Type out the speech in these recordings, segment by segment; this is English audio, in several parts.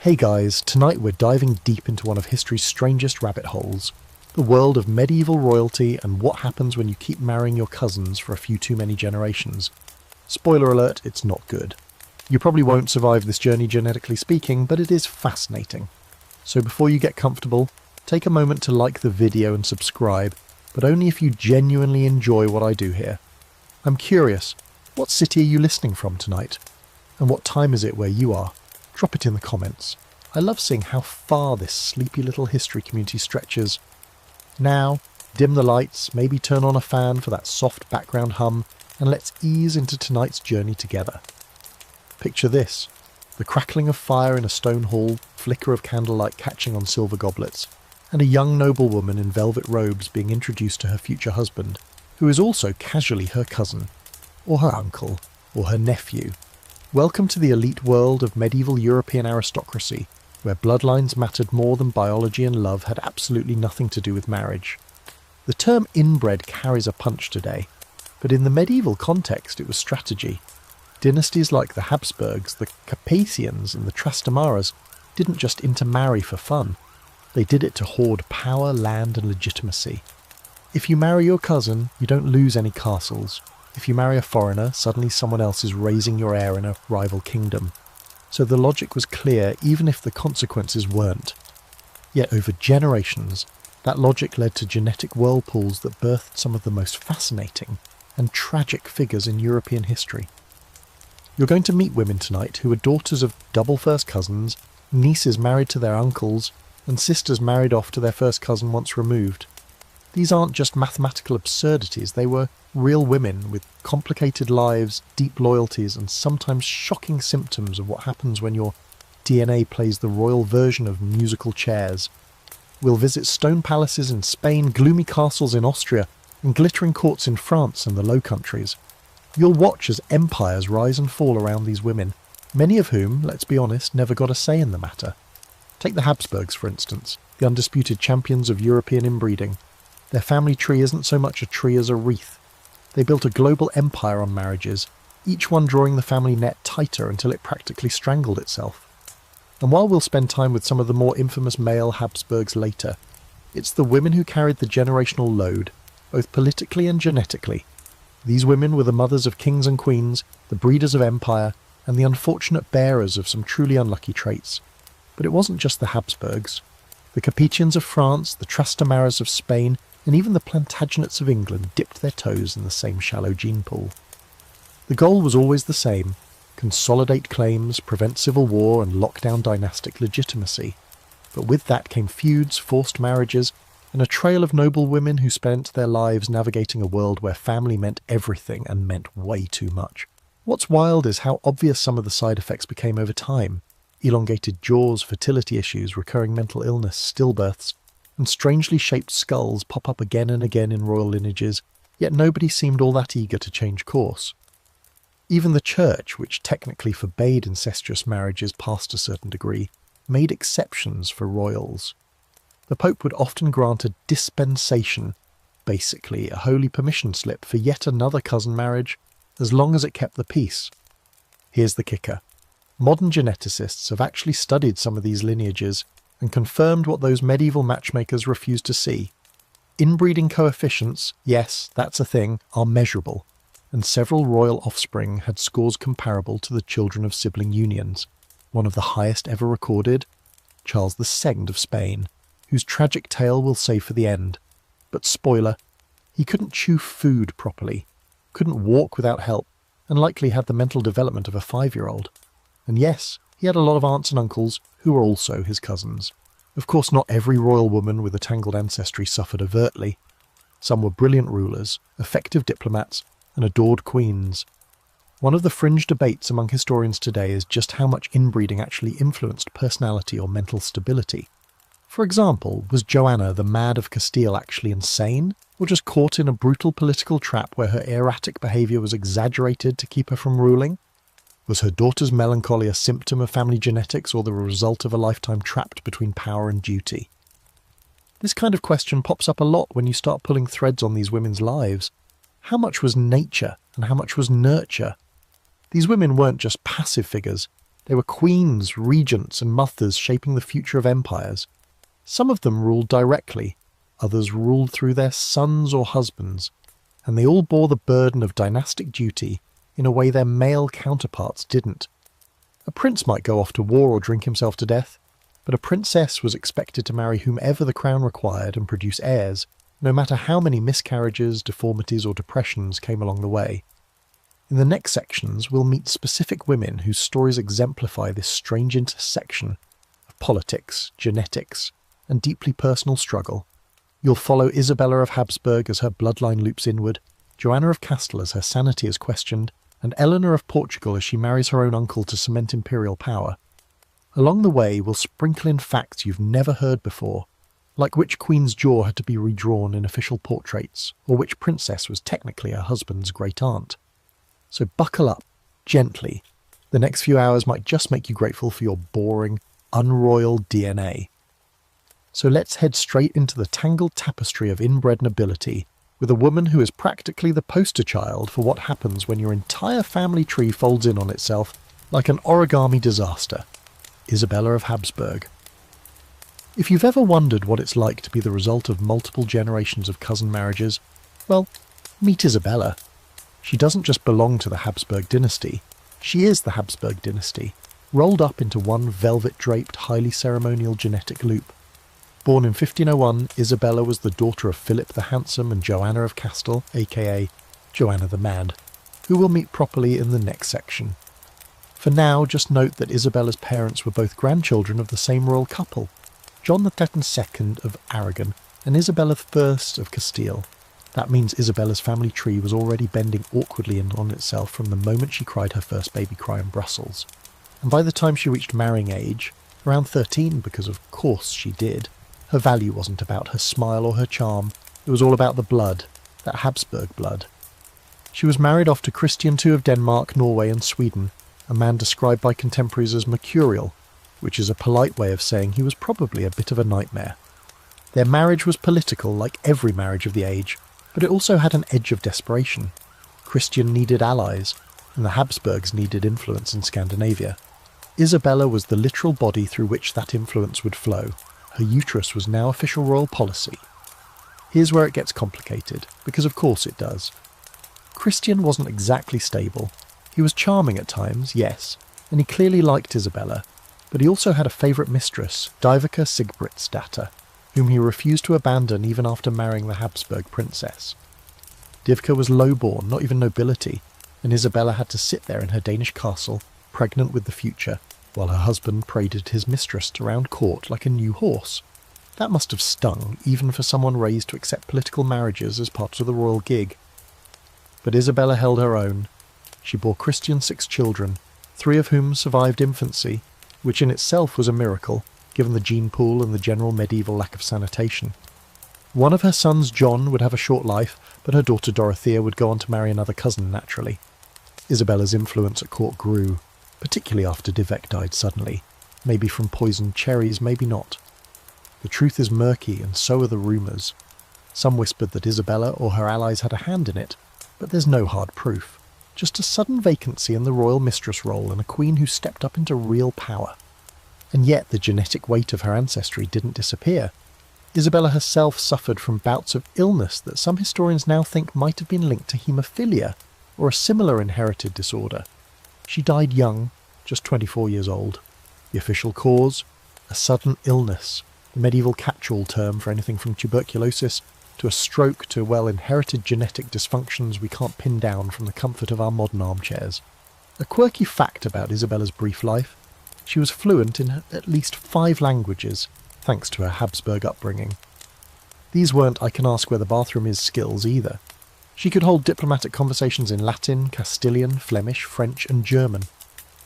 Hey guys, tonight we're diving deep into one of history's strangest rabbit holes, the world of medieval royalty and what happens when you keep marrying your cousins for a few too many generations. Spoiler alert, it's not good. You probably won't survive this journey genetically speaking, but it is fascinating. So before you get comfortable, take a moment to like the video and subscribe, but only if you genuinely enjoy what I do here. I'm curious, what city are you listening from tonight? And what time is it where you are? Drop it in the comments. I love seeing how far this sleepy little history community stretches. Now, dim the lights, maybe turn on a fan for that soft background hum, and let's ease into tonight's journey together. Picture this: the crackling of fire in a stone hall, flicker of candlelight catching on silver goblets, and a young noblewoman in velvet robes being introduced to her future husband, who is also casually her cousin, or her uncle, or her nephew. Welcome to the elite world of medieval European aristocracy, where bloodlines mattered more than biology and love had absolutely nothing to do with marriage. The term inbred carries a punch today, but in the medieval context it was strategy. Dynasties like the Habsburgs, the Capetians and the Trastamaras didn't just intermarry for fun. They did it to hoard power, land and legitimacy. If you marry your cousin, you don't lose any castles. If you marry a foreigner, suddenly someone else is raising your heir in a rival kingdom. So the logic was clear even if the consequences weren't. Yet over generations, that logic led to genetic whirlpools that birthed some of the most fascinating and tragic figures in European history. You're going to meet women tonight who are daughters of double first cousins, nieces married to their uncles, and sisters married off to their first cousin once removed. These aren't just mathematical absurdities, they were real women with complicated lives, deep loyalties, and sometimes shocking symptoms of what happens when your DNA plays the royal version of musical chairs. We'll visit stone palaces in Spain, gloomy castles in Austria, and glittering courts in France and the Low Countries. You'll watch as empires rise and fall around these women, many of whom, let's be honest, never got a say in the matter. Take the Habsburgs, for instance, the undisputed champions of European inbreeding. Their family tree isn't so much a tree as a wreath. They built a global empire on marriages, each one drawing the family net tighter until it practically strangled itself. And while we'll spend time with some of the more infamous male Habsburgs later, it's the women who carried the generational load, both politically and genetically. These women were the mothers of kings and queens, the breeders of empire, and the unfortunate bearers of some truly unlucky traits. But it wasn't just the Habsburgs. The Capetians of France, the Trastamaras of Spain, and even the Plantagenets of England dipped their toes in the same shallow gene pool. The goal was always the same: consolidate claims, prevent civil war, and lock down dynastic legitimacy. But with that came feuds, forced marriages, and a trail of noble women who spent their lives navigating a world where family meant everything and meant way too much. What's wild is how obvious some of the side effects became over time: elongated jaws, fertility issues, recurring mental illness, stillbirths, and strangely shaped skulls pop up again and again in royal lineages, yet nobody seemed all that eager to change course. Even the church, which technically forbade incestuous marriages past a certain degree, made exceptions for royals. The Pope would often grant a dispensation, basically a holy permission slip for yet another cousin marriage, as long as it kept the peace. Here's the kicker: modern geneticists have actually studied some of these lineages and confirmed what those medieval matchmakers refused to see. Inbreeding coefficients, yes, that's a thing, are measurable, and several royal offspring had scores comparable to the children of sibling unions. One of the highest ever recorded, Charles II of Spain, whose tragic tale we'll save for the end. But spoiler, he couldn't chew food properly, couldn't walk without help, and likely had the mental development of a 5-year-old. And yes, he had a lot of aunts and uncles who were also his cousins. Of course, not every royal woman with a tangled ancestry suffered overtly. Some were brilliant rulers, effective diplomats, and adored queens. One of the fringe debates among historians today is just how much inbreeding actually influenced personality or mental stability. For example, was Joanna the Mad of Castile actually insane, or just caught in a brutal political trap where her erratic behaviour was exaggerated to keep her from ruling? Was her daughter's melancholy a symptom of family genetics or the result of a lifetime trapped between power and duty? This kind of question pops up a lot when you start pulling threads on these women's lives. How much was nature and how much was nurture? These women weren't just passive figures, They were queens, regents, and mothers shaping the future of empires. Some of them ruled directly, others ruled through their sons or husbands, and they all bore the burden of dynastic duty in a way their male counterparts didn't. A prince might go off to war or drink himself to death, but a princess was expected to marry whomever the crown required and produce heirs, no matter how many miscarriages, deformities, or depressions came along the way. In the next sections, we'll meet specific women whose stories exemplify this strange intersection of politics, genetics, and deeply personal struggle. You'll follow Isabella of Habsburg as her bloodline loops inward, Joanna of Castile as her sanity is questioned, and Eleanor of Portugal as she marries her own uncle to cement imperial power. Along the way, we'll sprinkle in facts you've never heard before, like which queen's jaw had to be redrawn in official portraits, or which princess was technically her husband's great-aunt. So buckle up, gently. The next few hours might just make you grateful for your boring, unroyal DNA. So let's head straight into the tangled tapestry of inbred nobility, with a woman who is practically the poster child for what happens when your entire family tree folds in on itself like an origami disaster. Isabella of Habsburg. If you've ever wondered what it's like to be the result of multiple generations of cousin marriages, well, meet Isabella. She doesn't just belong to the Habsburg dynasty, she is the Habsburg dynasty, rolled up into one velvet-draped, highly ceremonial genetic loop. Born in 1501, Isabella was the daughter of Philip the Handsome and Joanna of Castile, aka Joanna the Mad, who we'll meet properly in the next section. For now, just note that Isabella's parents were both grandchildren of the same royal couple, John II of Aragon and Isabella I of Castile. That means Isabella's family tree was already bending awkwardly in on itself from the moment she cried her first baby cry in Brussels. And by the time she reached marrying age, around 13 because of course she did, her value wasn't about her smile or her charm, it was all about the blood, that Habsburg blood. She was married off to Christian II of Denmark, Norway and Sweden, a man described by contemporaries as mercurial, which is a polite way of saying he was probably a bit of a nightmare. Their marriage was political like every marriage of the age, but it also had an edge of desperation. Christian needed allies, and the Habsburgs needed influence in Scandinavia. Isabella was the literal body through which that influence would flow. Her uterus was now official royal policy. Here's where it gets complicated, because of course it does. Christian wasn't exactly stable. He was charming at times, yes, and he clearly liked Isabella, but he also had a favourite mistress, Dyveke Sigbritsdatter, whom he refused to abandon even after marrying the Habsburg princess. Dyveke was low-born, not even nobility, and Isabella had to sit there in her Danish castle, pregnant with the future, while her husband paraded his mistress around court like a new horse. That must have stung, even for someone raised to accept political marriages as part of the royal gig. But Isabella held her own. She bore Christian 6 children, 3 of whom survived infancy, which in itself was a miracle, given the gene pool and the general medieval lack of sanitation. One of her sons, John, would have a short life, but her daughter Dorothea would go on to marry another cousin naturally. Isabella's influence at court grew, particularly after Dyveke died suddenly, maybe from poisoned cherries, maybe not. The truth is murky, and so are the rumours. Some whispered that Isabella or her allies had a hand in it, but there's no hard proof. Just a sudden vacancy in the royal mistress role and a queen who stepped up into real power. And yet the genetic weight of her ancestry didn't disappear. Isabella herself suffered from bouts of illness that some historians now think might have been linked to haemophilia, or a similar inherited disorder. She died young, just 24 years old. The official cause? A sudden illness, the medieval catch-all term for anything from tuberculosis to a stroke to, well, inherited genetic dysfunctions we can't pin down from the comfort of our modern armchairs. A quirky fact about Isabella's brief life: she was fluent in at least 5 languages, thanks to her Habsburg upbringing. These weren't "I can ask where the bathroom is" skills either. She could hold diplomatic conversations in Latin, Castilian, Flemish, French and German.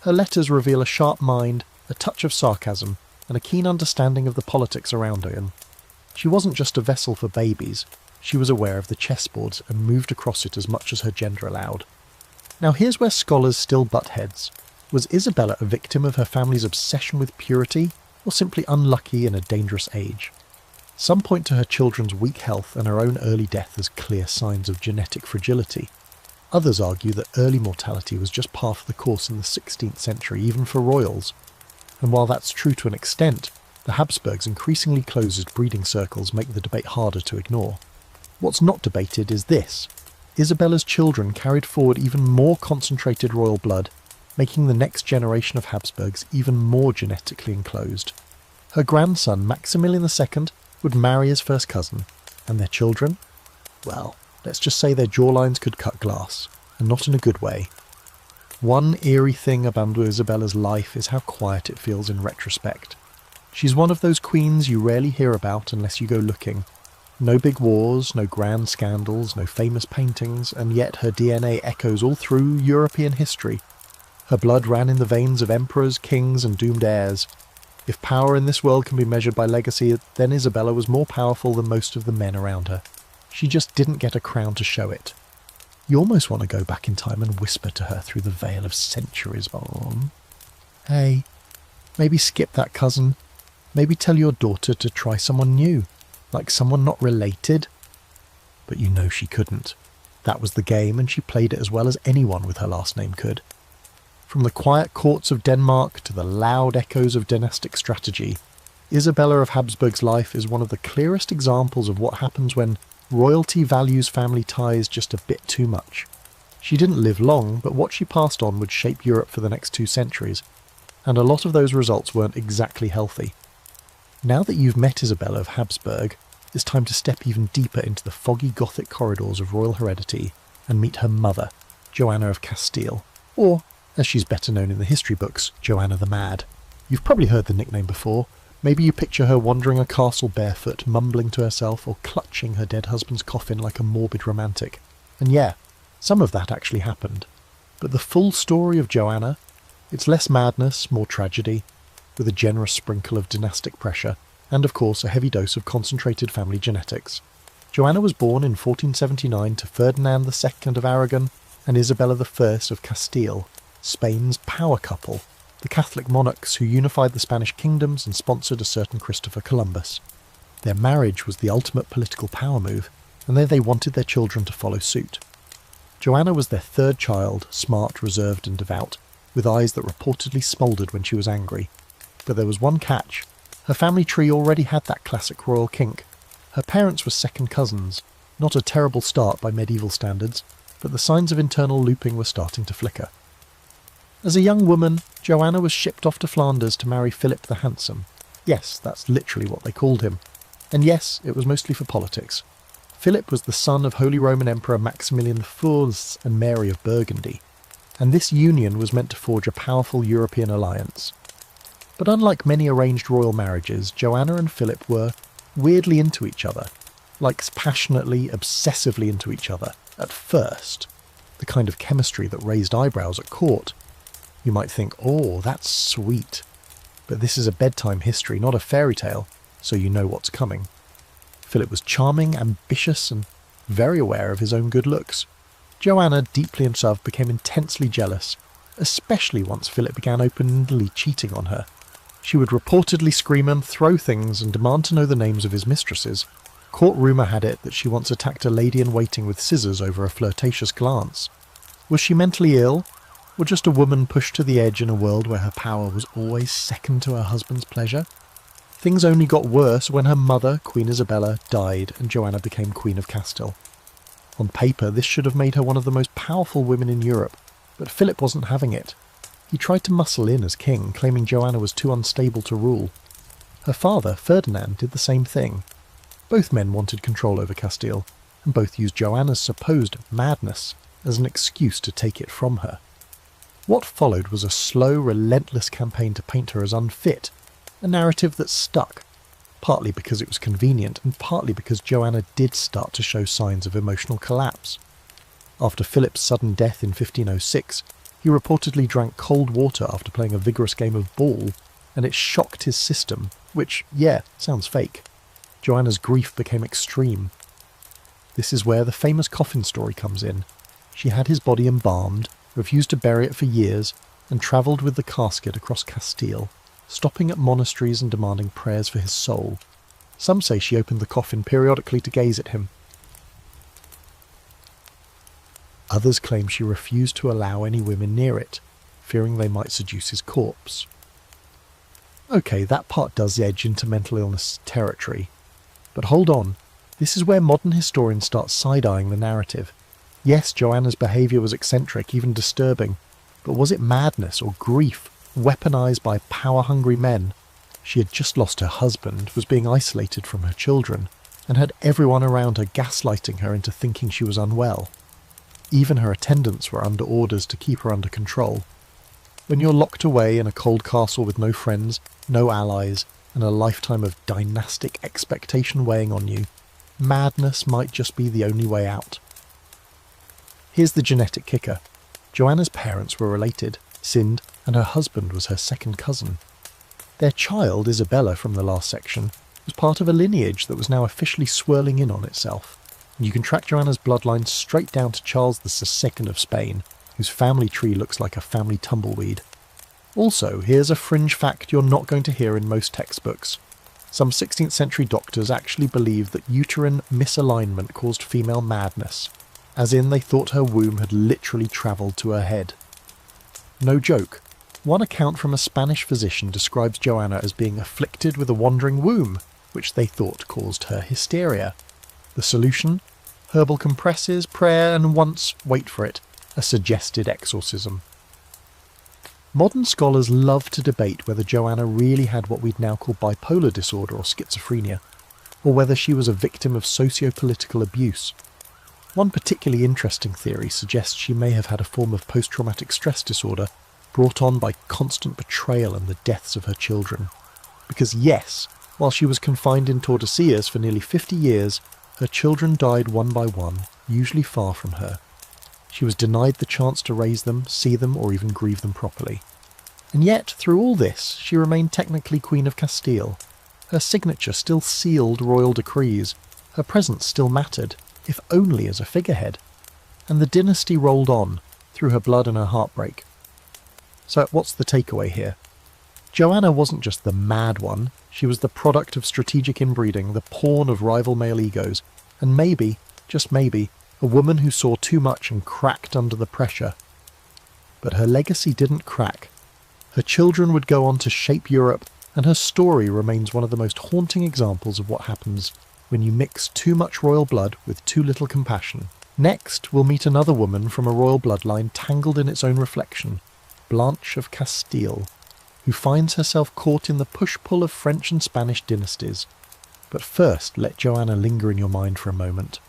Her letters reveal a sharp mind, a touch of sarcasm, and a keen understanding of the politics around her. She wasn't just a vessel for babies, she was aware of the chessboard and moved across it as much as her gender allowed. Now here's where scholars still butt heads. Was Isabella a victim of her family's obsession with purity, or simply unlucky in a dangerous age? Some point to her children's weak health and her own early death as clear signs of genetic fragility. Others argue that early mortality was just par for the course in the 16th century, even for royals. And while that's true to an extent, the Habsburgs' increasingly closed breeding circles make the debate harder to ignore. What's not debated is this: Isabella's children carried forward even more concentrated royal blood, making the next generation of Habsburgs even more genetically enclosed. Her grandson, Maximilian II, would marry his first cousin, and their children? Well, let's just say their jawlines could cut glass, and not in a good way. One eerie thing about Isabella's life is how quiet it feels in retrospect. She's one of those queens you rarely hear about unless you go looking. No big wars, no grand scandals, no famous paintings, and yet her DNA echoes all through European history. Her blood ran in the veins of emperors, kings, and doomed heirs. If power in this world can be measured by legacy, then Isabella was more powerful than most of the men around her. She just didn't get a crown to show it. You almost want to go back in time and whisper to her through the veil of centuries on. Hey, maybe skip that cousin. Maybe tell your daughter to try someone new, like someone not related. But you know she couldn't. That was the game, and she played it as well as anyone with her last name could. From the quiet courts of Denmark to the loud echoes of dynastic strategy, Isabella of Habsburg's life is one of the clearest examples of what happens when royalty values family ties just a bit too much. She didn't live long, but what she passed on would shape Europe for the next 2 centuries, and a lot of those results weren't exactly healthy. Now that you've met Isabella of Habsburg, it's time to step even deeper into the foggy Gothic corridors of royal heredity and meet her mother, Joanna of Castile, or, as she's better known in the history books, Joanna the Mad. You've probably heard the nickname before. Maybe you picture her wandering a castle barefoot, mumbling to herself, or clutching her dead husband's coffin like a morbid romantic. And yeah, some of that actually happened. But the full story of Joanna, it's less madness, more tragedy, with a generous sprinkle of dynastic pressure, and of course a heavy dose of concentrated family genetics. Joanna was born in 1479 to Ferdinand II of Aragon and Isabella I of Castile, Spain's power couple, the Catholic monarchs who unified the Spanish kingdoms and sponsored a certain Christopher Columbus. Their marriage was the ultimate political power move, and they wanted their children to follow suit. Joanna was their third child, smart, reserved and devout, with eyes that reportedly smouldered when she was angry. But there was one catch. Her family tree already had that classic royal kink. Her parents were second cousins, not a terrible start by medieval standards, but the signs of internal looping were starting to flicker. As a young woman, Joanna was shipped off to Flanders to marry Philip the Handsome. Yes, that's literally what they called him. And yes, it was mostly for politics. Philip was the son of Holy Roman Emperor Maximilian IV and Mary of Burgundy, and this union was meant to forge a powerful European alliance. But unlike many arranged royal marriages, Joanna and Philip were weirdly into each other, like passionately, obsessively into each other, at first. The kind of chemistry that raised eyebrows at court. You might think, oh, that's sweet. But this is a bedtime history, not a fairy tale, so you know what's coming. Philip was charming, ambitious, and very aware of his own good looks. Joanna, deeply in love, became intensely jealous, especially once Philip began openly cheating on her. She would reportedly scream and throw things and demand to know the names of his mistresses. Court rumour had it that she once attacked a lady-in-waiting with scissors over a flirtatious glance. Was she mentally ill? Or just a woman pushed to the edge in a world where her power was always second to her husband's pleasure? Things only got worse when her mother, Queen Isabella, died and Joanna became Queen of Castile. On paper, this should have made her one of the most powerful women in Europe, but Philip wasn't having it. He tried to muscle in as king, claiming Joanna was too unstable to rule. Her father, Ferdinand, did the same thing. Both men wanted control over Castile, and both used Joanna's supposed madness as an excuse to take it from her. What followed was a slow, relentless campaign to paint her as unfit, a narrative that stuck, partly because it was convenient and partly because Joanna did start to show signs of emotional collapse. After Philip's sudden death in 1506, he reportedly drank cold water after playing a vigorous game of ball, and it shocked his system, which, yeah, sounds fake. Joanna's grief became extreme. This is where the famous coffin story comes in. She had his body embalmed, refused to bury it for years, and travelled with the casket across Castile, stopping at monasteries and demanding prayers for his soul. Some say she opened the coffin periodically to gaze at him. Others claim she refused to allow any women near it, fearing they might seduce his corpse. Okay, that part does edge into mental illness territory. But hold on, this is where modern historians start side-eyeing the narrative. Yes, Joanna's behaviour was eccentric, even disturbing, but was it madness or grief, weaponised by power-hungry men? She had just lost her husband, was being isolated from her children, and had everyone around her gaslighting her into thinking she was unwell. Even her attendants were under orders to keep her under control. When you're locked away in a cold castle with no friends, no allies, and a lifetime of dynastic expectation weighing on you, madness might just be the only way out. Here's the genetic kicker. Joanna's parents were related, Sind, and her husband was her second cousin. Their child, Isabella from the last section, was part of a lineage that was now officially swirling in on itself. And you can track Joanna's bloodline straight down to Charles II of Spain, whose family tree looks like a family tumbleweed. Also, here's a fringe fact you're not going to hear in most textbooks. Some 16th century doctors actually believed that uterine misalignment caused female madness, as in they thought her womb had literally travelled to her head. No joke. One account from a Spanish physician describes Joanna as being afflicted with a wandering womb, which they thought caused her hysteria. The solution? Herbal compresses, prayer, and once, wait for it, a suggested exorcism. Modern scholars love to debate whether Joanna really had what we'd now call bipolar disorder or schizophrenia, or whether she was a victim of socio-political abuse. One particularly interesting theory suggests she may have had a form of post-traumatic stress disorder brought on by constant betrayal and the deaths of her children. Because yes, while she was confined in Tordesillas for nearly 50 years, her children died one by one, usually far from her. She was denied the chance to raise them, see them, or even grieve them properly. And yet, through all this, she remained technically Queen of Castile. Her signature still sealed royal decrees. Her presence still mattered, if only as a figurehead. And the dynasty rolled on, through her blood and her heartbreak. So what's the takeaway here? Joanna wasn't just the mad one, she was the product of strategic inbreeding, the pawn of rival male egos, and maybe, just maybe, a woman who saw too much and cracked under the pressure. But her legacy didn't crack. Her children would go on to shape Europe, and her story remains one of the most haunting examples of what happens when you mix too much royal blood with too little compassion. Next, we'll meet another woman from a royal bloodline tangled in its own reflection, Blanche of Castile, who finds herself caught in the push-pull of French and Spanish dynasties. But first, let Joanna linger in your mind for a moment.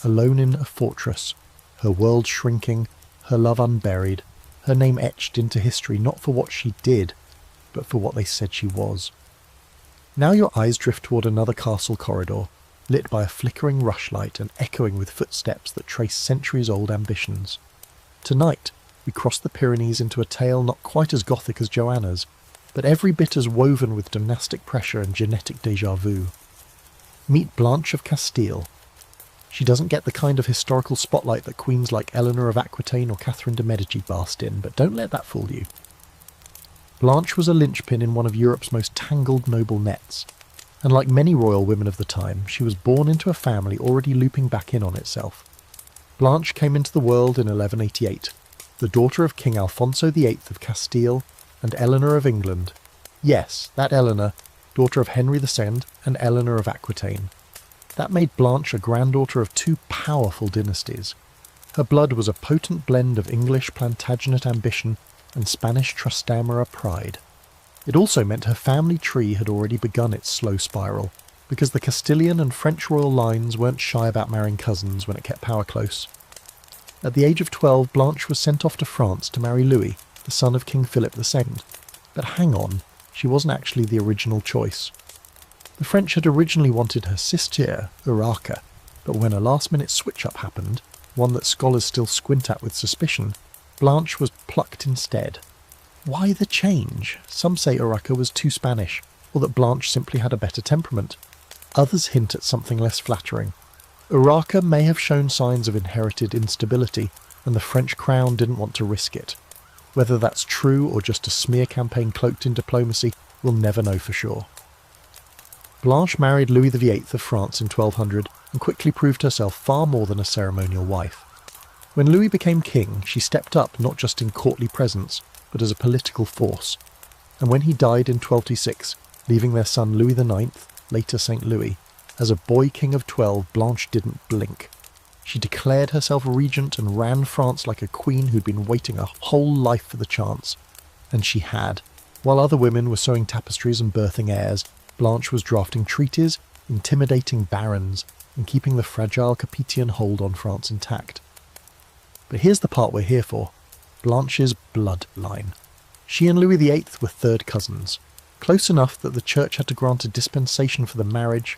Alone in a fortress, her world shrinking, her love unburied, her name etched into history not for what she did, but for what they said she was. Now your eyes drift toward another castle corridor, lit by a flickering rushlight and echoing with footsteps that trace centuries-old ambitions. Tonight, we cross the Pyrenees into a tale not quite as gothic as Joanna's, but every bit as woven with dynastic pressure and genetic déjà vu. Meet Blanche of Castile. She doesn't get the kind of historical spotlight that queens like Eleanor of Aquitaine or Catherine de Medici basked in, but don't let that fool you. Blanche was a linchpin in one of Europe's most tangled noble nets, and like many royal women of the time, she was born into a family already looping back in on itself. Blanche came into the world in 1188, the daughter of King Alfonso VIII of Castile and Eleanor of England. Yes, that Eleanor, daughter of Henry II and Eleanor of Aquitaine. That made Blanche a granddaughter of two powerful dynasties. Her blood was a potent blend of English Plantagenet ambition and Spanish Trastamara pride. It also meant her family tree had already begun its slow spiral, because the Castilian and French royal lines weren't shy about marrying cousins when it kept power close. At the age of 12, Blanche was sent off to France to marry Louis, the son of King Philip II. But hang on, she wasn't actually the original choice. The French had originally wanted her sister, Urraca, but when a last-minute switch-up happened, one that scholars still squint at with suspicion, Blanche was plucked instead. Why the change? Some say Urraca was too Spanish, or that Blanche simply had a better temperament. Others hint at something less flattering. Urraca may have shown signs of inherited instability, and the French crown didn't want to risk it. Whether that's true or just a smear campaign cloaked in diplomacy, we'll never know for sure. Blanche married Louis VIII of France in 1200 and quickly proved herself far more than a ceremonial wife. When Louis became king, she stepped up not just in courtly presence, but as a political force. And when he died in 1226, leaving their son Louis IX, later St. Louis, as a boy king of 12, Blanche didn't blink. She declared herself regent and ran France like a queen who'd been waiting a whole life for the chance. And she had. While other women were sewing tapestries and birthing heirs, Blanche was drafting treaties, intimidating barons, and keeping the fragile Capetian hold on France intact. But here's the part we're here for. Blanche's bloodline. She and Louis VIII were third cousins, close enough that the church had to grant a dispensation for the marriage.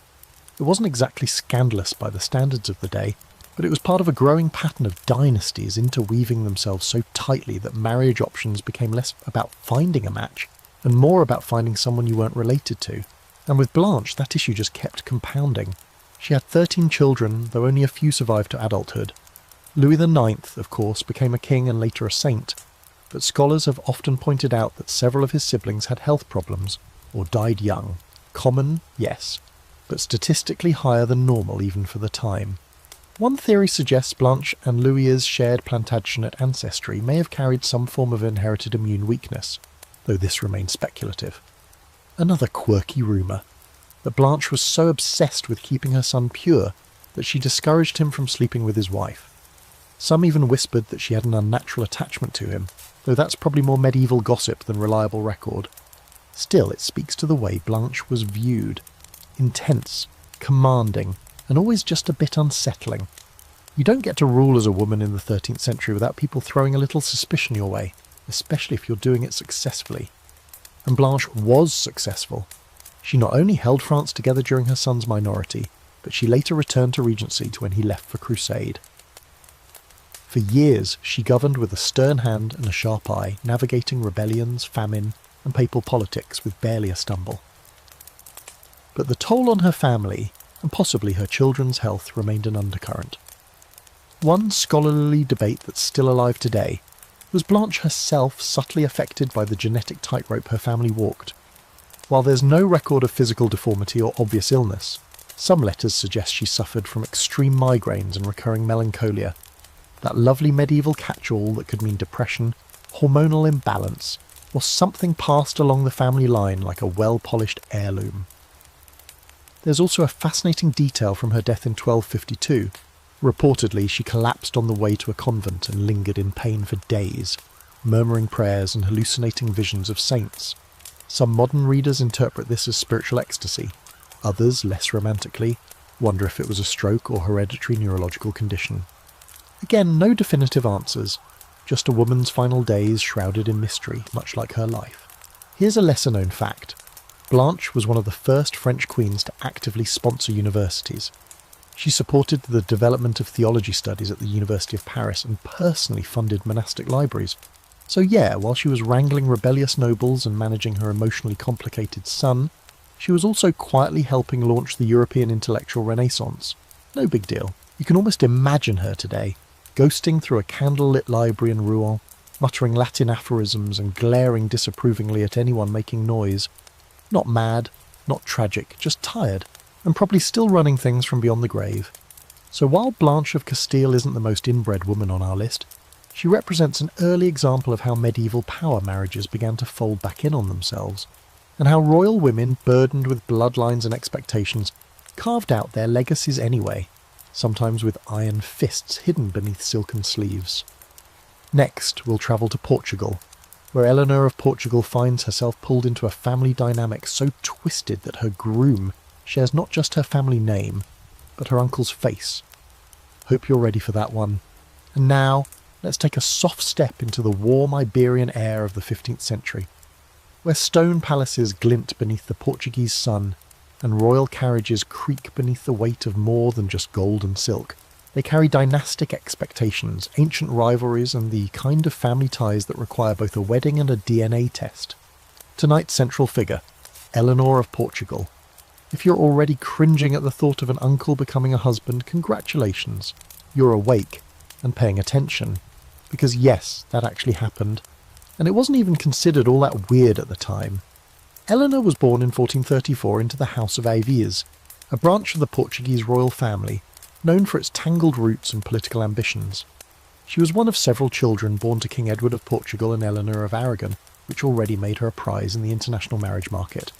It wasn't exactly scandalous by the standards of the day, but it was part of a growing pattern of dynasties interweaving themselves so tightly that marriage options became less about finding a match and more about finding someone you weren't related to. And with Blanche, that issue just kept compounding. She had 13 children, though only a few survived to adulthood. Louis IX, of course, became a king and later a saint, but scholars have often pointed out that several of his siblings had health problems or died young. Common, yes, but statistically higher than normal even for the time. One theory suggests Blanche and Louis's shared Plantagenet ancestry may have carried some form of inherited immune weakness, though this remains speculative. Another quirky rumour, that Blanche was so obsessed with keeping her son pure that she discouraged him from sleeping with his wife. Some even whispered that she had an unnatural attachment to him, though that's probably more medieval gossip than reliable record. Still, it speaks to the way Blanche was viewed. Intense, commanding, and always just a bit unsettling. You don't get to rule as a woman in the 13th century without people throwing a little suspicion your way, especially if you're doing it successfully. And Blanche was successful. She not only held France together during her son's minority, but she later returned to regency when he left for crusade. For years, she governed with a stern hand and a sharp eye, navigating rebellions, famine, and papal politics with barely a stumble. But the toll on her family, and possibly her children's health, remained an undercurrent. One scholarly debate that's still alive today was Blanche herself subtly affected by the genetic tightrope her family walked. While there's no record of physical deformity or obvious illness, some letters suggest she suffered from extreme migraines and recurring melancholia, that lovely medieval catch-all that could mean depression, hormonal imbalance, or something passed along the family line like a well-polished heirloom. There's also a fascinating detail from her death in 1252. Reportedly, she collapsed on the way to a convent and lingered in pain for days, murmuring prayers and hallucinating visions of saints. Some modern readers interpret this as spiritual ecstasy. Others, less romantically, wonder if it was a stroke or hereditary neurological condition. Again, no definitive answers, just a woman's final days shrouded in mystery, much like her life. Here's a lesser-known fact. Blanche was one of the first French queens to actively sponsor universities. She supported the development of theology studies at the University of Paris and personally funded monastic libraries. So yeah, while she was wrangling rebellious nobles and managing her emotionally complicated son, she was also quietly helping launch the European intellectual renaissance. No big deal. You can almost imagine her today, ghosting through a candle-lit library in Rouen, muttering Latin aphorisms and glaring disapprovingly at anyone making noise. Not mad, not tragic, just tired, and probably still running things from beyond the grave. So while Blanche of Castile isn't the most inbred woman on our list, she represents an early example of how medieval power marriages began to fold back in on themselves, and how royal women, burdened with bloodlines and expectations, carved out their legacies anyway, sometimes with iron fists hidden beneath silken sleeves. Next, we'll travel to Portugal, where Eleanor of Portugal finds herself pulled into a family dynamic so twisted that her groom shares not just her family name, but her uncle's face. Hope you're ready for that one. And now, let's take a soft step into the warm Iberian air of the 15th century, where stone palaces glint beneath the Portuguese sun, and royal carriages creak beneath the weight of more than just gold and silk. They carry dynastic expectations, ancient rivalries, and the kind of family ties that require both a wedding and a DNA test. Tonight's central figure, Eleanor of Portugal. If you're already cringing at the thought of an uncle becoming a husband, congratulations. You're awake and paying attention. Because yes, that actually happened. And it wasn't even considered all that weird at the time. Eleanor was born in 1434 into the House of Avias, a branch of the Portuguese royal family, known for its tangled roots and political ambitions. She was one of several children born to King Edward of Portugal and Eleanor of Aragon, which already made her a prize in the international marriage market.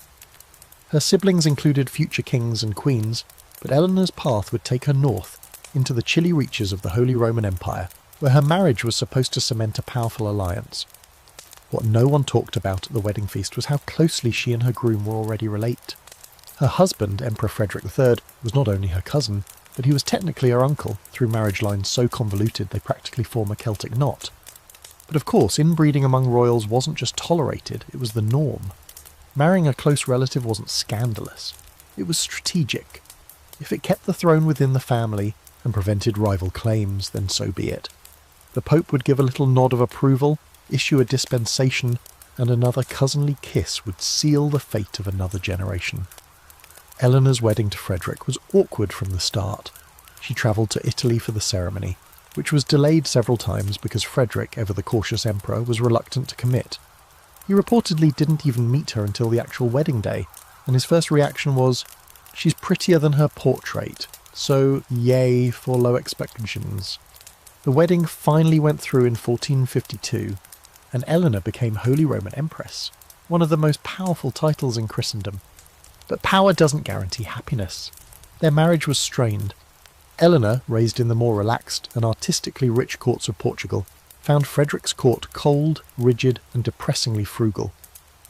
Her siblings included future kings and queens, but Eleanor's path would take her north, into the chilly reaches of the Holy Roman Empire, where her marriage was supposed to cement a powerful alliance. What no one talked about at the wedding feast was how closely she and her groom were already related. Her husband, Emperor Frederick III, was not only her cousin, but he was technically her uncle, through marriage lines so convoluted they practically form a Celtic knot. But of course, inbreeding among royals wasn't just tolerated, it was the norm. Marrying a close relative wasn't scandalous, it was strategic. If it kept the throne within the family and prevented rival claims, then so be it. The Pope would give a little nod of approval, issue a dispensation, and another cousinly kiss would seal the fate of another generation. Eleanor's wedding to Frederick was awkward from the start. She travelled to Italy for the ceremony, which was delayed several times because Frederick, ever the cautious emperor, was reluctant to commit. He reportedly didn't even meet her until the actual wedding day, and his first reaction was, "She's prettier than her portrait, so yay for low expectations." The wedding finally went through in 1452, and Eleanor became Holy Roman Empress, one of the most powerful titles in Christendom. But power doesn't guarantee happiness. Their marriage was strained. Eleanor, raised in the more relaxed and artistically rich courts of Portugal, found Frederick's court cold, rigid, and depressingly frugal.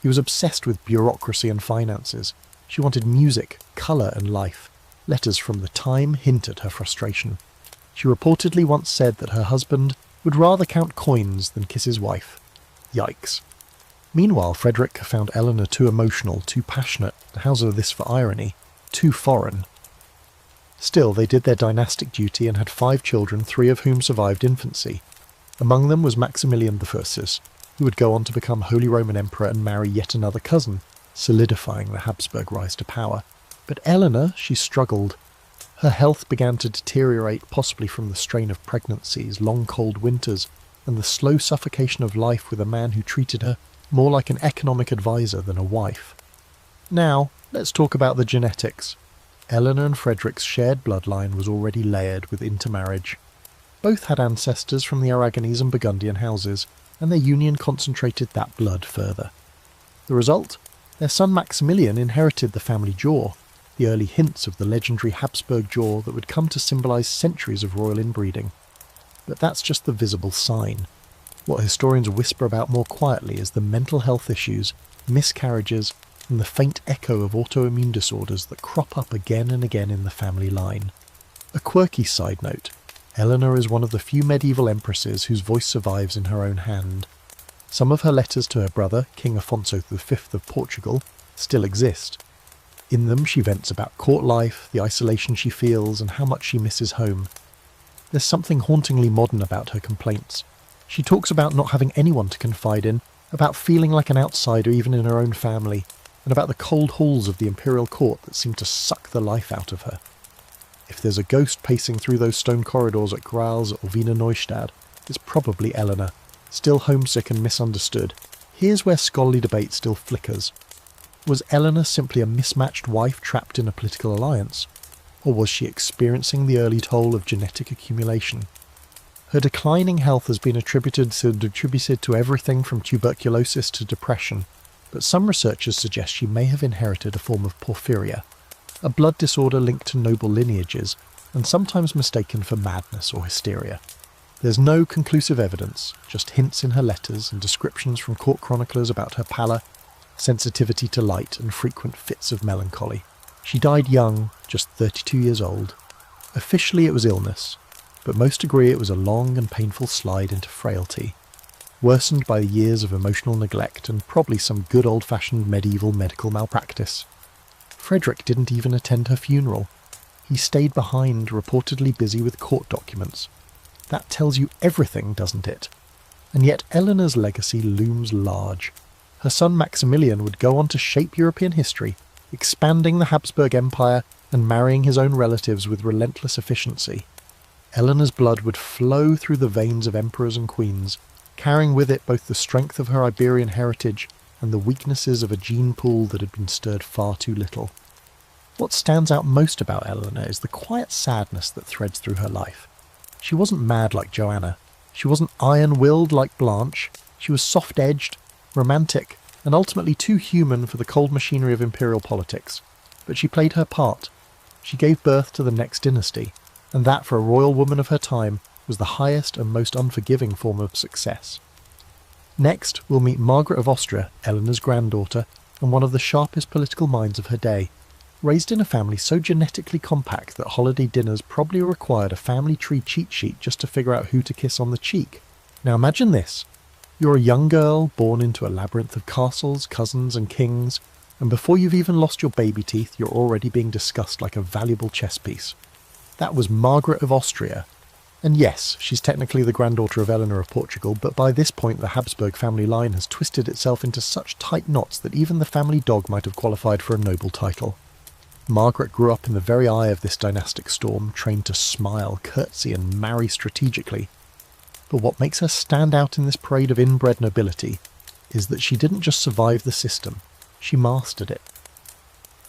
He was obsessed with bureaucracy and finances. She wanted music, colour, and life. Letters from the time hinted her frustration. She reportedly once said that her husband would rather count coins than kiss his wife. Yikes. Meanwhile, Frederick found Eleanor too emotional, too passionate, how's this for irony, too foreign. Still, they did their dynastic duty and had 5 children, 3 of whom survived infancy. Among them was Maximilian I, who would go on to become Holy Roman Emperor and marry yet another cousin, solidifying the Habsburg rise to power. But Eleanor, she struggled. Her health began to deteriorate, possibly from the strain of pregnancies, long cold winters, and the slow suffocation of life with a man who treated her more like an economic advisor than a wife. Now, let's talk about the genetics. Eleanor and Frederick's shared bloodline was already layered with intermarriage. Both had ancestors from the Aragonese and Burgundian houses, and their union concentrated that blood further. The result? Their son Maximilian inherited the family jaw, the early hints of the legendary Habsburg jaw that would come to symbolise centuries of royal inbreeding. But that's just the visible sign. What historians whisper about more quietly is the mental health issues, miscarriages, and the faint echo of autoimmune disorders that crop up again and again in the family line. A quirky side note, Eleanor is one of the few medieval empresses whose voice survives in her own hand. Some of her letters to her brother, King Afonso V of Portugal, still exist. In them she vents about court life, the isolation she feels, and how much she misses home. There's something hauntingly modern about her complaints. She talks about not having anyone to confide in, about feeling like an outsider even in her own family, and about the cold halls of the imperial court that seem to suck the life out of her. If there's a ghost pacing through those stone corridors at Grals or Wiener Neustadt, it's probably Eleanor, still homesick and misunderstood. Here's where scholarly debate still flickers. Was Eleanor simply a mismatched wife trapped in a political alliance? Or was she experiencing the early toll of genetic accumulation? Her declining health has been attributed to everything from tuberculosis to depression, but some researchers suggest she may have inherited a form of porphyria, a blood disorder linked to noble lineages, and sometimes mistaken for madness or hysteria. There's no conclusive evidence, just hints in her letters and descriptions from court chroniclers about her pallor, sensitivity to light, and frequent fits of melancholy. She died young, just 32 years old. Officially it was illness, but most agree it was a long and painful slide into frailty, worsened by the years of emotional neglect and probably some good old-fashioned medieval medical malpractice. Frederick didn't even attend her funeral. He stayed behind, reportedly busy with court documents. That tells you everything, doesn't it? And yet Eleanor's legacy looms large. Her son Maximilian would go on to shape European history, expanding the Habsburg Empire and marrying his own relatives with relentless efficiency. Eleanor's blood would flow through the veins of emperors and queens, carrying with it both the strength of her Iberian heritage and the weaknesses of a gene pool that had been stirred far too little. What stands out most about Eleanor is the quiet sadness that threads through her life. She wasn't mad like Joanna. She wasn't iron-willed like Blanche. She was soft-edged, romantic, and ultimately too human for the cold machinery of imperial politics. But she played her part. She gave birth to the next dynasty, and that for a royal woman of her time was the highest and most unforgiving form of success. Next, we'll meet Margaret of Austria, Eleanor's granddaughter, and one of the sharpest political minds of her day. Raised in a family so genetically compact that holiday dinners probably required a family tree cheat sheet just to figure out who to kiss on the cheek. Now imagine this. You're a young girl born into a labyrinth of castles, cousins and kings, and before you've even lost your baby teeth, you're already being discussed like a valuable chess piece. That was Margaret of Austria. And yes, she's technically the granddaughter of Eleanor of Portugal, but by this point the Habsburg family line has twisted itself into such tight knots that even the family dog might have qualified for a noble title. Margaret grew up in the very eye of this dynastic storm, trained to smile, curtsy and marry strategically. But what makes her stand out in this parade of inbred nobility is that she didn't just survive the system, she mastered it.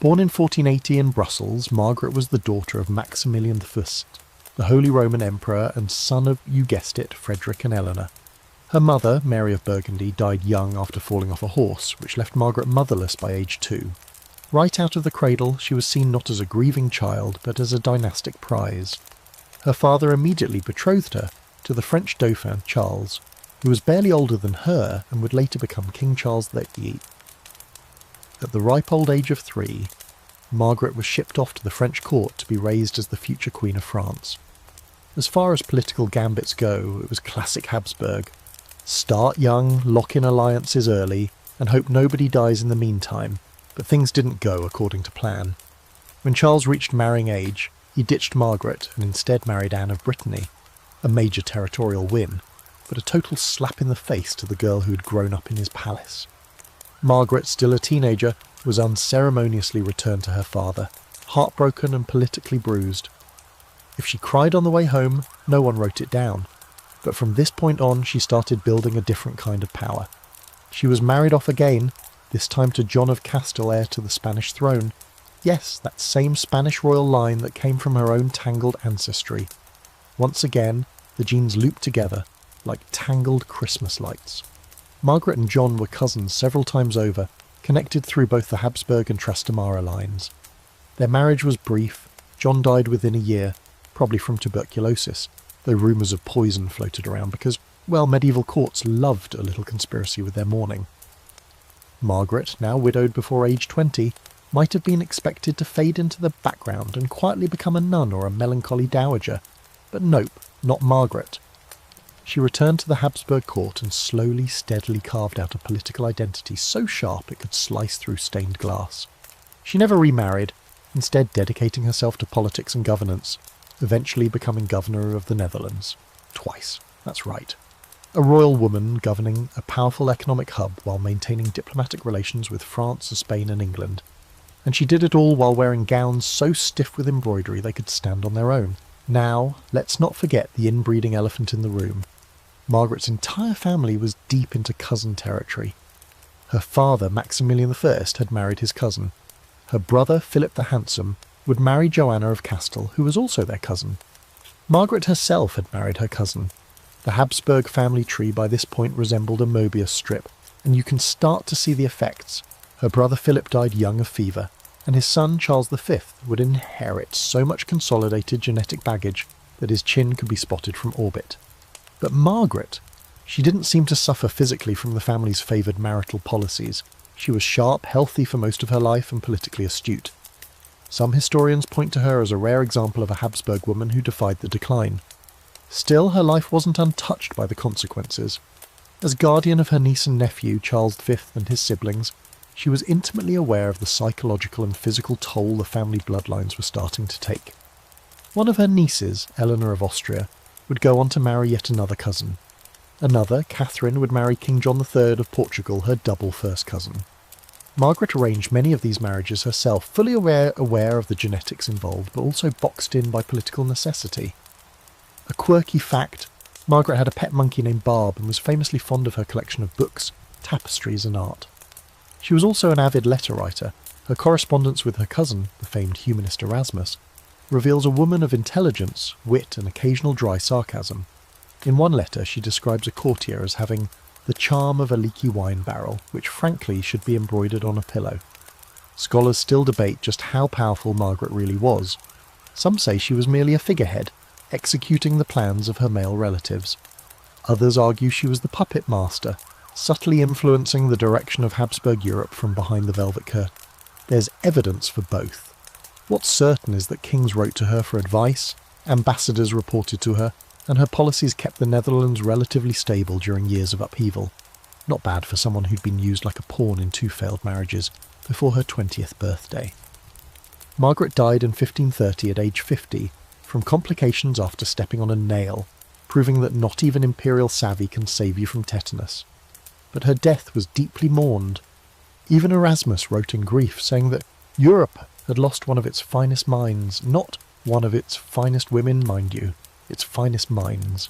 Born in 1480 in Brussels, Margaret was the daughter of Maximilian I, the Holy Roman Emperor and son of, you guessed it, Frederick and Eleanor. Her mother, Mary of Burgundy, died young after falling off a horse, which left Margaret motherless by age 2. Right out of the cradle, she was seen not as a grieving child, but as a dynastic prize. Her father immediately betrothed her to the French Dauphin Charles, who was barely older than her and would later become King Charles VIII. At the ripe old age of 3, Margaret was shipped off to the French court to be raised as the future Queen of France. As far as political gambits go, it was classic Habsburg. Start young, lock in alliances early, and hope nobody dies in the meantime. But things didn't go according to plan. When Charles reached marrying age, he ditched Margaret and instead married Anne of Brittany, a major territorial win, but a total slap in the face to the girl who had grown up in his palace. Margaret, still a teenager, was unceremoniously returned to her father, heartbroken and politically bruised. If she cried on the way home, no one wrote it down, but from this point on she started building a different kind of power. She was married off again, this time to John of Castile, heir to the Spanish throne. Yes, that same Spanish royal line that came from her own tangled ancestry. Once again, the genes looped together, like tangled Christmas lights. Margaret and John were cousins several times over, connected through both the Habsburg and Trastamara lines. Their marriage was brief. John died within a year, probably from tuberculosis, though rumours of poison floated around because, well, medieval courts loved a little conspiracy with their mourning. Margaret, now widowed before age 20, might have been expected to fade into the background and quietly become a nun or a melancholy dowager. But nope, not Margaret. She returned to the Habsburg court and slowly, steadily carved out a political identity so sharp it could slice through stained glass. She never remarried, instead dedicating herself to politics and governance, eventually becoming governor of the Netherlands. Twice, that's right. A royal woman governing a powerful economic hub while maintaining diplomatic relations with France, Spain and England. And she did it all while wearing gowns so stiff with embroidery they could stand on their own. Now, let's not forget the inbreeding elephant in the room. Margaret's entire family was deep into cousin territory. Her father, Maximilian I, had married his cousin. Her brother, Philip the Handsome, would marry Joanna of Castile, who was also their cousin. Margaret herself had married her cousin. The Habsburg family tree by this point resembled a Mobius strip, and you can start to see the effects. Her brother Philip died young of fever, and his son Charles V would inherit so much consolidated genetic baggage that his chin could be spotted from orbit. But Margaret, she didn't seem to suffer physically from the family's favoured marital policies. She was sharp, healthy for most of her life, and politically astute. Some historians point to her as a rare example of a Habsburg woman who defied the decline. Still, her life wasn't untouched by the consequences. As guardian of her niece and nephew, Charles V and his siblings, she was intimately aware of the psychological and physical toll the family bloodlines were starting to take. One of her nieces, Eleanor of Austria, would go on to marry yet another cousin. Another, Catherine, would marry King John III of Portugal, her double first cousin. Margaret arranged many of these marriages herself, fully aware of the genetics involved, but also boxed in by political necessity. A quirky fact, Margaret had a pet monkey named Barb and was famously fond of her collection of books, tapestries and art. She was also an avid letter writer. Her correspondence with her cousin, the famed humanist Erasmus, reveals a woman of intelligence, wit and occasional dry sarcasm. In one letter, she describes a courtier as having the charm of a leaky wine barrel, which frankly should be embroidered on a pillow. Scholars still debate just how powerful Margaret really was. Some say she was merely a figurehead, executing the plans of her male relatives. Others argue she was the puppet master, subtly influencing the direction of Habsburg Europe from behind the Velvet Curtain. There's evidence for both. What's certain is that kings wrote to her for advice, ambassadors reported to her, and her policies kept the Netherlands relatively stable during years of upheaval. Not bad for someone who'd been used like a pawn in 2 failed marriages before her 20th birthday. Margaret died in 1530 at age 50 from complications after stepping on a nail, proving that not even imperial savvy can save you from tetanus. But her death was deeply mourned. Even Erasmus wrote in grief, saying that Europe had lost one of its finest minds, not one of its finest women, mind you, its finest minds.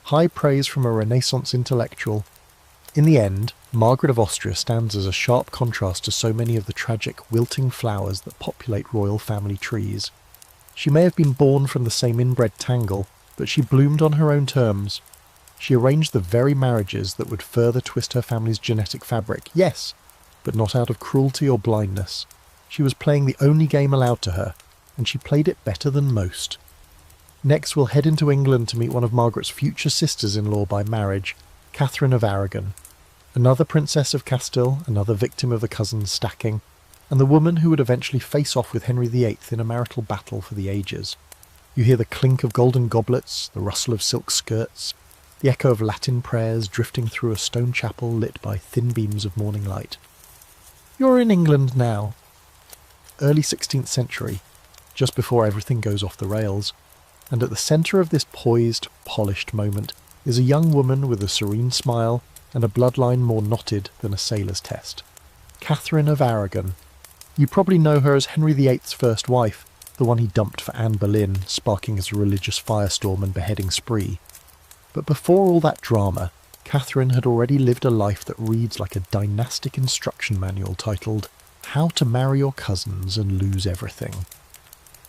High praise from a Renaissance intellectual. In the end, Margaret of Austria stands as a sharp contrast to so many of the tragic, wilting flowers that populate royal family trees. She may have been born from the same inbred tangle, but she bloomed on her own terms. She arranged the very marriages that would further twist her family's genetic fabric, yes, but not out of cruelty or blindness. She was playing the only game allowed to her, and she played it better than most. Next, we'll head into England to meet one of Margaret's future sisters-in-law by marriage, Catherine of Aragon. Another princess of Castile, another victim of the cousins' stacking, and the woman who would eventually face off with Henry VIII in a marital battle for the ages. You hear the clink of golden goblets, the rustle of silk skirts, the echo of Latin prayers drifting through a stone chapel lit by thin beams of morning light. You're in England now. Early 16th century, just before everything goes off the rails, and at the centre of this poised, polished moment is a young woman with a serene smile and a bloodline more knotted than a sailor's test. Catherine of Aragon. You probably know her as Henry VIII's first wife, the one he dumped for Anne Boleyn, sparking his religious firestorm and beheading spree. But before all that drama, Catherine had already lived a life that reads like a dynastic instruction manual titled How to Marry Your Cousins and Lose Everything.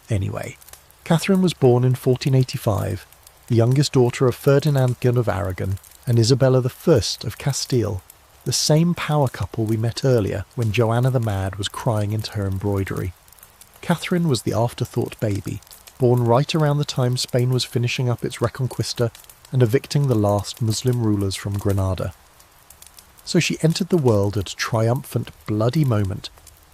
Anyway, Catherine was born in 1485, the youngest daughter of Ferdinand of Aragon and Isabella I of Castile, the same power couple we met earlier when Joanna the Mad was crying into her embroidery. Catherine was the afterthought baby, born right around the time Spain was finishing up its Reconquista and evicting the last Muslim rulers from Granada. So she entered the world at a triumphant, bloody moment,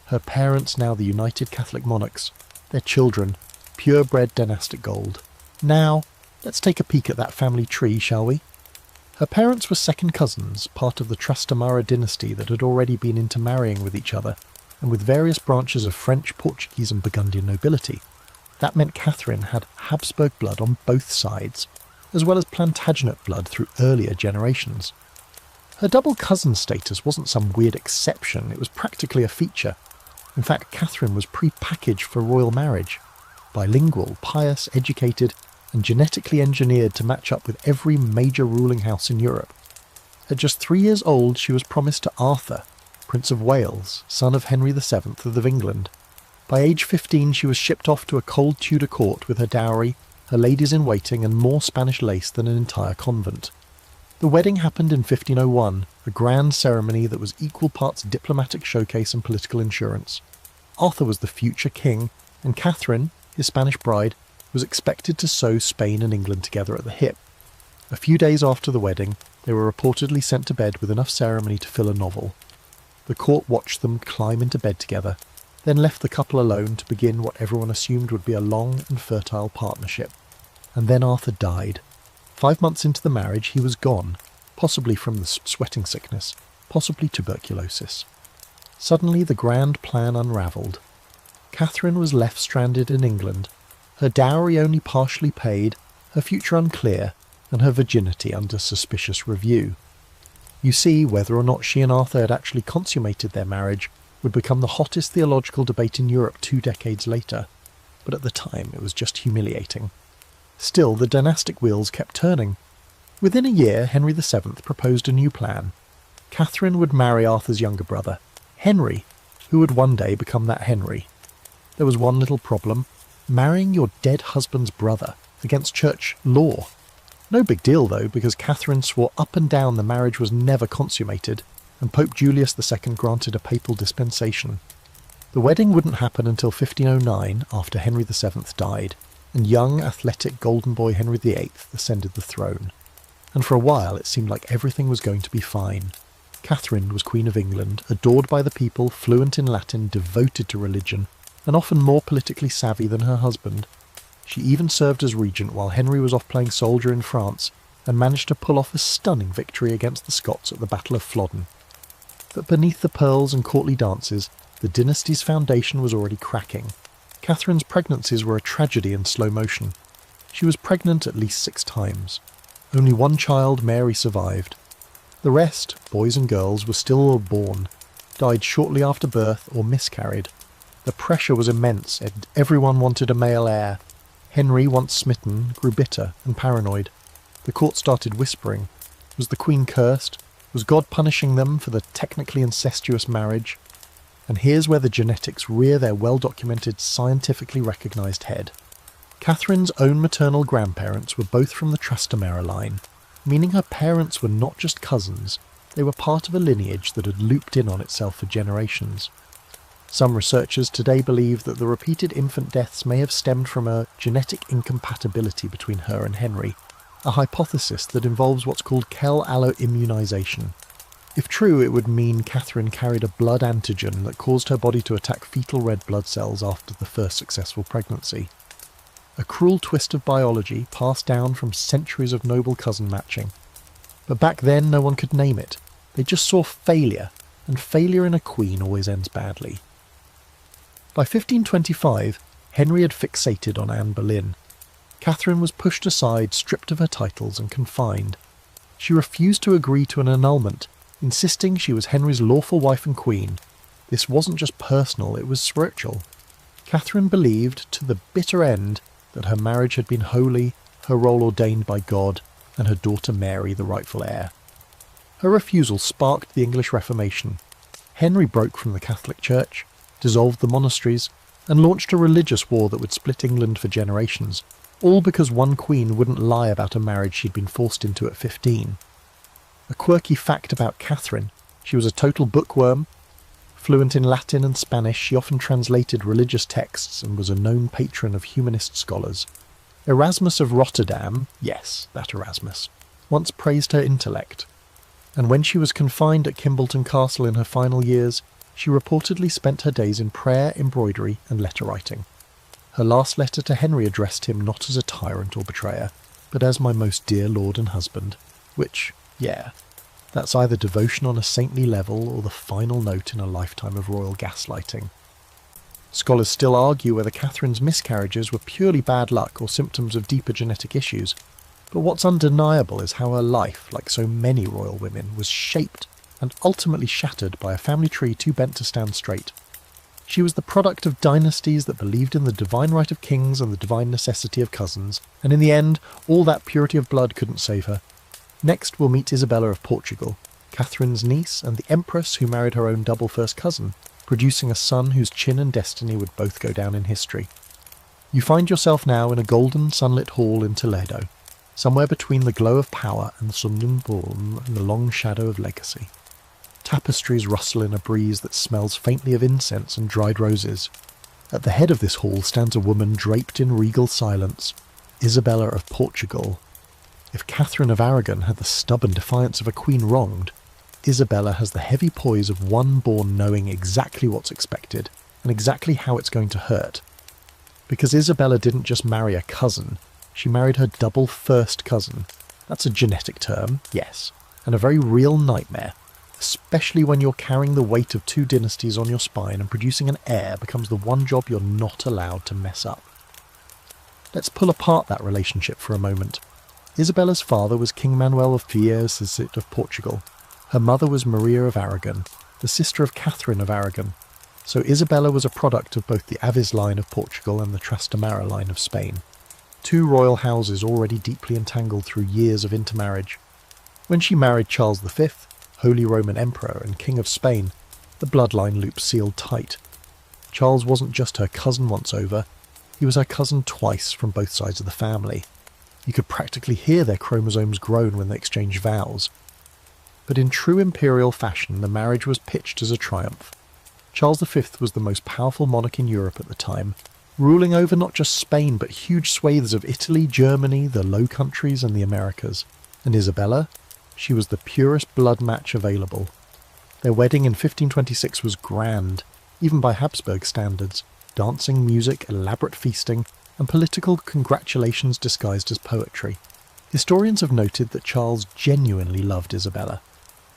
her parents now the united Catholic monarchs, their children purebred dynastic gold. Now, let's take a peek at that family tree, shall we? Her parents were second cousins, part of the Trastamara dynasty that had already been intermarrying with each other, and with various branches of French, Portuguese and Burgundian nobility. That meant Catherine had Habsburg blood on both sides, as well as Plantagenet blood through earlier generations. Her double cousin status wasn't some weird exception, it was practically a feature. In fact, Catherine was pre-packaged for royal marriage. Bilingual, pious, educated, and genetically engineered to match up with every major ruling house in Europe. At just 3 years old, she was promised to Arthur, Prince of Wales, son of Henry VII of England. By age 15, she was shipped off to a cold Tudor court with her dowry, her ladies-in-waiting, and more Spanish lace than an entire convent. The wedding happened in 1501, a grand ceremony that was equal parts diplomatic showcase and political insurance. Arthur was the future king, and Catherine, his Spanish bride, was expected to sew Spain and England together at the hip. A few days after the wedding, they were reportedly sent to bed with enough ceremony to fill a novel. The court watched them climb into bed together, then left the couple alone to begin what everyone assumed would be a long and fertile partnership. And then Arthur died. 5 months into the marriage, he was gone, possibly from the sweating sickness, possibly tuberculosis. Suddenly the grand plan unravelled. Catherine was left stranded in England, her dowry only partially paid, her future unclear, and her virginity under suspicious review. You see, whether or not she and Arthur had actually consummated their marriage would become the hottest theological debate in Europe 2 decades later, but at the time it was just humiliating. Still, the dynastic wheels kept turning. Within a year, Henry VII proposed a new plan. Catherine would marry Arthur's younger brother, Henry, who would one day become that Henry. There was one little problem: marrying your dead husband's brother against church law. No big deal though, because Catherine swore up and down the marriage was never consummated, and Pope Julius II granted a papal dispensation. The wedding wouldn't happen until 1509, after Henry VII died, and young, athletic golden boy Henry VIII ascended the throne. And for a while it seemed like everything was going to be fine. Catherine was Queen of England, adored by the people, fluent in Latin, devoted to religion, and often more politically savvy than her husband. She even served as regent while Henry was off playing soldier in France, and managed to pull off a stunning victory against the Scots at the Battle of Flodden. But beneath the pearls and courtly dances, the dynasty's foundation was already cracking. Catherine's pregnancies were a tragedy in slow motion. She was pregnant at least 6 times. Only one child, Mary, survived. The rest, boys and girls, were still born, died shortly after birth or miscarried. The pressure was immense and everyone wanted a male heir. Henry, once smitten, grew bitter and paranoid. The court started whispering. Was the Queen cursed? Was God punishing them for the technically incestuous marriage? And here's where the genetics rear their well-documented, scientifically recognised head. Catherine's own maternal grandparents were both from the Trastamara line, meaning her parents were not just cousins, they were part of a lineage that had looped in on itself for generations. Some researchers today believe that the repeated infant deaths may have stemmed from a genetic incompatibility between her and Henry, a hypothesis that involves what's called Kell alloimmunization. If true, it would mean Catherine carried a blood antigen that caused her body to attack fetal red blood cells after the first successful pregnancy. A cruel twist of biology passed down from centuries of noble cousin matching. But back then no one could name it. They just saw failure, and failure in a queen always ends badly. By 1525, Henry had fixated on Anne Boleyn. Catherine was pushed aside, stripped of her titles and confined. She refused to agree to an annulment, insisting she was Henry's lawful wife and queen. This wasn't just personal, it was spiritual. Catherine believed, to the bitter end, that her marriage had been holy, her role ordained by God, and her daughter Mary the rightful heir. Her refusal sparked the English Reformation. Henry broke from the Catholic Church, dissolved the monasteries, and launched a religious war that would split England for generations, all because one queen wouldn't lie about a marriage she'd been forced into at 15. A quirky fact about Catherine: she was a total bookworm. Fluent in Latin and Spanish, she often translated religious texts and was a known patron of humanist scholars. Erasmus of Rotterdam, yes, that Erasmus, once praised her intellect. And when she was confined at Kimbolton Castle in her final years, she reportedly spent her days in prayer, embroidery and letter writing. Her last letter to Henry addressed him not as a tyrant or betrayer, but as my most dear lord and husband, which, yeah, that's either devotion on a saintly level or the final note in a lifetime of royal gaslighting. Scholars still argue whether Catherine's miscarriages were purely bad luck or symptoms of deeper genetic issues, but what's undeniable is how her life, like so many royal women, was shaped and ultimately shattered by a family tree too bent to stand straight. She was the product of dynasties that believed in the divine right of kings and the divine necessity of cousins, and in the end, all that purity of blood couldn't save her. Next we'll meet Isabella of Portugal, Catherine's niece and the empress who married her own double first cousin, producing a son whose chin and destiny would both go down in history. You find yourself now in a golden sunlit hall in Toledo, somewhere between the glow of power and the Sonnenblumen and the long shadow of legacy. Tapestries rustle in a breeze that smells faintly of incense and dried roses. At the head of this hall stands a woman draped in regal silence, Isabella of Portugal. If Catherine of Aragon had the stubborn defiance of a queen wronged, Isabella has the heavy poise of one born knowing exactly what's expected and exactly how it's going to hurt. Because Isabella didn't just marry a cousin, she married her double first cousin. That's a genetic term, yes, and a very real nightmare, especially when you're carrying the weight of 2 dynasties on your spine and producing an heir becomes the one job you're not allowed to mess up. Let's pull apart that relationship for a moment. Isabella's father was King Manuel of Fierces of Portugal. Her mother was Maria of Aragon, the sister of Catherine of Aragon. So Isabella was a product of both the Aviz line of Portugal and the Trastamara line of Spain. 2 royal houses already deeply entangled through years of intermarriage. When she married Charles V, Holy Roman Emperor and King of Spain, the bloodline loop sealed tight. Charles wasn't just her cousin once over, he was her cousin twice from both sides of the family. You could practically hear their chromosomes groan when they exchanged vows. But in true imperial fashion, the marriage was pitched as a triumph. Charles V was the most powerful monarch in Europe at the time, ruling over not just Spain but huge swathes of Italy, Germany, the Low Countries and the Americas. And Isabella? She was the purest blood match available. Their wedding in 1526 was grand, even by Habsburg standards. Dancing, music, elaborate feasting, and political congratulations disguised as poetry. Historians have noted that Charles genuinely loved Isabella.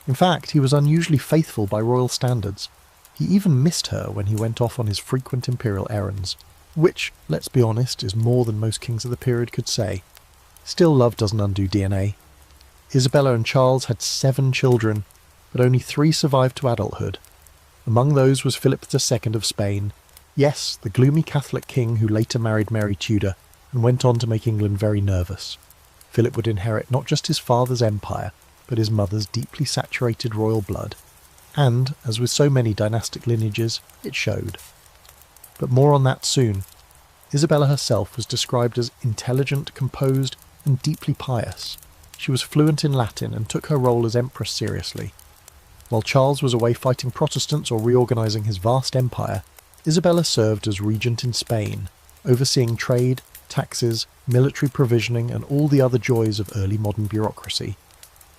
In fact, he was unusually faithful by royal standards. He even missed her when he went off on his frequent imperial errands, which, let's be honest, is more than most kings of the period could say. Still, love doesn't undo DNA. Isabella and Charles had 7 children, but only 3 survived to adulthood. Among those was Philip II of Spain. Yes, the gloomy Catholic king who later married Mary Tudor and went on to make England very nervous. Philip would inherit not just his father's empire, but his mother's deeply saturated royal blood. And, as with so many dynastic lineages, it showed. But more on that soon. Isabella herself was described as intelligent, composed, and deeply pious. She was fluent in Latin and took her role as empress seriously. While Charles was away fighting Protestants or reorganising his vast empire, Isabella served as regent in Spain, overseeing trade, taxes, military provisioning and all the other joys of early modern bureaucracy.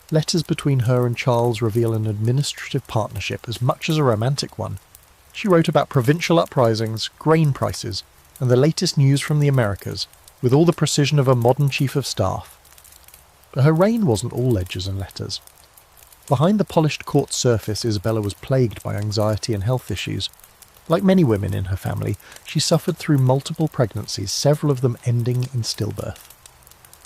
Letters between her and Charles reveal an administrative partnership as much as a romantic one. She wrote about provincial uprisings, grain prices, and the latest news from the Americas, with all the precision of a modern chief of staff. But her reign wasn't all ledgers and letters. Behind the polished court surface, Isabella was plagued by anxiety and health issues. Like many women in her family, she suffered through multiple pregnancies, several of them ending in stillbirth.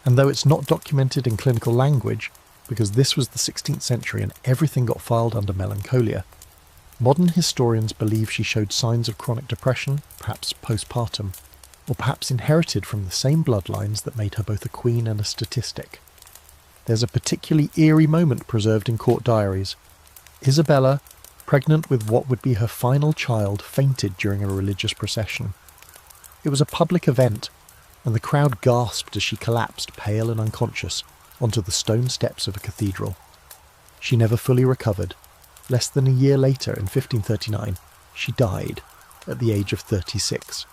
And though it's not documented in clinical language, because this was the 16th century and everything got filed under melancholia, modern historians believe she showed signs of chronic depression, perhaps postpartum, or perhaps inherited from the same bloodlines that made her both a queen and a statistic. There's a particularly eerie moment preserved in court diaries. Isabella, pregnant with what would be her final child, fainted during a religious procession. It was a public event, and the crowd gasped as she collapsed, pale and unconscious, onto the stone steps of a cathedral. She never fully recovered. Less than a year later, in 1539, she died, at the age of 36.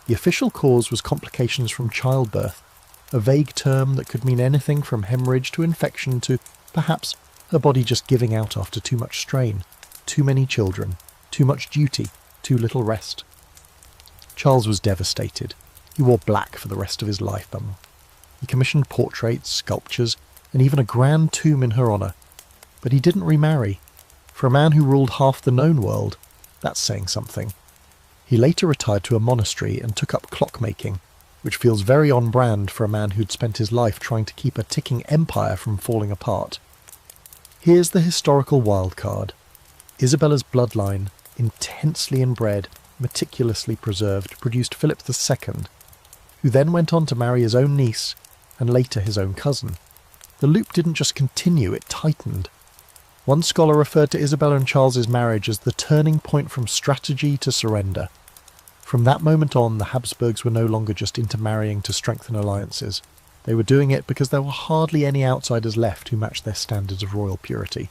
The official cause was complications from childbirth, a vague term that could mean anything from hemorrhage to infection to, perhaps, her body just giving out after too much strain. Too many children, too much duty, too little rest. Charles was devastated. He wore black for the rest of his life. He commissioned portraits, sculptures, and even a grand tomb in her honour. But he didn't remarry. For a man who ruled half the known world, that's saying something. He later retired to a monastery and took up clockmaking, which feels very on brand for a man who'd spent his life trying to keep a ticking empire from falling apart. Here's the historical wildcard. Isabella's bloodline, intensely inbred, meticulously preserved, produced Philip II, who then went on to marry his own niece, and later his own cousin. The loop didn't just continue, it tightened. One scholar referred to Isabella and Charles's marriage as the turning point from strategy to surrender. From that moment on, the Habsburgs were no longer just intermarrying to strengthen alliances. They were doing it because there were hardly any outsiders left who matched their standards of royal purity.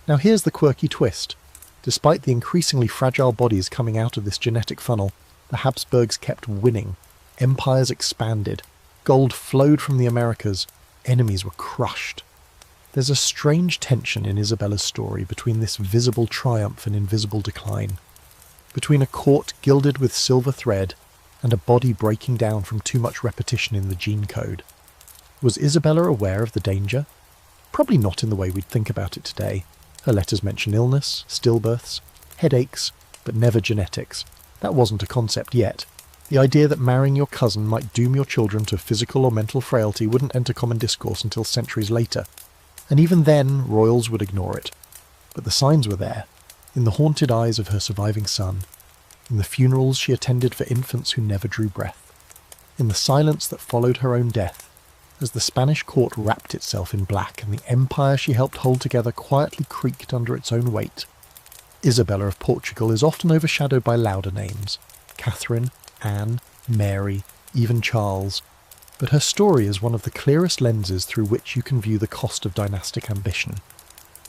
Now here's the quirky twist. Despite the increasingly fragile bodies coming out of this genetic funnel, the Habsburgs kept winning. Empires expanded. Gold flowed from the Americas. Enemies were crushed. There's a strange tension in Isabella's story between this visible triumph and invisible decline. Between a court gilded with silver thread and a body breaking down from too much repetition in the gene code. Was Isabella aware of the danger? Probably not in the way we'd think about it today. Her letters mention illness, stillbirths, headaches, but never genetics. That wasn't a concept yet. The idea that marrying your cousin might doom your children to physical or mental frailty wouldn't enter common discourse until centuries later. And even then, royals would ignore it. But the signs were there, in the haunted eyes of her surviving son, in the funerals she attended for infants who never drew breath, in the silence that followed her own death, as the Spanish court wrapped itself in black and the empire she helped hold together quietly creaked under its own weight. Isabella of Portugal is often overshadowed by louder names: Catherine, Anne, Mary, even Charles. but her story is one of the clearest lenses through which you can view the cost of dynastic ambition.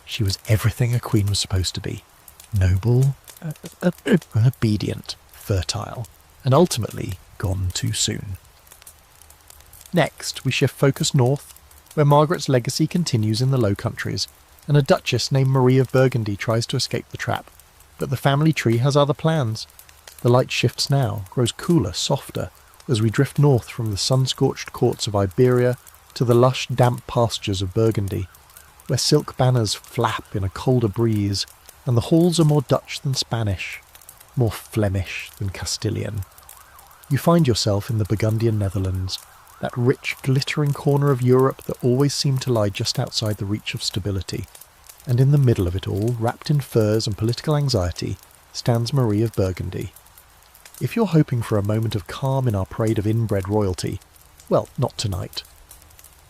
She was everything a queen was supposed to be: noble, obedient, fertile, and ultimately gone too soon. Next, we shift focus north, where Margaret's legacy continues in the Low Countries, and a duchess named Marie of Burgundy tries to escape the trap. But the family tree has other plans. The light shifts now, grows cooler, softer, as we drift north from the sun-scorched courts of Iberia to the lush, damp pastures of Burgundy, where silk banners flap in a colder breeze, and the halls are more Dutch than Spanish, more Flemish than Castilian. You find yourself in the Burgundian Netherlands, that rich, glittering corner of Europe that always seemed to lie just outside the reach of stability. And in the middle of it all, wrapped in furs and political anxiety, stands Marie of Burgundy. If you're hoping for a moment of calm in our parade of inbred royalty, well, not tonight.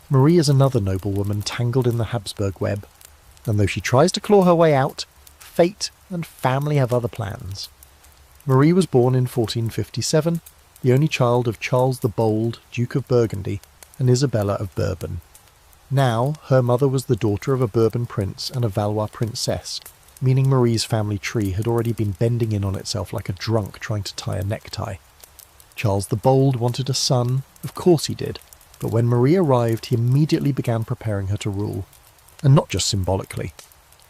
Marie is another noblewoman tangled in the Habsburg web, and though she tries to claw her way out, fate and family have other plans. Marie was born in 1457, the only child of Charles the Bold, Duke of Burgundy, and Isabella of Bourbon. Now, her mother was the daughter of a Bourbon prince and a Valois princess, meaning Marie's family tree had already been bending in on itself like a drunk trying to tie a necktie. Charles the Bold wanted a son, of course he did, but when Marie arrived he immediately began preparing her to rule, and not just symbolically.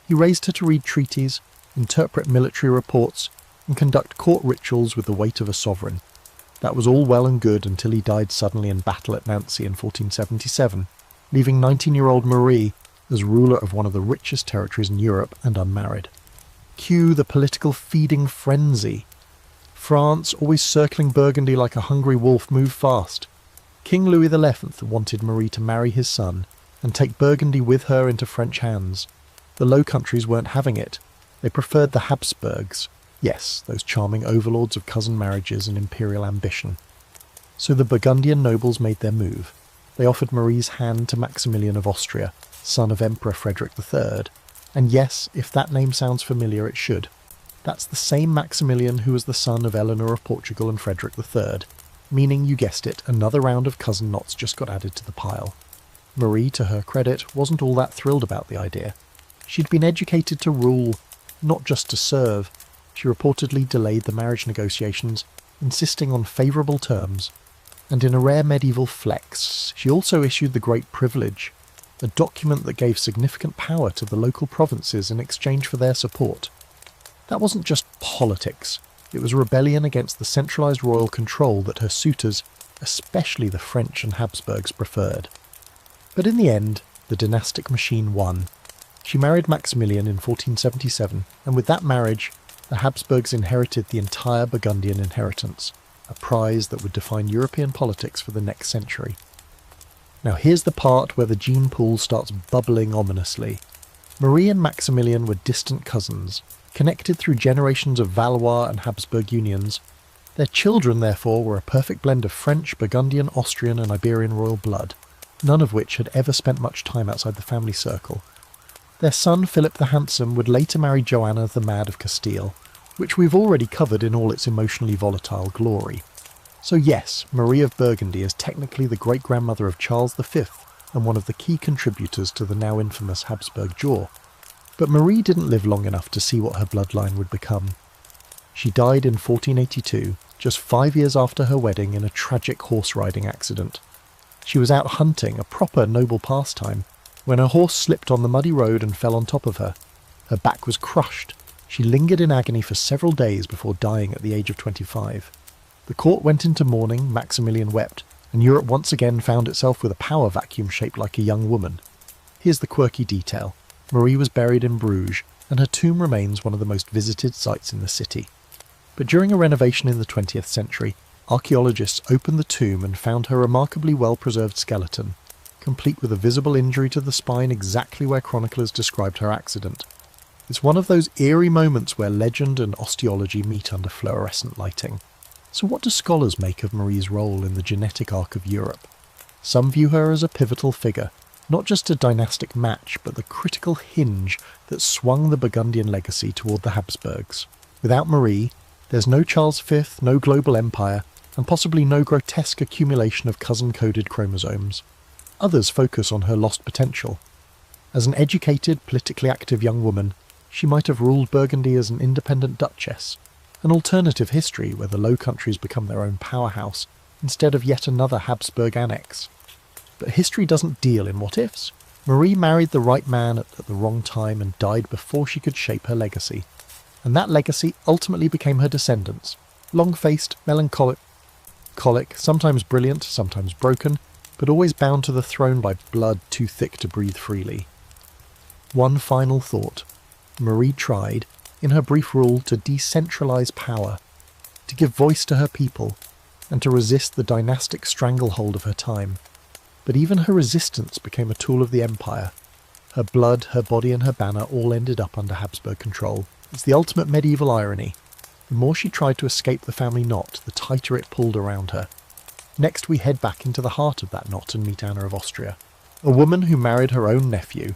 He raised her to read treaties, interpret military reports, and conduct court rituals with the weight of a sovereign. That was all well and good until he died suddenly in battle at Nancy in 1477, leaving 19-year-old Marie as ruler of one of the richest territories in Europe and unmarried. Cue the political feeding frenzy. France, always circling Burgundy like a hungry wolf, moved fast. King Louis XI wanted Marie to marry his son and take Burgundy with her into French hands. The Low Countries weren't having it. They preferred the Habsburgs. Yes, those charming overlords of cousin marriages and imperial ambition. So the Burgundian nobles made their move. They offered Marie's hand to Maximilian of Austria, son of Emperor Frederick III. And yes, if that name sounds familiar, it should. That's the same Maximilian who was the son of Eleanor of Portugal and Frederick III, meaning, you guessed it, another round of cousin knots just got added to the pile. Marie, to her credit, wasn't all that thrilled about the idea. She'd been educated to rule, not just to serve. She reportedly delayed the marriage negotiations, insisting on favourable terms. And in a rare medieval flex, she also issued the Great Privilege, a document that gave significant power to the local provinces in exchange for their support. That wasn't just politics, it was rebellion against the centralised royal control that her suitors, especially the French and Habsburgs, preferred. But in the end, the dynastic machine won. She married Maximilian in 1477, and with that marriage, the Habsburgs inherited the entire Burgundian inheritance, a prize that would define European politics for the next century. Now here's the part where the gene pool starts bubbling ominously. Marie and Maximilian were distant cousins, connected through generations of Valois and Habsburg unions. Their children, therefore, were a perfect blend of French, Burgundian, Austrian and Iberian royal blood, none of which had ever spent much time outside the family circle. Their son, Philip the Handsome, would later marry Joanna the Mad of Castile, which we've already covered in all its emotionally volatile glory. So yes, Marie of Burgundy is technically the great-grandmother of Charles V and one of the key contributors to the now infamous Habsburg jaw. But Marie didn't live long enough to see what her bloodline would become. She died in 1482, just 5 years after her wedding, in a tragic horse-riding accident. She was out hunting, a proper noble pastime, when her horse slipped on the muddy road and fell on top of her. Her back was crushed. She lingered in agony for several days before dying at the age of 25. The court went into mourning, Maximilian wept, and Europe once again found itself with a power vacuum shaped like a young woman. Here's the quirky detail. Marie was buried in Bruges, and her tomb remains one of the most visited sites in the city. But during a renovation in the 20th century, archaeologists opened the tomb and found her remarkably well-preserved skeleton, complete with a visible injury to the spine exactly where chroniclers described her accident. It's one of those eerie moments where legend and osteology meet under fluorescent lighting. So what do scholars make of Marie's role in the genetic arc of Europe? Some view her as a pivotal figure, not just a dynastic match, but the critical hinge that swung the Burgundian legacy toward the Habsburgs. Without Marie, there's no Charles V, no global empire, and possibly no grotesque accumulation of cousin-coded chromosomes. Others focus on her lost potential. As an educated, politically active young woman, she might have ruled Burgundy as an independent duchess, an alternative history where the Low Countries become their own powerhouse instead of yet another Habsburg annex. But history doesn't deal in what-ifs. Marie married the right man at the wrong time and died before she could shape her legacy. And that legacy ultimately became her descendants, long-faced, melancholic, sometimes brilliant, sometimes broken, but always bound to the throne by blood too thick to breathe freely. One final thought. Marie tried, in her brief rule, to decentralise power, to give voice to her people, and to resist the dynastic stranglehold of her time. But even her resistance became a tool of the empire. Her blood, her body and her banner all ended up under Habsburg control. It's the ultimate medieval irony. The more she tried to escape the family knot, the tighter it pulled around her. Next we head back into the heart of that knot and meet Anna of Austria, a woman who married her own nephew,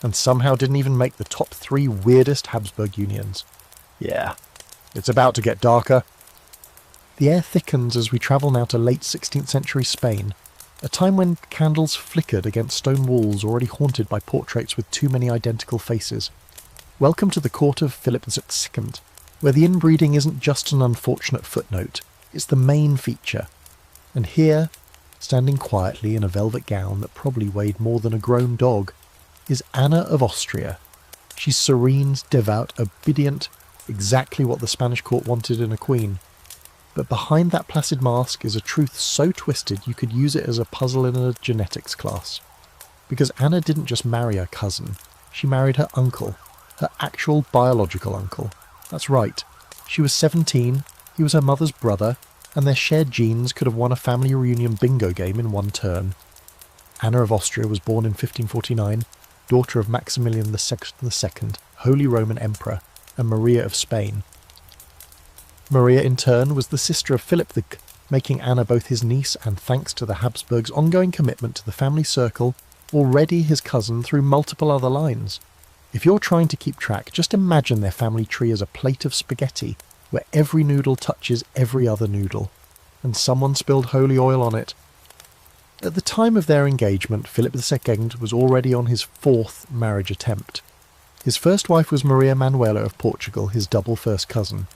and somehow didn't even make the top 3 weirdest Habsburg unions. Yeah, it's about to get darker. The air thickens as we travel now to late 16th century Spain, a time when candles flickered against stone walls already haunted by portraits with too many identical faces. Welcome to the court of Philip II, where the inbreeding isn't just an unfortunate footnote, it's the main feature. And here, standing quietly in a velvet gown that probably weighed more than a grown dog, is Anna of Austria. She's serene, devout, obedient, exactly what the Spanish court wanted in a queen. But behind that placid mask is a truth so twisted you could use it as a puzzle in a genetics class. Because Anna didn't just marry her cousin, she married her uncle, her actual biological uncle. That's right, she was 17, he was her mother's brother, and their shared genes could have won a family reunion bingo game in one turn. Anna of Austria was born in 1549, daughter of Maximilian II, Holy Roman Emperor, and Maria of Spain. Maria, in turn, was the sister of Philip making Anna both his niece and, thanks to the Habsburgs' ongoing commitment to the family circle, already his cousin through multiple other lines. If you're trying to keep track, just imagine their family tree as a plate of spaghetti, where every noodle touches every other noodle, and someone spilled holy oil on it. At the time of their engagement, Philip II was already on his 4th marriage attempt. His first wife was Maria Manuela of Portugal, his double first cousin.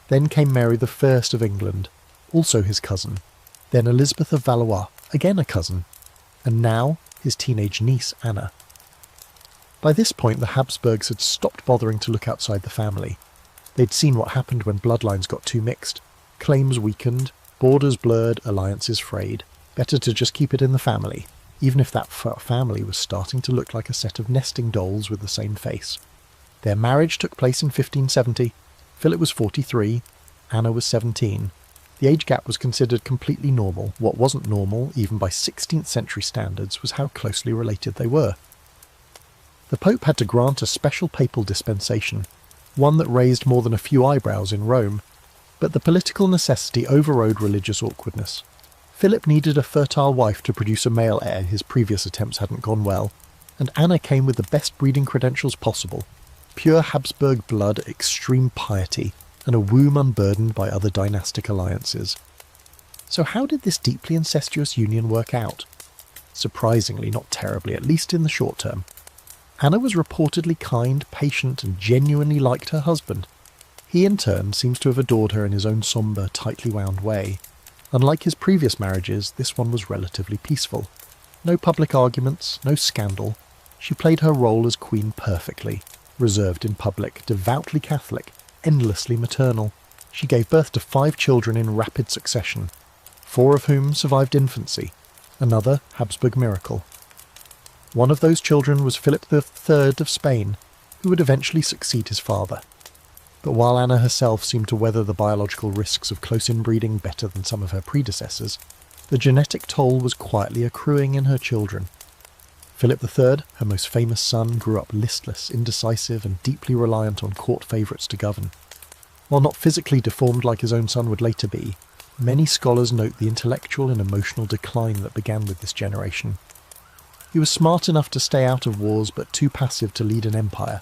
Then came Mary I of England, also his cousin. Then Elizabeth of Valois, again a cousin. And now his teenage niece Anna. By this point the Habsburgs had stopped bothering to look outside the family. They'd seen what happened when bloodlines got too mixed. Claims weakened, borders blurred, alliances frayed. Better to just keep it in the family, even if that family was starting to look like a set of nesting dolls with the same face. Their marriage took place in 1570. Philip was 43, Anna was 17. The age gap was considered completely normal. What wasn't normal, even by 16th century standards, was how closely related they were. The Pope had to grant a special papal dispensation, one that raised more than a few eyebrows in Rome, but the political necessity overrode religious awkwardness. Philip needed a fertile wife to produce a male heir, his previous attempts hadn't gone well, and Anna came with the best breeding credentials possible. Pure Habsburg blood, extreme piety, and a womb unburdened by other dynastic alliances. So how did this deeply incestuous union work out? Surprisingly, not terribly, at least in the short term. Anna was reportedly kind, patient, and genuinely liked her husband. He, in turn, seems to have adored her in his own sombre, tightly wound way. Unlike his previous marriages, this one was relatively peaceful. No public arguments, no scandal. She played her role as queen perfectly. Reserved in public, devoutly Catholic, endlessly maternal. She gave birth to 5 children in rapid succession, 4 of whom survived infancy, another Habsburg miracle. One of those children was Philip III of Spain, who would eventually succeed his father. But while Anna herself seemed to weather the biological risks of close inbreeding better than some of her predecessors, the genetic toll was quietly accruing in her children. Philip III, her most famous son, grew up listless, indecisive, and deeply reliant on court favourites to govern. While not physically deformed like his own son would later be, many scholars note the intellectual and emotional decline that began with this generation. He was smart enough to stay out of wars, but too passive to lead an empire.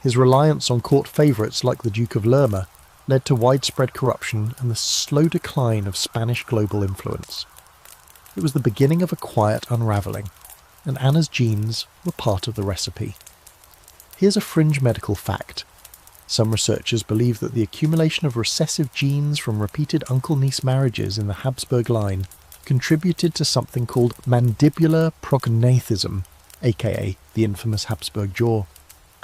His reliance on court favourites like the Duke of Lerma led to widespread corruption and the slow decline of Spanish global influence. It was the beginning of a quiet unravelling, and Anna's genes were part of the recipe. Here's a fringe medical fact. Some researchers believe that the accumulation of recessive genes from repeated uncle-niece marriages in the Habsburg line contributed to something called mandibular prognathism, aka the infamous Habsburg jaw.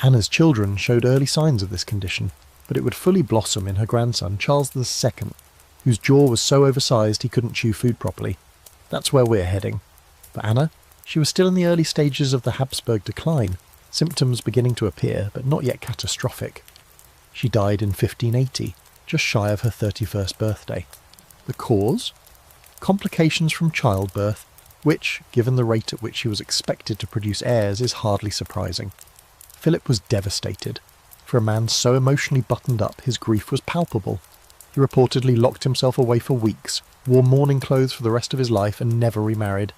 Anna's children showed early signs of this condition, but it would fully blossom in her grandson Charles II, whose jaw was so oversized he couldn't chew food properly. That's where we're heading. For Anna, she was still in the early stages of the Habsburg decline, symptoms beginning to appear, but not yet catastrophic. She died in 1580, just shy of her 31st birthday. The cause? Complications from childbirth, which, given the rate at which she was expected to produce heirs, is hardly surprising. Philip was devastated. For a man so emotionally buttoned up, his grief was palpable. He reportedly locked himself away for weeks, wore mourning clothes for the rest of his life, and never remarried.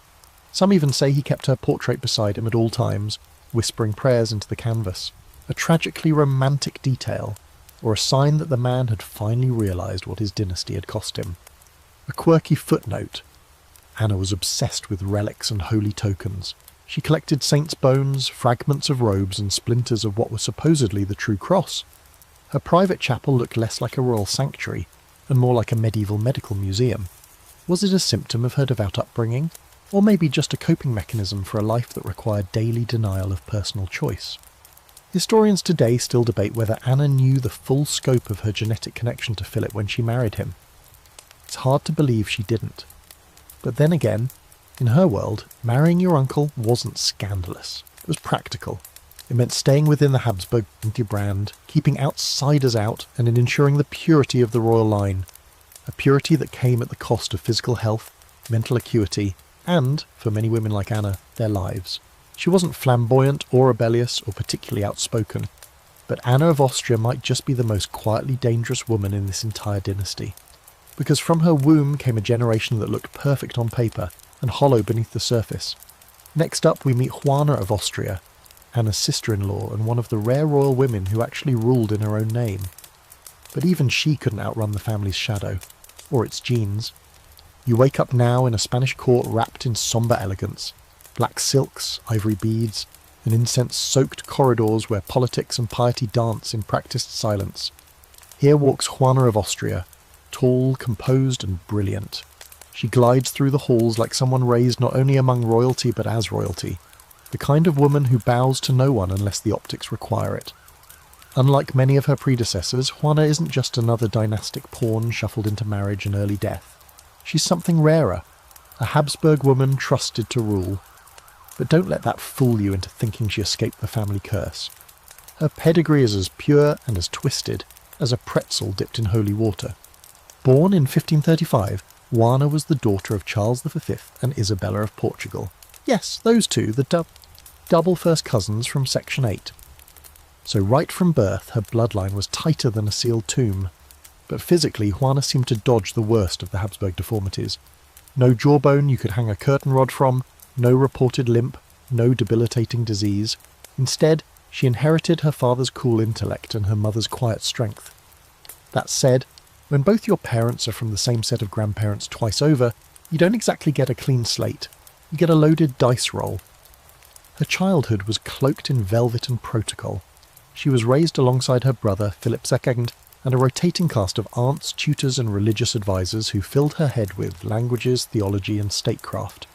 Some even say he kept her portrait beside him at all times, whispering prayers into the canvas. A tragically romantic detail, or a sign that the man had finally realised what his dynasty had cost him. A quirky footnote. Anna was obsessed with relics and holy tokens. She collected saints' bones, fragments of robes, and splinters of what was supposedly the true cross. Her private chapel looked less like a royal sanctuary, and more like a medieval medical museum. Was it a symptom of her devout upbringing, or maybe just a coping mechanism for a life that required daily denial of personal choice? Historians today still debate whether Anna knew the full scope of her genetic connection to Philip when she married him. It's hard to believe she didn't. But then again, in her world, marrying your uncle wasn't scandalous. It was practical. It meant staying within the Habsburg brand, keeping outsiders out, and in ensuring the purity of the royal line. A purity that came at the cost of physical health, mental acuity, and, for many women like Anna, their lives. She wasn't flamboyant or rebellious or particularly outspoken, but Anna of Austria might just be the most quietly dangerous woman in this entire dynasty. Because from her womb came a generation that looked perfect on paper and hollow beneath the surface. Next up we meet Juana of Austria, Anna's sister-in-law and one of the rare royal women who actually ruled in her own name. But even she couldn't outrun the family's shadow, or its genes. You wake up now in a Spanish court wrapped in sombre elegance, black silks, ivory beads, and incense-soaked corridors where politics and piety dance in practiced silence. Here walks Juana of Austria, tall, composed and brilliant. She glides through the halls like someone raised not only among royalty but as royalty, the kind of woman who bows to no one unless the optics require it. Unlike many of her predecessors, Juana isn't just another dynastic pawn shuffled into marriage and early death. She's something rarer, a Habsburg woman trusted to rule. But don't let that fool you into thinking she escaped the family curse. Her pedigree is as pure and as twisted as a pretzel dipped in holy water. Born in 1535, Juana was the daughter of Charles V and Isabella of Portugal. Yes, those two, the double first cousins from Section 8. So right from birth, her bloodline was tighter than a sealed tomb. But physically, Juana seemed to dodge the worst of the Habsburg deformities. No jawbone you could hang a curtain rod from, no reported limp, no debilitating disease. Instead, she inherited her father's cool intellect and her mother's quiet strength. That said, when both your parents are from the same set of grandparents twice over, you don't exactly get a clean slate. You get a loaded dice roll. Her childhood was cloaked in velvet and protocol. She was raised alongside her brother, Philip II, and a rotating cast of aunts, tutors and religious advisors who filled her head with languages, theology and statecraft.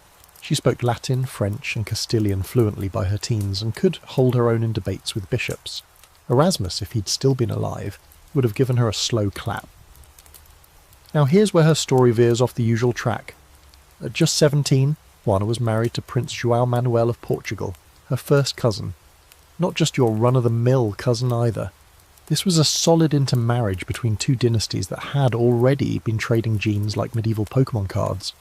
She spoke Latin, French and Castilian fluently by her teens and could hold her own in debates with bishops. Erasmus, if he'd still been alive, would have given her a slow clap. Now here's where her story veers off the usual track. At just 17, Juana was married to Prince João Manuel of Portugal, her first cousin. Not just your run-of-the-mill cousin either. This was a solid intermarriage between two dynasties that had already been trading genes like medieval Pokemon cards.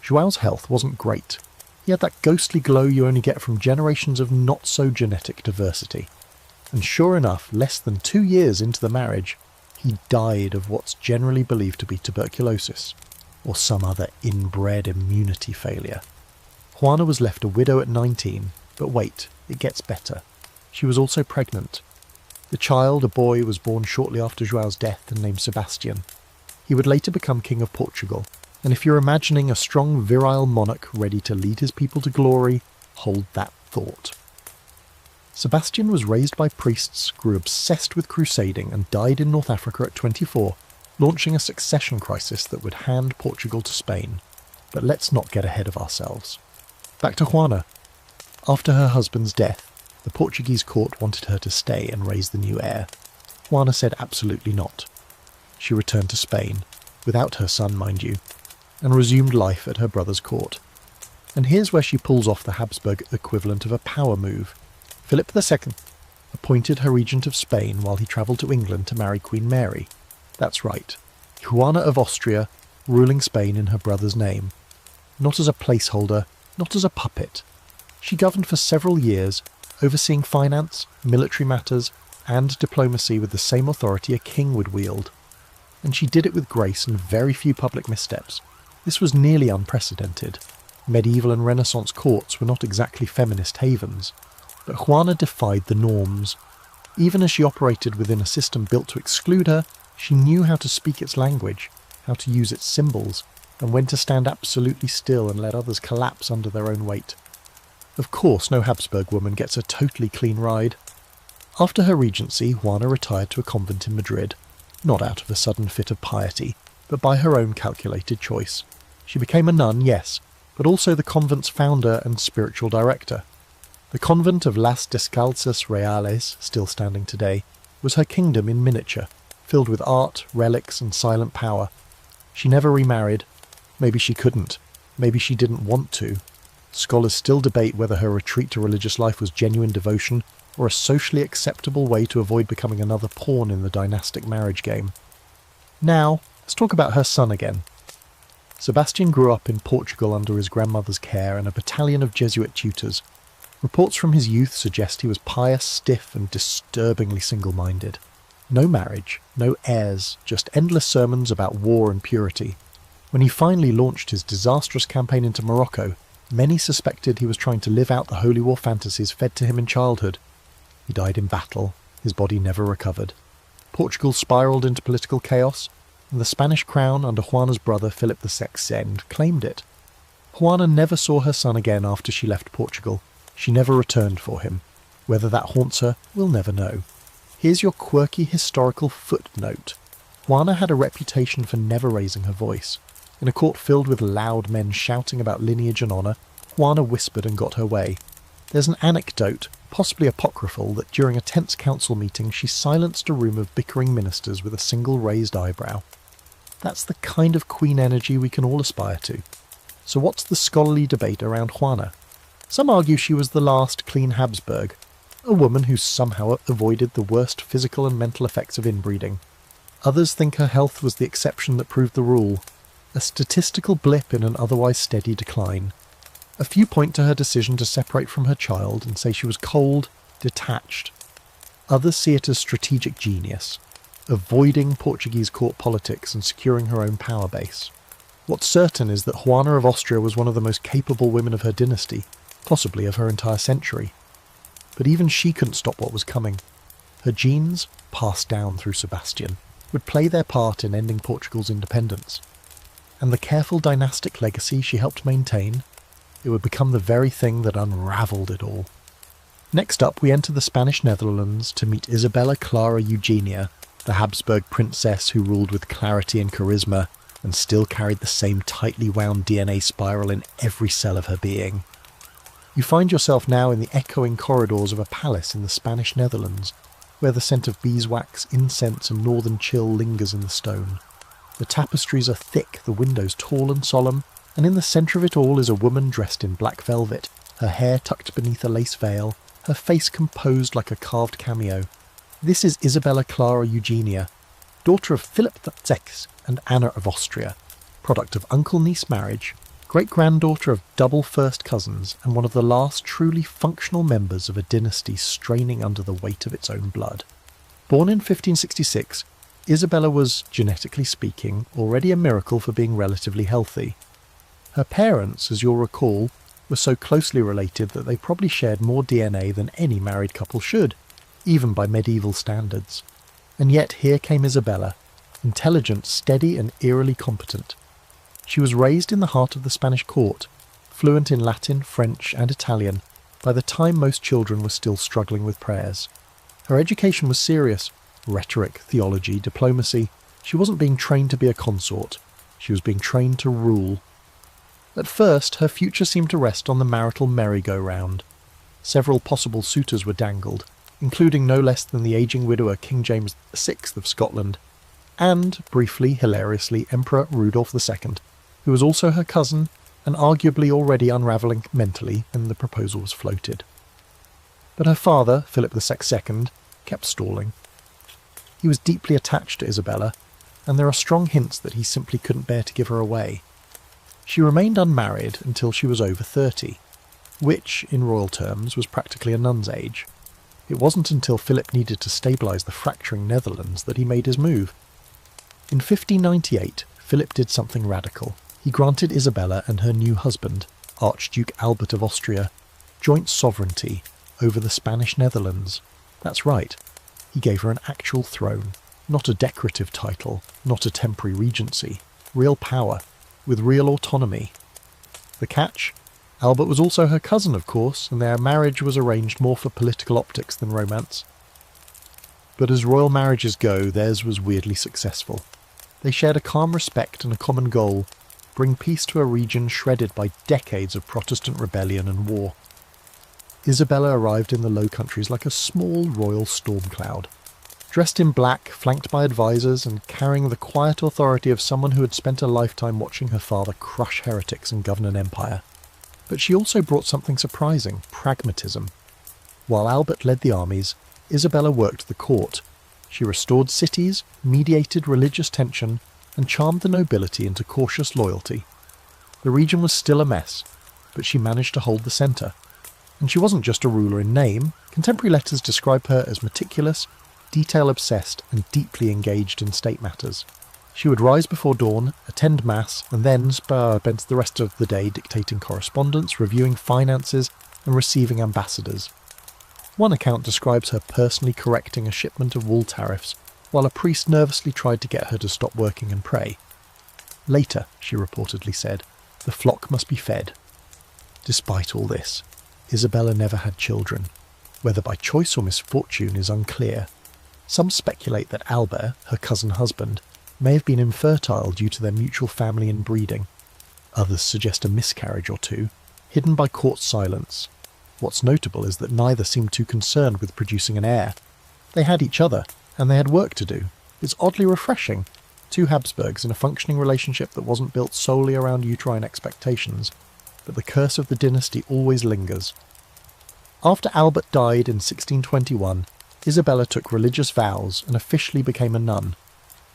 João's health wasn't great. He had that ghostly glow you only get from generations of not-so-genetic diversity. And sure enough, less than 2 years into the marriage, he died of what's generally believed to be tuberculosis, or some other inbred immunity failure. Juana was left a widow at 19, but wait, it gets better. She was also pregnant. The child, a boy, was born shortly after João's death and named Sebastian. He would later become King of Portugal, and if you're imagining a strong, virile monarch ready to lead his people to glory, hold that thought. Sebastian was raised by priests, grew obsessed with crusading, and died in North Africa at 24, launching a succession crisis that would hand Portugal to Spain. But let's not get ahead of ourselves. Back to Juana. After her husband's death, the Portuguese court wanted her to stay and raise the new heir. Juana said absolutely not. She returned to Spain, without her son, mind you, and resumed life at her brother's court. And here's where she pulls off the Habsburg equivalent of a power move. Philip II appointed her regent of Spain while he travelled to England to marry Queen Mary. That's right, Juana of Austria ruling Spain in her brother's name. Not as a placeholder, not as a puppet. She governed for several years, overseeing finance, military matters, and diplomacy with the same authority a king would wield. And she did it with grace and very few public missteps. This was nearly unprecedented. Medieval and Renaissance courts were not exactly feminist havens. But Juana defied the norms. Even as she operated within a system built to exclude her, she knew how to speak its language, how to use its symbols, and when to stand absolutely still and let others collapse under their own weight. Of course, no Habsburg woman gets a totally clean ride. After her regency, Juana retired to a convent in Madrid, not out of a sudden fit of piety, but by her own calculated choice. She became a nun, yes, but also the convent's founder and spiritual director. The convent of Las Descalzas Reales, still standing today, was her kingdom in miniature, filled with art, relics, and silent power. She never remarried. Maybe she couldn't. Maybe she didn't want to. Scholars still debate whether her retreat to religious life was genuine devotion or a socially acceptable way to avoid becoming another pawn in the dynastic marriage game. Now, let's talk about her son again. Sebastian grew up in Portugal under his grandmother's care and a battalion of Jesuit tutors. Reports from his youth suggest he was pious, stiff, and disturbingly single-minded. No marriage, no heirs, just endless sermons about war and purity. When he finally launched his disastrous campaign into Morocco, many suspected he was trying to live out the holy war fantasies fed to him in childhood. He died in battle, his body never recovered. Portugal spiralled into political chaos, and the Spanish crown under Juana's brother Philip II claimed it. Juana never saw her son again after she left Portugal. She never returned for him. Whether that haunts her, we'll never know. Here's your quirky historical footnote. Juana had a reputation for never raising her voice. In a court filled with loud men shouting about lineage and honour, Juana whispered and got her way. There's an anecdote, possibly apocryphal, that during a tense council meeting she silenced a room of bickering ministers with a single raised eyebrow. That's the kind of queen energy we can all aspire to. So what's the scholarly debate around Juana? Some argue she was the last clean Habsburg, a woman who somehow avoided the worst physical and mental effects of inbreeding. Others think her health was the exception that proved the rule, a statistical blip in an otherwise steady decline. A few point to her decision to separate from her child and say she was cold, detached. Others see it as strategic genius, avoiding Portuguese court politics and securing her own power base. What's certain is that Juana of Austria was one of the most capable women of her dynasty, possibly of her entire century. But even she couldn't stop what was coming. Her genes, passed down through Sebastian, would play their part in ending Portugal's independence. And the careful dynastic legacy she helped maintain, it would become the very thing that unravelled it all. Next up, we enter the Spanish Netherlands to meet Isabella Clara Eugenia, the Habsburg princess who ruled with clarity and charisma and still carried the same tightly wound DNA spiral in every cell of her being. You find yourself now in the echoing corridors of a palace in the Spanish Netherlands, where the scent of beeswax, incense and northern chill lingers in the stone. The tapestries are thick, the windows tall and solemn, and in the centre of it all is a woman dressed in black velvet, her hair tucked beneath a lace veil, her face composed like a carved cameo. This is Isabella Clara Eugenia, daughter of Philip VI and Anna of Austria, product of uncle-niece marriage, great-granddaughter of double first cousins, and one of the last truly functional members of a dynasty straining under the weight of its own blood. Born in 1566, Isabella was, genetically speaking, already a miracle for being relatively healthy. Her parents, as you'll recall, were so closely related that they probably shared more DNA than any married couple should. even by medieval standards. And yet here came Isabella, intelligent, steady and eerily competent. She was raised in the heart of the Spanish court, fluent in Latin, French and Italian, by the time most children were still struggling with prayers. Her education was serious: rhetoric, theology, diplomacy. She wasn't being trained to be a consort. She was being trained to rule. At first, her future seemed to rest on the marital merry-go-round. Several possible suitors were dangled, including no less than the ageing widower King James VI of Scotland, and, briefly, hilariously, Emperor Rudolph II, who was also her cousin and arguably already unravelling mentally when the proposal was floated. But her father, Philip II, kept stalling. He was deeply attached to Isabella, and there are strong hints that he simply couldn't bear to give her away. She remained unmarried until she was over 30, which, in royal terms, was practically a nun's age. It wasn't until Philip needed to stabilise the fracturing Netherlands that he made his move. In 1598, Philip did something radical. He granted Isabella and her new husband, Archduke Albert of Austria, joint sovereignty over the Spanish Netherlands. That's right, he gave her an actual throne, not a decorative title, not a temporary regency, real power, with real autonomy. The catch? Albert was also her cousin, of course, and their marriage was arranged more for political optics than romance. But as royal marriages go, theirs was weirdly successful. They shared a calm respect and a common goal: bring peace to a region shredded by decades of Protestant rebellion and war. Isabella arrived in the Low Countries like a small royal storm cloud, dressed in black, flanked by advisors, and carrying the quiet authority of someone who had spent a lifetime watching her father crush heretics and govern an empire. But she also brought something surprising: pragmatism. While Albert led the armies, Isabella worked the court. She restored cities, mediated religious tension, and charmed the nobility into cautious loyalty. The region was still a mess, but she managed to hold the centre. And she wasn't just a ruler in name. Contemporary letters describe her as meticulous, detail-obsessed, and deeply engaged in state matters. She would rise before dawn, attend mass, and then spend the rest of the day dictating correspondence, reviewing finances, and receiving ambassadors. One account describes her personally correcting a shipment of wool tariffs, while a priest nervously tried to get her to stop working and pray. Later, she reportedly said, the flock must be fed. Despite all this, Isabella never had children. Whether by choice or misfortune is unclear. Some speculate that Albert, her cousin husband, may have been infertile due to their mutual family inbreeding. Others suggest a miscarriage or two, hidden by court silence. What's notable is that neither seemed too concerned with producing an heir. They had each other, and they had work to do. It's oddly refreshing. Two Habsburgs in a functioning relationship that wasn't built solely around uterine expectations, but the curse of the dynasty always lingers. After Albert died in 1621, Isabella took religious vows and officially became a nun.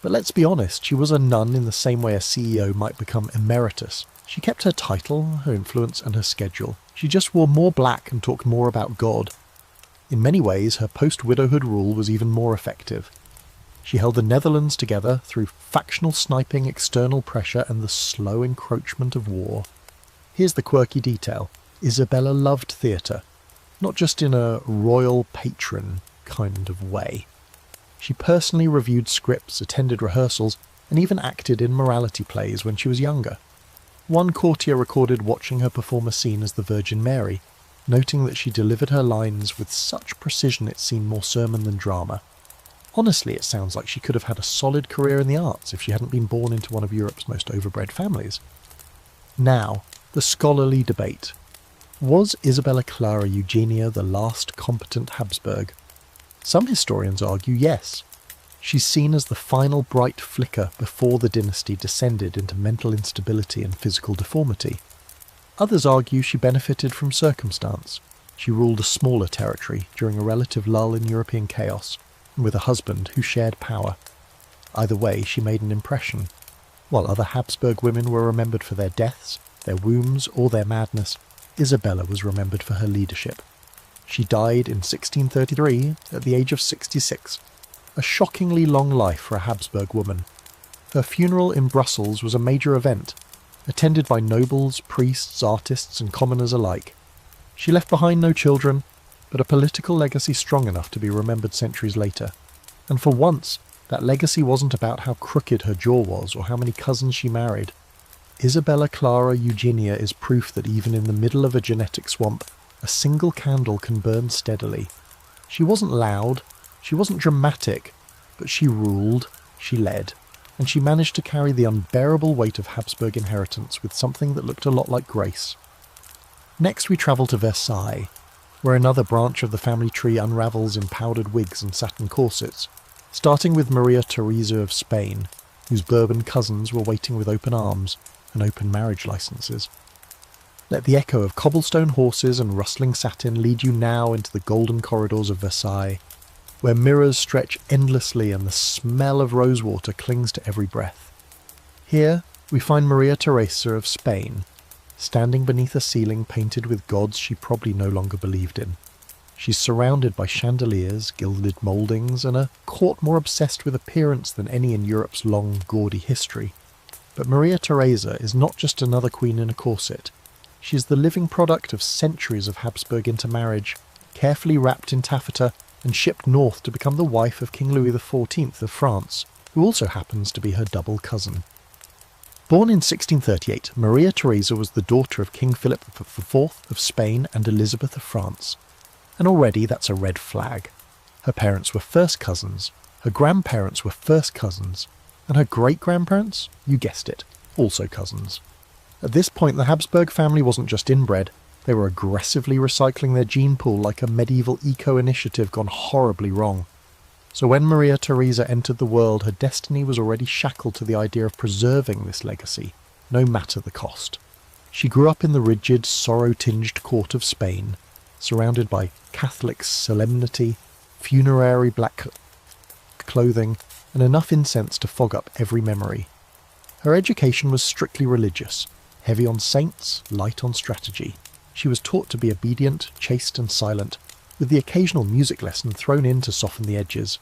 But let's be honest, she was a nun in the same way a CEO might become emeritus. She kept her title, her influence, and her schedule. She just wore more black and talked more about God. In many ways, her post-widowhood rule was even more effective. She held the Netherlands together through factional sniping, external pressure, and the slow encroachment of war. Here's the quirky detail. Isabella loved theatre, not just in a royal patron kind of way. She personally reviewed scripts, attended rehearsals, and even acted in morality plays when she was younger. One courtier recorded watching her perform a scene as the Virgin Mary, noting that she delivered her lines with such precision it seemed more sermon than drama. Honestly, it sounds like she could have had a solid career in the arts if she hadn't been born into one of Europe's most overbred families. Now, the scholarly debate. Was Isabella Clara Eugenia the last competent Habsburg? Some historians argue yes. She's seen as the final bright flicker before the dynasty descended into mental instability and physical deformity. Others argue she benefited from circumstance. She ruled a smaller territory during a relative lull in European chaos, and with a husband who shared power. Either way, she made an impression. While other Habsburg women were remembered for their deaths, their wombs, or their madness, Isabella was remembered for her leadership. She died in 1633 at the age of 66, a shockingly long life for a Habsburg woman. Her funeral in Brussels was a major event, attended by nobles, priests, artists, and commoners alike. She left behind no children, but a political legacy strong enough to be remembered centuries later. And for once, that legacy wasn't about how crooked her jaw was or how many cousins she married. Isabella Clara Eugenia is proof that even in the middle of a genetic swamp, a single candle can burn steadily. She wasn't loud, she wasn't dramatic, but she ruled, she led, and she managed to carry the unbearable weight of Habsburg inheritance with something that looked a lot like grace. Next we travel to Versailles, where another branch of the family tree unravels in powdered wigs and satin corsets, starting with Maria Theresa of Spain, whose Bourbon cousins were waiting with open arms and open marriage licenses. Let the echo of cobblestone horses and rustling satin lead you now into the golden corridors of Versailles, where mirrors stretch endlessly and the smell of rosewater clings to every breath. Here we find Maria Theresa of Spain, standing beneath a ceiling painted with gods she probably no longer believed in. She's surrounded by chandeliers, gilded mouldings, and a court more obsessed with appearance than any in Europe's long, gaudy history. But Maria Theresa is not just another queen in a corset. She is the living product of centuries of Habsburg intermarriage, carefully wrapped in taffeta and shipped north to become the wife of King Louis XIV of France, who also happens to be her double cousin. Born in 1638, Maria Theresa was the daughter of King Philip IV of Spain and Elizabeth of France. And already that's a red flag. Her parents were first cousins, her grandparents were first cousins, and her great-grandparents, you guessed it, also cousins. At this point, the Habsburg family wasn't just inbred, they were aggressively recycling their gene pool like a medieval eco-initiative gone horribly wrong. So when Maria Theresa entered the world, her destiny was already shackled to the idea of preserving this legacy, no matter the cost. She grew up in the rigid, sorrow-tinged court of Spain, surrounded by Catholic solemnity, funerary black clothing, and enough incense to fog up every memory. Her education was strictly religious, heavy on saints, light on strategy. She was taught to be obedient, chaste and silent, with the occasional music lesson thrown in to soften the edges.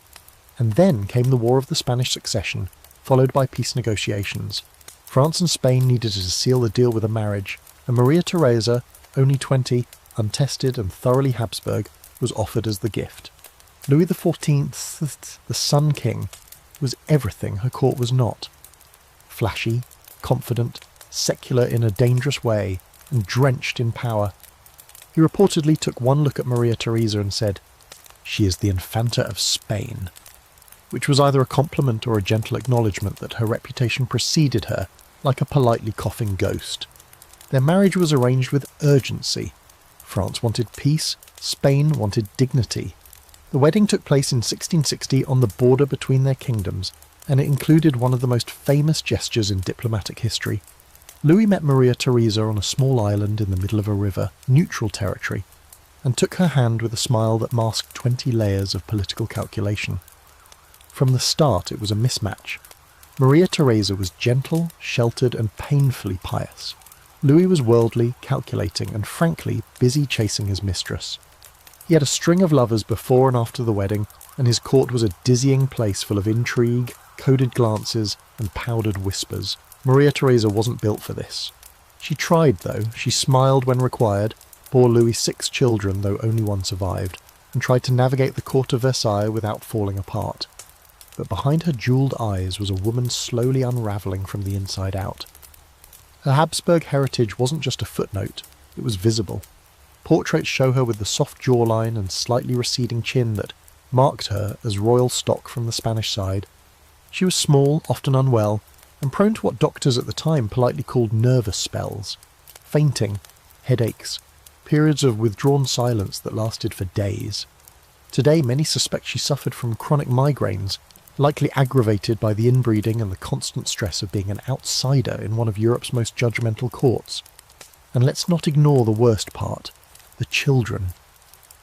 And then came the War of the Spanish Succession, followed by peace negotiations. France and Spain needed to seal the deal with a marriage, and Maria Theresa, only 20, untested and thoroughly Habsburg, was offered as the gift. Louis XIV, the Sun King, was everything her court was not. Flashy, confident, secular in a dangerous way, and drenched in power. He reportedly took one look at Maria Theresa and said, "She is the Infanta of Spain," which was either a compliment or a gentle acknowledgement that her reputation preceded her, like a politely coughing ghost. Their marriage was arranged with urgency. France wanted peace, Spain wanted dignity. The wedding took place in 1660 on the border between their kingdoms, and it included one of the most famous gestures in diplomatic history. Louis met Maria Theresa on a small island in the middle of a river, neutral territory, and took her hand with a smile that masked 20 layers of political calculation. From the start it was a mismatch. Maria Theresa was gentle, sheltered and painfully pious. Louis was worldly, calculating and frankly busy chasing his mistress. He had a string of lovers before and after the wedding, and his court was a dizzying place full of intrigue, coded glances and powdered whispers. Maria Theresa wasn't built for this. She tried, though. She smiled when required, bore Louis 6 children, though only one survived, and tried to navigate the court of Versailles without falling apart. But behind her jewelled eyes was a woman slowly unravelling from the inside out. Her Habsburg heritage wasn't just a footnote, it was visible. Portraits show her with the soft jawline and slightly receding chin that marked her as royal stock from the Spanish side. She was small, often unwell, and prone to what doctors at the time politely called nervous spells, fainting, headaches, periods of withdrawn silence that lasted for days. Today many suspect she suffered from chronic migraines, likely aggravated by the inbreeding and the constant stress of being an outsider in one of Europe's most judgmental courts. And let's not ignore the worst part, the children.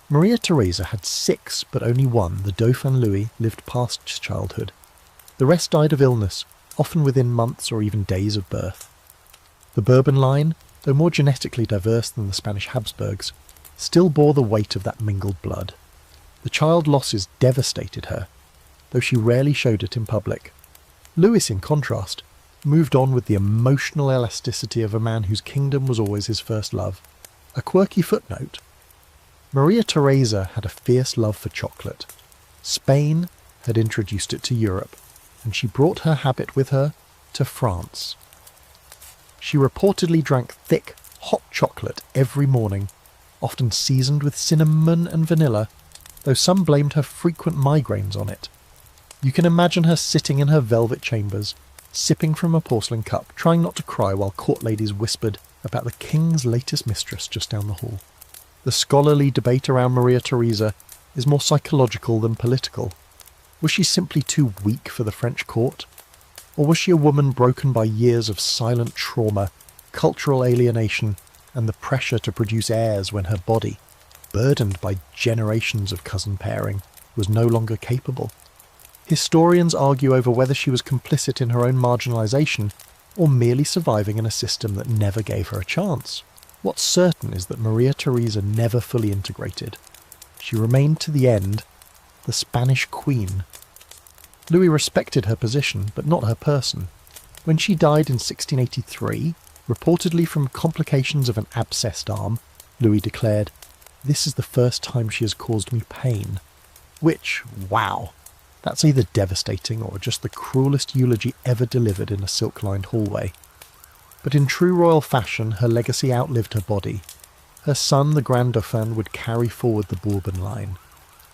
Maria Theresa had 6, but only one, the Dauphin Louis, lived past childhood. The rest died of illness, often within months or even days of birth. The Bourbon line, though more genetically diverse than the Spanish Habsburgs, still bore the weight of that mingled blood. The child losses devastated her, though she rarely showed it in public. Louis, in contrast, moved on with the emotional elasticity of a man whose kingdom was always his first love. A quirky footnote: Maria Theresa had a fierce love for chocolate. Spain had introduced it to Europe, and she brought her habit with her to France. She reportedly drank thick, hot chocolate every morning, often seasoned with cinnamon and vanilla, though some blamed her frequent migraines on it. You can imagine her sitting in her velvet chambers, sipping from a porcelain cup, trying not to cry while court ladies whispered about the king's latest mistress just down the hall. The scholarly debate around Maria Theresa is more psychological than political. Was she simply too weak for the French court? Or was she a woman broken by years of silent trauma, cultural alienation, and the pressure to produce heirs when her body, burdened by generations of cousin pairing, was no longer capable? Historians argue over whether she was complicit in her own marginalisation or merely surviving in a system that never gave her a chance. What's certain is that Maria Theresa never fully integrated. She remained to the end the Spanish queen. Louis respected her position, but not her person. When she died in 1683, reportedly from complications of an abscessed arm, Louis declared, "This is the first time she has caused me pain." Which, wow, that's either devastating or just the cruelest eulogy ever delivered in a silk-lined hallway. But in true royal fashion, her legacy outlived her body. Her son, the Grand Dauphin, would carry forward the Bourbon line.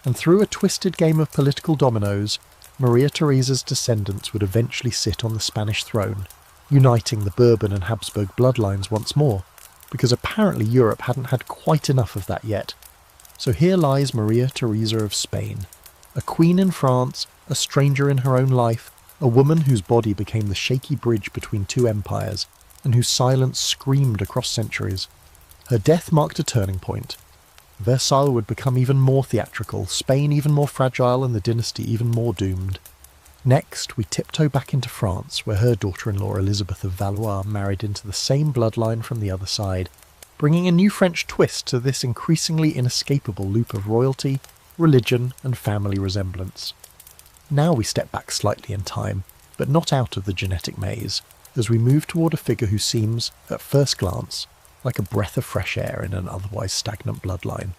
And through a twisted game of political dominoes, Maria Theresa's descendants would eventually sit on the Spanish throne, uniting the Bourbon and Habsburg bloodlines once more, because apparently Europe hadn't had quite enough of that yet. So here lies Maria Theresa of Spain, a queen in France, a stranger in her own life, a woman whose body became the shaky bridge between two empires, and whose silence screamed across centuries. Her death marked a turning point. Versailles would become even more theatrical, Spain even more fragile, and the dynasty even more doomed. Next, we tiptoe back into France, where her daughter-in-law Elizabeth of Valois married into the same bloodline from the other side, bringing a new French twist to this increasingly inescapable loop of royalty, religion, and family resemblance. Now we step back slightly in time, but not out of the genetic maze, as we move toward a figure who seems, at first glance, like a breath of fresh air in an otherwise stagnant bloodline.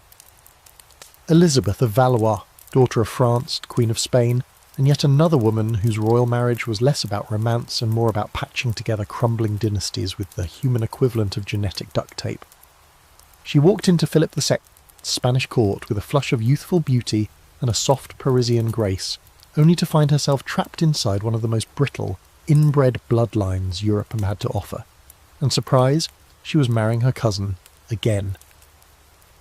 Elizabeth of Valois, daughter of France, Queen of Spain, and yet another woman whose royal marriage was less about romance and more about patching together crumbling dynasties with the human equivalent of genetic duct tape. She walked into Philip II's Spanish court with a flush of youthful beauty and a soft Parisian grace, only to find herself trapped inside one of the most brittle, inbred bloodlines Europe had to offer. And surprise, she was marrying her cousin, again.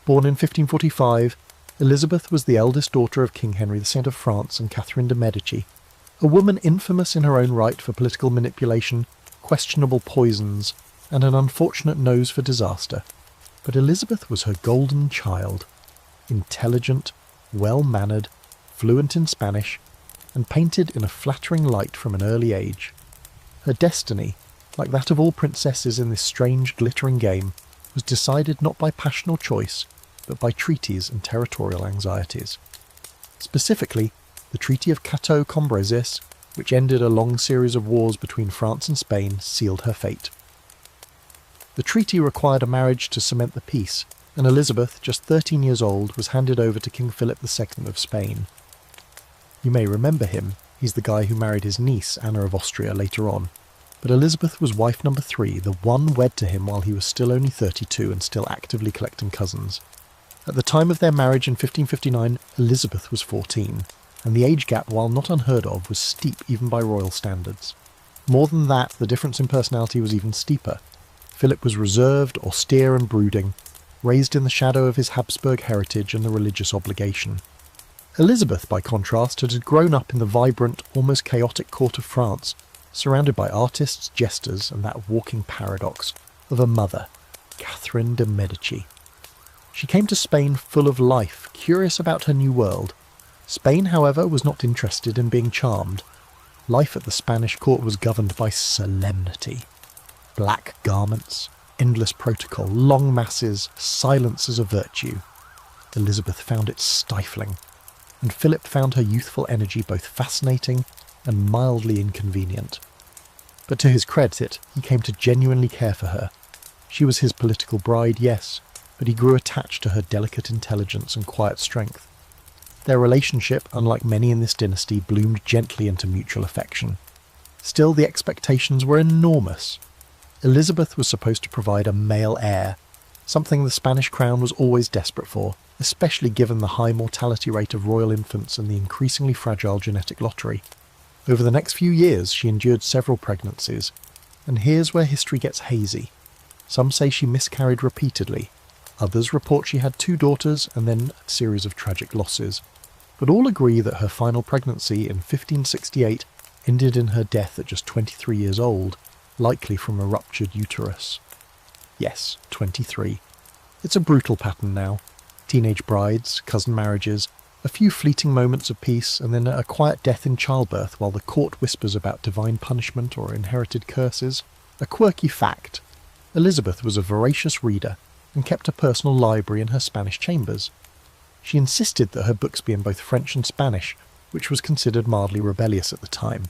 Born in 1545, Elizabeth was the eldest daughter of King Henry VII of France and Catherine de' Medici, a woman infamous in her own right for political manipulation, questionable poisons, and an unfortunate nose for disaster. But Elizabeth was her golden child, intelligent, well-mannered, fluent in Spanish, and painted in a flattering light from an early age. Her destiny, like that of all princesses in this strange, glittering game, was decided not by passional choice, but by treaties and territorial anxieties. Specifically, the Treaty of Cateau-Cambrésis, which ended a long series of wars between France and Spain, sealed her fate. The treaty required a marriage to cement the peace, and Elizabeth, just 13 years old, was handed over to King Philip II of Spain. You may remember him. He's the guy who married his niece, Anna of Austria, later on. But Elizabeth was wife number 3, the one wed to him while he was still only 32 and still actively collecting cousins. At the time of their marriage in 1559, Elizabeth was 14, and the age gap, while not unheard of, was steep even by royal standards. More than that, the difference in personality was even steeper. Philip was reserved, austere and brooding, raised in the shadow of his Habsburg heritage and the religious obligation. Elizabeth, by contrast, had grown up in the vibrant, almost chaotic court of France, surrounded by artists, jesters, and that walking paradox of a mother, Catherine de' Medici. She came to Spain full of life, curious about her new world. Spain, however, was not interested in being charmed. Life at the Spanish court was governed by solemnity. Black garments, endless protocol, long masses, silence as a virtue. Elizabeth found it stifling, and Philip found her youthful energy both fascinating and mildly inconvenient. But to his credit, he came to genuinely care for her. She was his political bride, yes, but he grew attached to her delicate intelligence and quiet strength. Their relationship, unlike many in this dynasty, bloomed gently into mutual affection. Still, the expectations were enormous. Elizabeth was supposed to provide a male heir, something the Spanish crown was always desperate for, especially given the high mortality rate of royal infants and the increasingly fragile genetic lottery. Over the next few years, she endured several pregnancies, and here's where history gets hazy. Some say she miscarried repeatedly. Others report she had 2 daughters and then a series of tragic losses. But all agree that her final pregnancy in 1568 ended in her death at just 23 years old, likely from a ruptured uterus. Yes, 23. It's a brutal pattern now. Teenage brides, cousin marriages, a few fleeting moments of peace, and then a quiet death in childbirth while the court whispers about divine punishment or inherited curses. A quirky fact. Elizabeth was a voracious reader and kept a personal library in her Spanish chambers. She insisted that her books be in both French and Spanish, which was considered mildly rebellious at the time.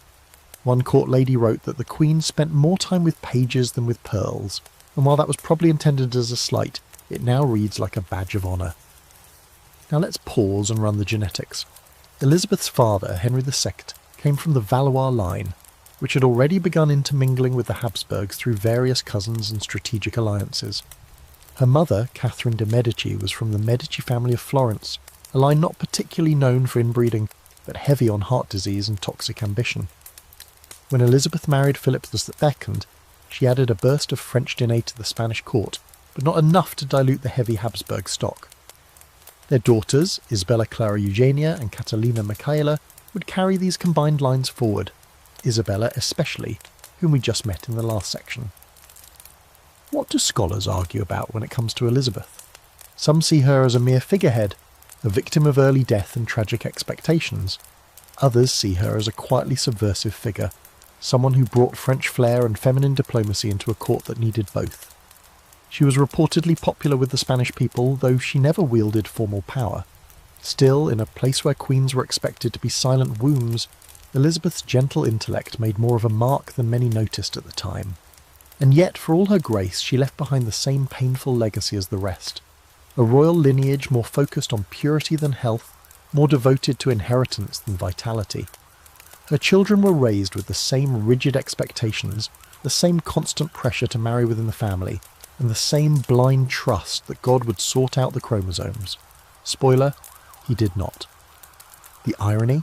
One court lady wrote that the Queen spent more time with pages than with pearls, and while that was probably intended as a slight, it now reads like a badge of honour. Now let's pause and run the genetics. Elizabeth's father, Henry II, came from the Valois line, which had already begun intermingling with the Habsburgs through various cousins and strategic alliances. Her mother, Catherine de' Medici, was from the Medici family of Florence, a line not particularly known for inbreeding, but heavy on heart disease and toxic ambition. When Elizabeth married Philip II, she added a burst of French DNA to the Spanish court, but not enough to dilute the heavy Habsburg stock. Their daughters, Isabella Clara Eugenia and Catalina Michaela, would carry these combined lines forward, Isabella especially, whom we just met in the last section. What do scholars argue about when it comes to Elizabeth? Some see her as a mere figurehead, a victim of early death and tragic expectations. Others see her as a quietly subversive figure, someone who brought French flair and feminine diplomacy into a court that needed both. She was reportedly popular with the Spanish people, though she never wielded formal power. Still, in a place where queens were expected to be silent wombs, Elizabeth's gentle intellect made more of a mark than many noticed at the time. And yet, for all her grace, she left behind the same painful legacy as the rest. A royal lineage more focused on purity than health, more devoted to inheritance than vitality. Her children were raised with the same rigid expectations, the same constant pressure to marry within the family, and the same blind trust that God would sort out the chromosomes. Spoiler, he did not. The irony?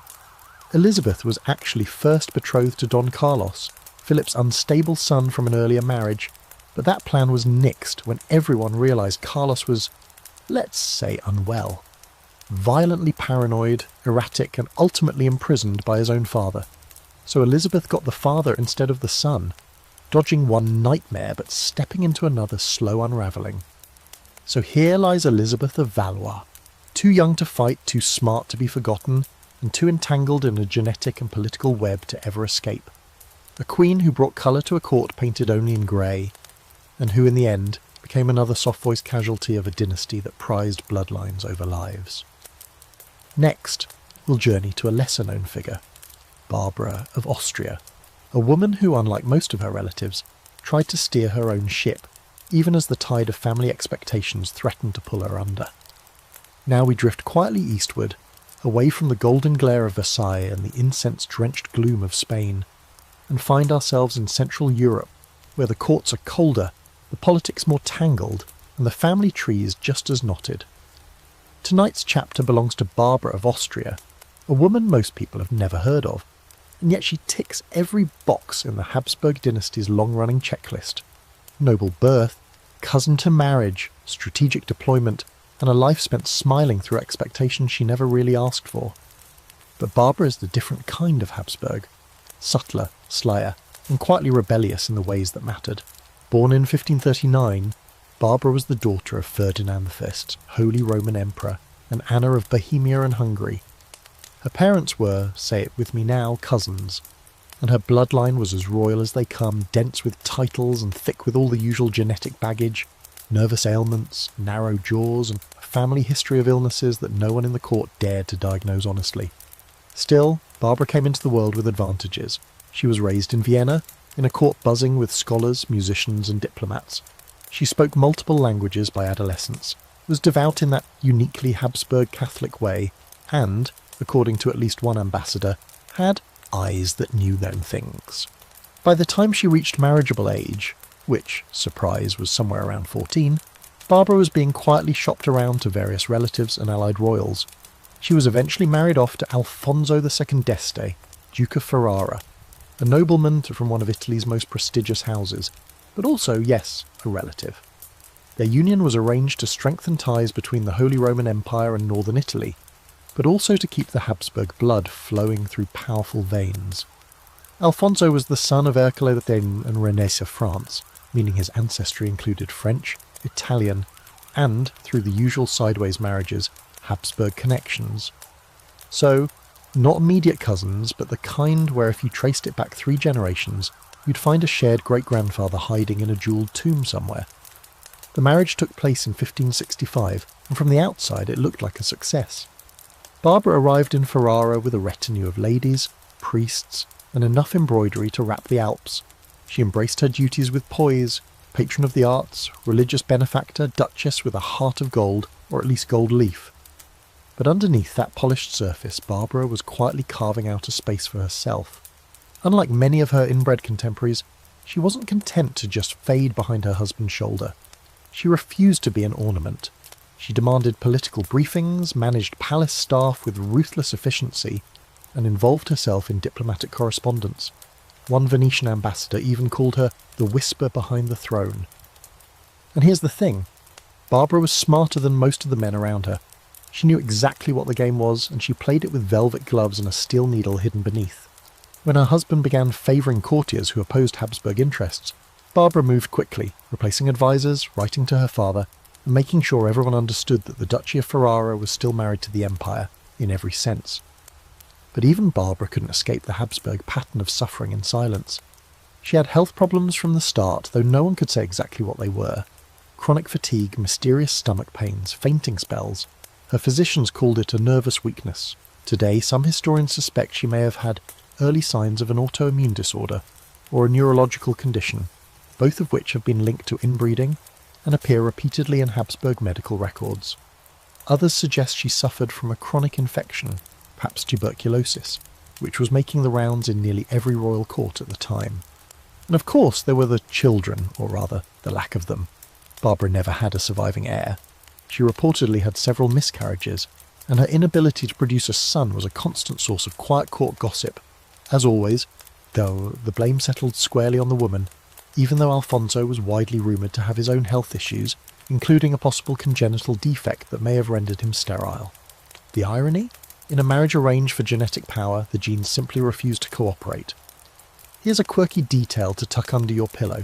Elizabeth was actually first betrothed to Don Carlos, Philip's unstable son from an earlier marriage, but that plan was nixed when everyone realised Carlos was, let's say, unwell. Violently paranoid, erratic, and ultimately imprisoned by his own father. So Elizabeth got the father instead of the son, dodging one nightmare but stepping into another slow unravelling. So here lies Elizabeth of Valois, too young to fight, too smart to be forgotten, and too entangled in a genetic and political web to ever escape. A queen who brought colour to a court painted only in grey, and who in the end became another soft-voiced casualty of a dynasty that prized bloodlines over lives. Next, we'll journey to a lesser-known figure, Barbara of Austria, a woman who, unlike most of her relatives, tried to steer her own ship, even as the tide of family expectations threatened to pull her under. Now we drift quietly eastward, away from the golden glare of Versailles and the incense-drenched gloom of Spain, and find ourselves in Central Europe, where the courts are colder, the politics more tangled, and the family trees just as knotted. Tonight's chapter belongs to Barbara of Austria, a woman most people have never heard of, and yet she ticks every box in the Habsburg dynasty's long-running checklist. Noble birth, cousin to marriage, strategic deployment, and a life spent smiling through expectations she never really asked for. But Barbara is the different kind of Habsburg, subtler, slyer, and quietly rebellious in the ways that mattered. Born in 1539, Barbara was the daughter of Ferdinand I, Holy Roman Emperor, and Anna of Bohemia and Hungary. Her parents were, say it with me now, cousins, and her bloodline was as royal as they come, dense with titles and thick with all the usual genetic baggage, nervous ailments, narrow jaws, and a family history of illnesses that no one in the court dared to diagnose honestly. Still, Barbara came into the world with advantages. She was raised in Vienna, in a court buzzing with scholars, musicians, and diplomats. She spoke multiple languages by adolescence, was devout in that uniquely Habsburg Catholic way, and, according to at least one ambassador, had eyes that knew no things. By the time she reached marriageable age, which, surprise, was somewhere around 14, Barbara was being quietly shopped around to various relatives and allied royals. She was eventually married off to Alfonso II d'Este, Duke of Ferrara, a nobleman from one of Italy's most prestigious houses, but also, yes, a relative. Their union was arranged to strengthen ties between the Holy Roman Empire and northern Italy, but also to keep the Habsburg blood flowing through powerful veins. Alfonso was the son of Ercole d'Este and Renée of France, meaning his ancestry included French, Italian, and, through the usual sideways marriages, Habsburg connections. So, not immediate cousins, but the kind where if you traced it back 3 generations, you'd find a shared great-grandfather hiding in a jewelled tomb somewhere. The marriage took place in 1565, and from the outside it looked like a success. Barbara arrived in Ferrara with a retinue of ladies, priests, and enough embroidery to wrap the Alps. She embraced her duties with poise, patron of the arts, religious benefactor, duchess with a heart of gold, or at least gold leaf. But underneath that polished surface, Barbara was quietly carving out a space for herself. Unlike many of her inbred contemporaries, she wasn't content to just fade behind her husband's shoulder. She refused to be an ornament. She demanded political briefings, managed palace staff with ruthless efficiency, and involved herself in diplomatic correspondence. One Venetian ambassador even called her the whisper behind the throne. And here's the thing. Barbara was smarter than most of the men around her. She knew exactly what the game was, and she played it with velvet gloves and a steel needle hidden beneath. When her husband began favouring courtiers who opposed Habsburg interests, Barbara moved quickly, replacing advisors, writing to her father, and making sure everyone understood that the Duchy of Ferrara was still married to the Empire, in every sense. But even Barbara couldn't escape the Habsburg pattern of suffering in silence. She had health problems from the start, though no one could say exactly what they were. Chronic fatigue, mysterious stomach pains, fainting spells. Her physicians called it a nervous weakness. Today, some historians suspect she may have had early signs of an autoimmune disorder, or a neurological condition, both of which have been linked to inbreeding and appear repeatedly in Habsburg medical records. Others suggest she suffered from a chronic infection, perhaps tuberculosis, which was making the rounds in nearly every royal court at the time. And of course there were the children, or rather, the lack of them. Barbara never had a surviving heir. She reportedly had several miscarriages, and her inability to produce a son was a constant source of quiet court gossip. As always, though, the blame settled squarely on the woman, even though Alfonso was widely rumoured to have his own health issues, including a possible congenital defect that may have rendered him sterile. The irony? In a marriage arranged for genetic power, the genes simply refused to cooperate. Here's a quirky detail to tuck under your pillow.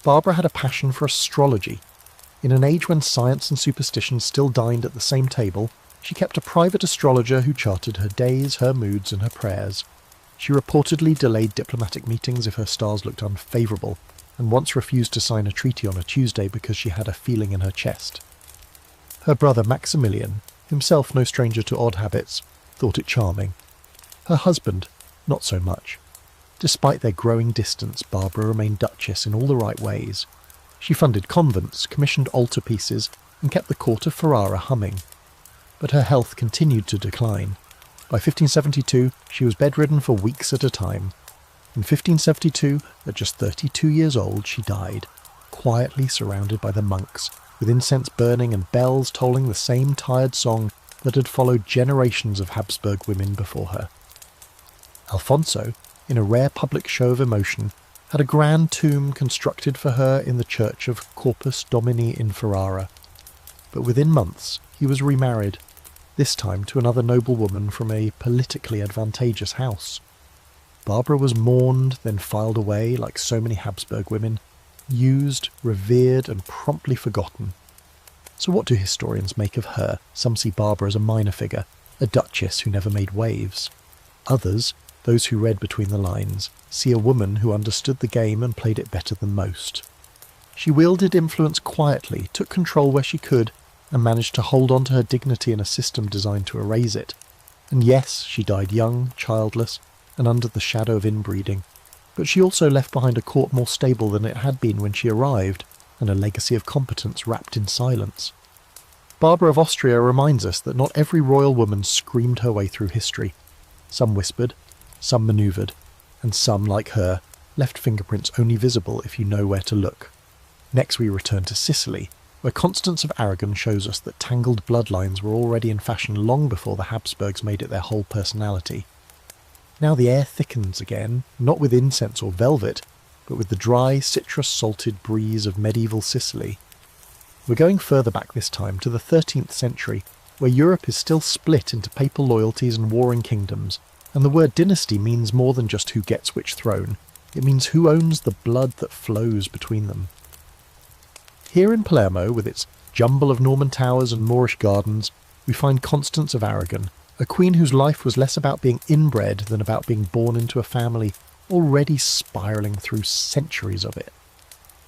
Barbara had a passion for astrology. In an age when science and superstition still dined at the same table, she kept a private astrologer who charted her days, her moods, and her prayers. She reportedly delayed diplomatic meetings if her stars looked unfavourable, and once refused to sign a treaty on a Tuesday because she had a feeling in her chest. Her brother Maximilian, himself no stranger to odd habits, thought it charming. Her husband, not so much. Despite their growing distance, Barbara remained duchess in all the right ways. She funded convents, commissioned altarpieces, and kept the court of Ferrara humming. But her health continued to decline. By 1572, she was bedridden for weeks at a time. In 1572, at just 32 years old, she died, quietly surrounded by the monks, with incense burning and bells tolling the same tired song that had followed generations of Habsburg women before her. Alfonso, in a rare public show of emotion, had a grand tomb constructed for her in the church of Corpus Domini in Ferrara. But within months, he was remarried, this time to another noblewoman from a politically advantageous house. Barbara was mourned, then filed away like so many Habsburg women, used, revered, and promptly forgotten. So what do historians make of her? Some see Barbara as a minor figure, a duchess who never made waves. Others, those who read between the lines, see a woman who understood the game and played it better than most. She wielded influence quietly, took control where she could, and managed to hold on to her dignity in a system designed to erase it. And yes, she died young, childless, and under the shadow of inbreeding. But she also left behind a court more stable than it had been when she arrived, and a legacy of competence wrapped in silence. Barbara of Austria reminds us that not every royal woman screamed her way through history. Some whispered, some manoeuvred, and some, like her, left fingerprints only visible if you know where to look. Next we return to Sicily, where Constance of Aragon shows us that tangled bloodlines were already in fashion long before the Habsburgs made it their whole personality. Now the air thickens again, not with incense or velvet, but with the dry, citrus-salted breeze of medieval Sicily. We're going further back this time, to the 13th century, where Europe is still split into papal loyalties and warring kingdoms, and the word dynasty means more than just who gets which throne. It means who owns the blood that flows between them. Here in Palermo, with its jumble of Norman towers and Moorish gardens, we find Constance of Aragon, a queen whose life was less about being inbred than about being born into a family already spiralling through centuries of it.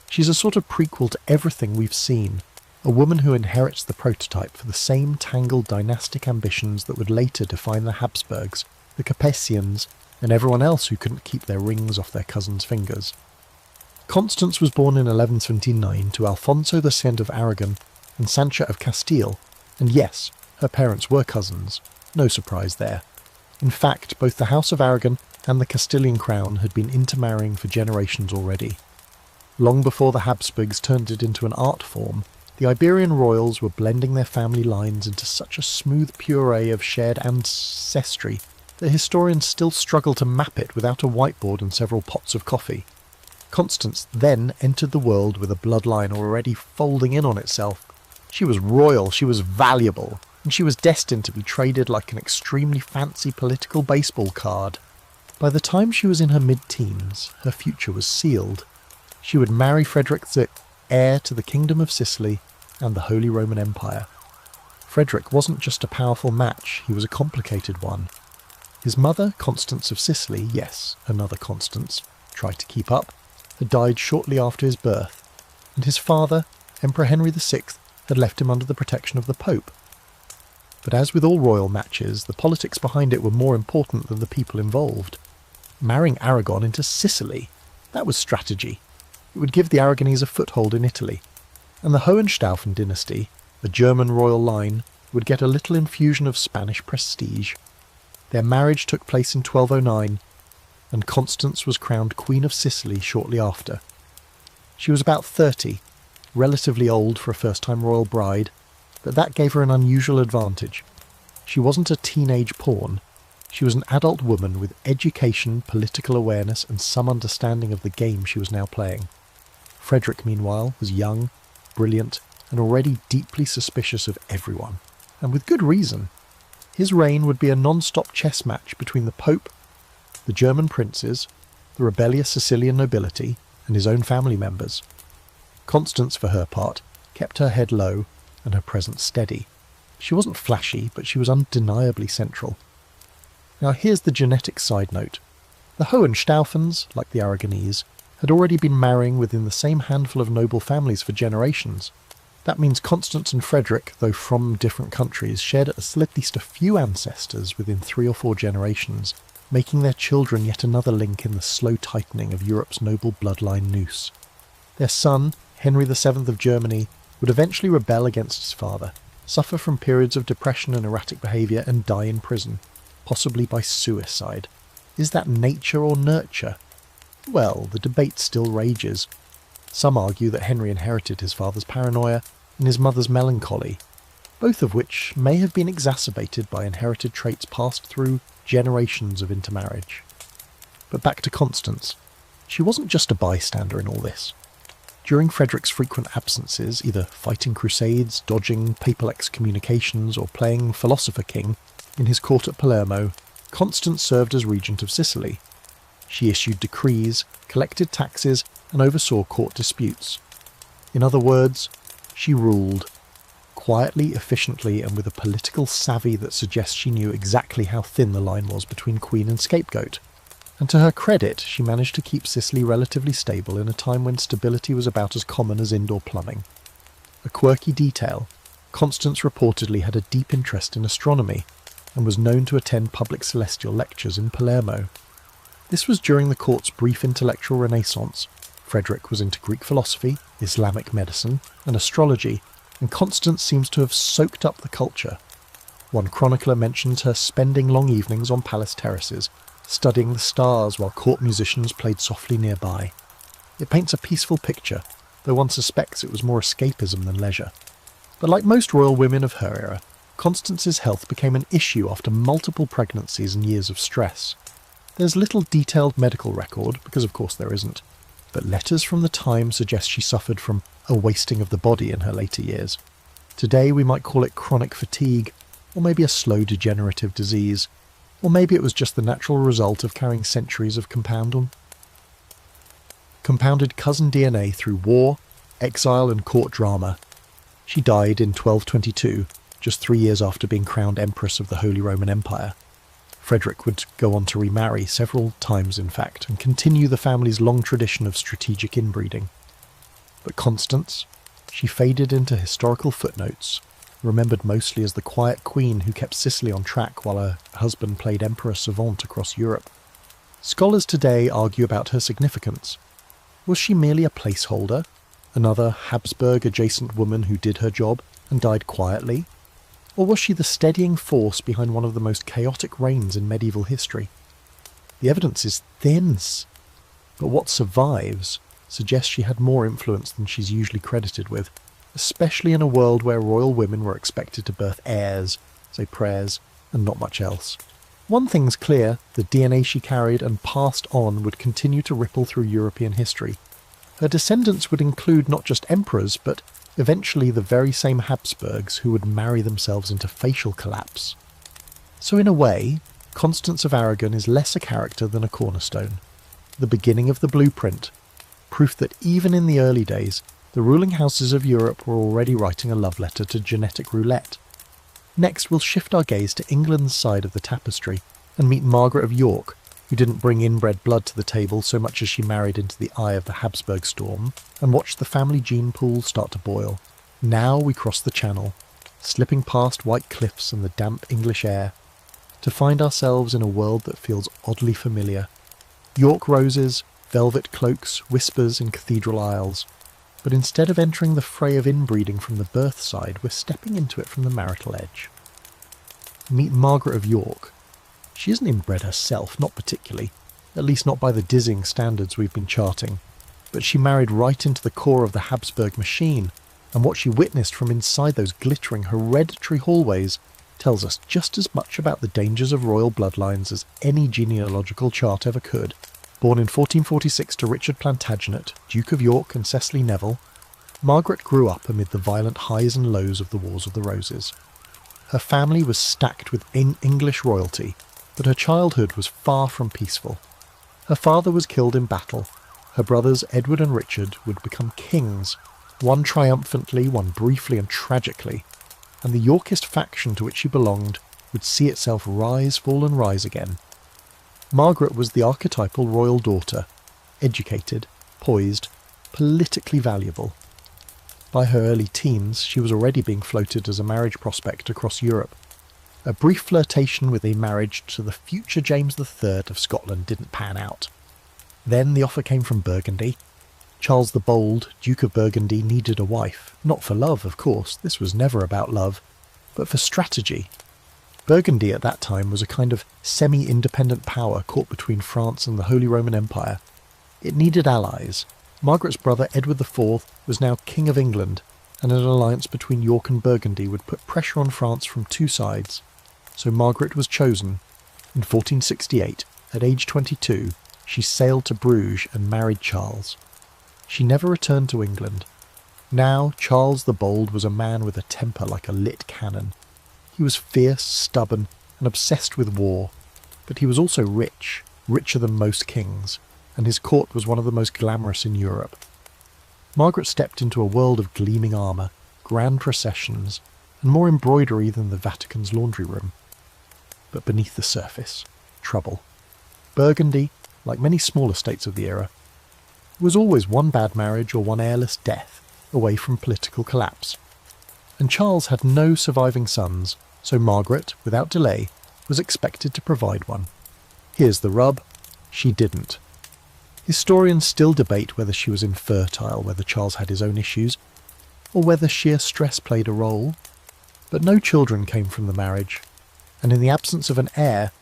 She's a sort of prequel to everything we've seen, a woman who inherits the prototype for the same tangled dynastic ambitions that would later define the Habsburgs, the Capetians, and everyone else who couldn't keep their rings off their cousins' fingers. Constance was born in 1179 to Alfonso X of Aragon and Sancha of Castile, and yes, her parents were cousins. No surprise there. In fact, both the House of Aragon and the Castilian crown had been intermarrying for generations already. Long before the Habsburgs turned it into an art form, the Iberian royals were blending their family lines into such a smooth puree of shared ancestry that historians still struggle to map it without a whiteboard and several pots of coffee. Constance then entered the world with a bloodline already folding in on itself. She was royal, she was valuable, and she was destined to be traded like an extremely fancy political baseball card. By the time she was in her mid-teens, her future was sealed. She would marry Frederick VI, heir to the Kingdom of Sicily and the Holy Roman Empire. Frederick wasn't just a powerful match, he was a complicated one. His mother, Constance of Sicily, yes, another Constance, tried to keep up, had died shortly after his birth, and his father, Emperor Henry VI, had left him under the protection of the Pope. But as with all royal matches, the politics behind it were more important than the people involved. Marrying Aragon into Sicily, that was strategy. It would give the Aragonese a foothold in Italy, and the Hohenstaufen dynasty, a German royal line, would get a little infusion of Spanish prestige. Their marriage took place in 1209, and Constance was crowned Queen of Sicily shortly after. She was about 30, relatively old for a first-time royal bride, but that gave her an unusual advantage. She wasn't a teenage pawn. She was an adult woman with education, political awareness, and some understanding of the game she was now playing. Frederick, meanwhile, was young, brilliant, and already deeply suspicious of everyone, and with good reason. His reign would be a non-stop chess match between the Pope, the German princes, the rebellious Sicilian nobility, and his own family members. Constance, for her part, kept her head low and her presence steady. She wasn't flashy, but she was undeniably central. Now here's the genetic side note. The Hohenstaufens, like the Aragonese, had already been marrying within the same handful of noble families for generations. That means Constance and Frederick, though from different countries, shared at least a few ancestors within 3 or 4 generations, making their children yet another link in the slow tightening of Europe's noble bloodline noose. Their son, Henry VII of Germany, would eventually rebel against his father, suffer from periods of depression and erratic behaviour, and die in prison, possibly by suicide. Is that nature or nurture? Well, the debate still rages. Some argue that Henry inherited his father's paranoia and his mother's melancholy, both of which may have been exacerbated by inherited traits passed through generations of intermarriage. But back to Constance. She wasn't just a bystander in all this. During Frederick's frequent absences, either fighting crusades, dodging papal excommunications, or playing philosopher king in his court at Palermo, Constance served as regent of Sicily. She issued decrees, collected taxes, and oversaw court disputes. In other words, she ruled, quietly, efficiently, and with a political savvy that suggests she knew exactly how thin the line was between queen and scapegoat. And to her credit, she managed to keep Sicily relatively stable in a time when stability was about as common as indoor plumbing. A quirky detail, Constance reportedly had a deep interest in astronomy, and was known to attend public celestial lectures in Palermo. This was during the court's brief intellectual renaissance. Frederick was into Greek philosophy, Islamic medicine, and astrology, and Constance seems to have soaked up the culture. One chronicler mentions her spending long evenings on palace terraces, studying the stars while court musicians played softly nearby. It paints a peaceful picture, though one suspects it was more escapism than leisure. But like most royal women of her era, Constance's health became an issue after multiple pregnancies and years of stress. There's little detailed medical record, because of course there isn't, but letters from the time suggest she suffered from a wasting of the body in her later years. Today we might call it chronic fatigue, or maybe a slow degenerative disease, or maybe it was just the natural result of carrying centuries of compounded cousin DNA through war, exile and court drama. She died in 1222, just 3 years after being crowned Empress of the Holy Roman Empire. Frederick would go on to remarry several times, in fact, and continue the family's long tradition of strategic inbreeding. But Constance, she faded into historical footnotes, remembered mostly as the quiet queen who kept Sicily on track while her husband played Emperor Savant across Europe. Scholars today argue about her significance. Was she merely a placeholder, another Habsburg-adjacent woman who did her job and died quietly? Or was she the steadying force behind one of the most chaotic reigns in medieval history? The evidence is thin, but what survives suggests she had more influence than she's usually credited with, especially in a world where royal women were expected to birth heirs, say prayers, and not much else. One thing's clear, the DNA she carried and passed on would continue to ripple through European history. Her descendants would include not just emperors, but eventually the very same Habsburgs who would marry themselves into facial collapse. So in a way, Constance of Aragon is less a character than a cornerstone. The beginning of the blueprint, proof that even in the early days, the ruling houses of Europe were already writing a love letter to genetic roulette. Next, we'll shift our gaze to England's side of the tapestry and meet Margaret of York, who didn't bring inbred blood to the table so much as she married into the eye of the Habsburg storm, and watched the family gene pool start to boil. Now we cross the Channel, slipping past white cliffs and the damp English air, to find ourselves in a world that feels oddly familiar. York roses, velvet cloaks, whispers in cathedral aisles. But instead of entering the fray of inbreeding from the birth side, we're stepping into it from the marital edge. Meet Margaret of York. She isn't inbred herself, not particularly, at least not by the dizzying standards we've been charting, but she married right into the core of the Habsburg machine, and what she witnessed from inside those glittering hereditary hallways tells us just as much about the dangers of royal bloodlines as any genealogical chart ever could. Born in 1446 to Richard Plantagenet, Duke of York and Cecily Neville, Margaret grew up amid the violent highs and lows of the Wars of the Roses. Her family was stacked with English royalty, but her childhood was far from peaceful. Her father was killed in battle. Her brothers Edward and Richard would become kings, one triumphantly, one briefly and tragically, and the Yorkist faction to which she belonged would see itself rise, fall and rise again. Margaret was the archetypal royal daughter, educated, poised, politically valuable. By her early teens, she was already being floated as a marriage prospect across Europe. A brief flirtation with a marriage to the future James III of Scotland didn't pan out. Then the offer came from Burgundy. Charles the Bold, Duke of Burgundy, needed a wife. Not for love, of course, this was never about love, but for strategy. Burgundy at that time was a kind of semi-independent power caught between France and the Holy Roman Empire. It needed allies. Margaret's brother Edward IV was now King of England, and an alliance between York and Burgundy would put pressure on France from two sides. So Margaret was chosen. In 1468, at age 22, she sailed to Bruges and married Charles. She never returned to England. Now Charles the Bold was a man with a temper like a lit cannon. He was fierce, stubborn, and obsessed with war, but he was also rich, richer than most kings, and his court was one of the most glamorous in Europe. Margaret stepped into a world of gleaming armour, grand processions, and more embroidery than the Vatican's laundry room. But beneath the surface, trouble. Burgundy, like many smaller states of the era, was always one bad marriage or one heirless death away from political collapse. And Charles had no surviving sons, so Margaret, without delay, was expected to provide one. Here's the rub: she didn't. Historians still debate whether she was infertile, whether Charles had his own issues, or whether sheer stress played a role. But no children came from the marriage, and in the absence of an heir,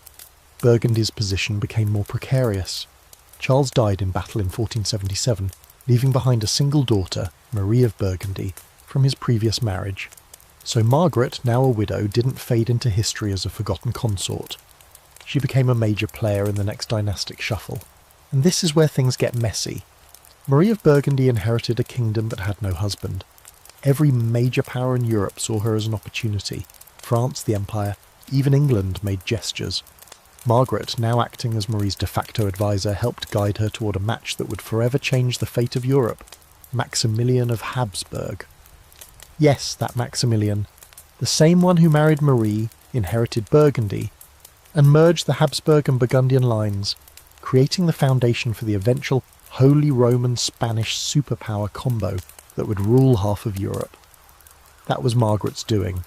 Burgundy's position became more precarious. Charles died in battle in 1477, leaving behind a single daughter, Marie of Burgundy, from his previous marriage. So Margaret, now a widow, didn't fade into history as a forgotten consort. She became a major player in the next dynastic shuffle. And this is where things get messy. Marie of Burgundy inherited a kingdom but had no husband. Every major power in Europe saw her as an opportunity. France, the Empire, even England made gestures. Margaret, now acting as Marie's de facto advisor, helped guide her toward a match that would forever change the fate of Europe. Maximilian of Habsburg. Yes, that Maximilian, the same one who married Marie, inherited Burgundy, and merged the Habsburg and Burgundian lines, creating the foundation for the eventual Holy Roman Spanish superpower combo that would rule half of Europe. That was Margaret's doing.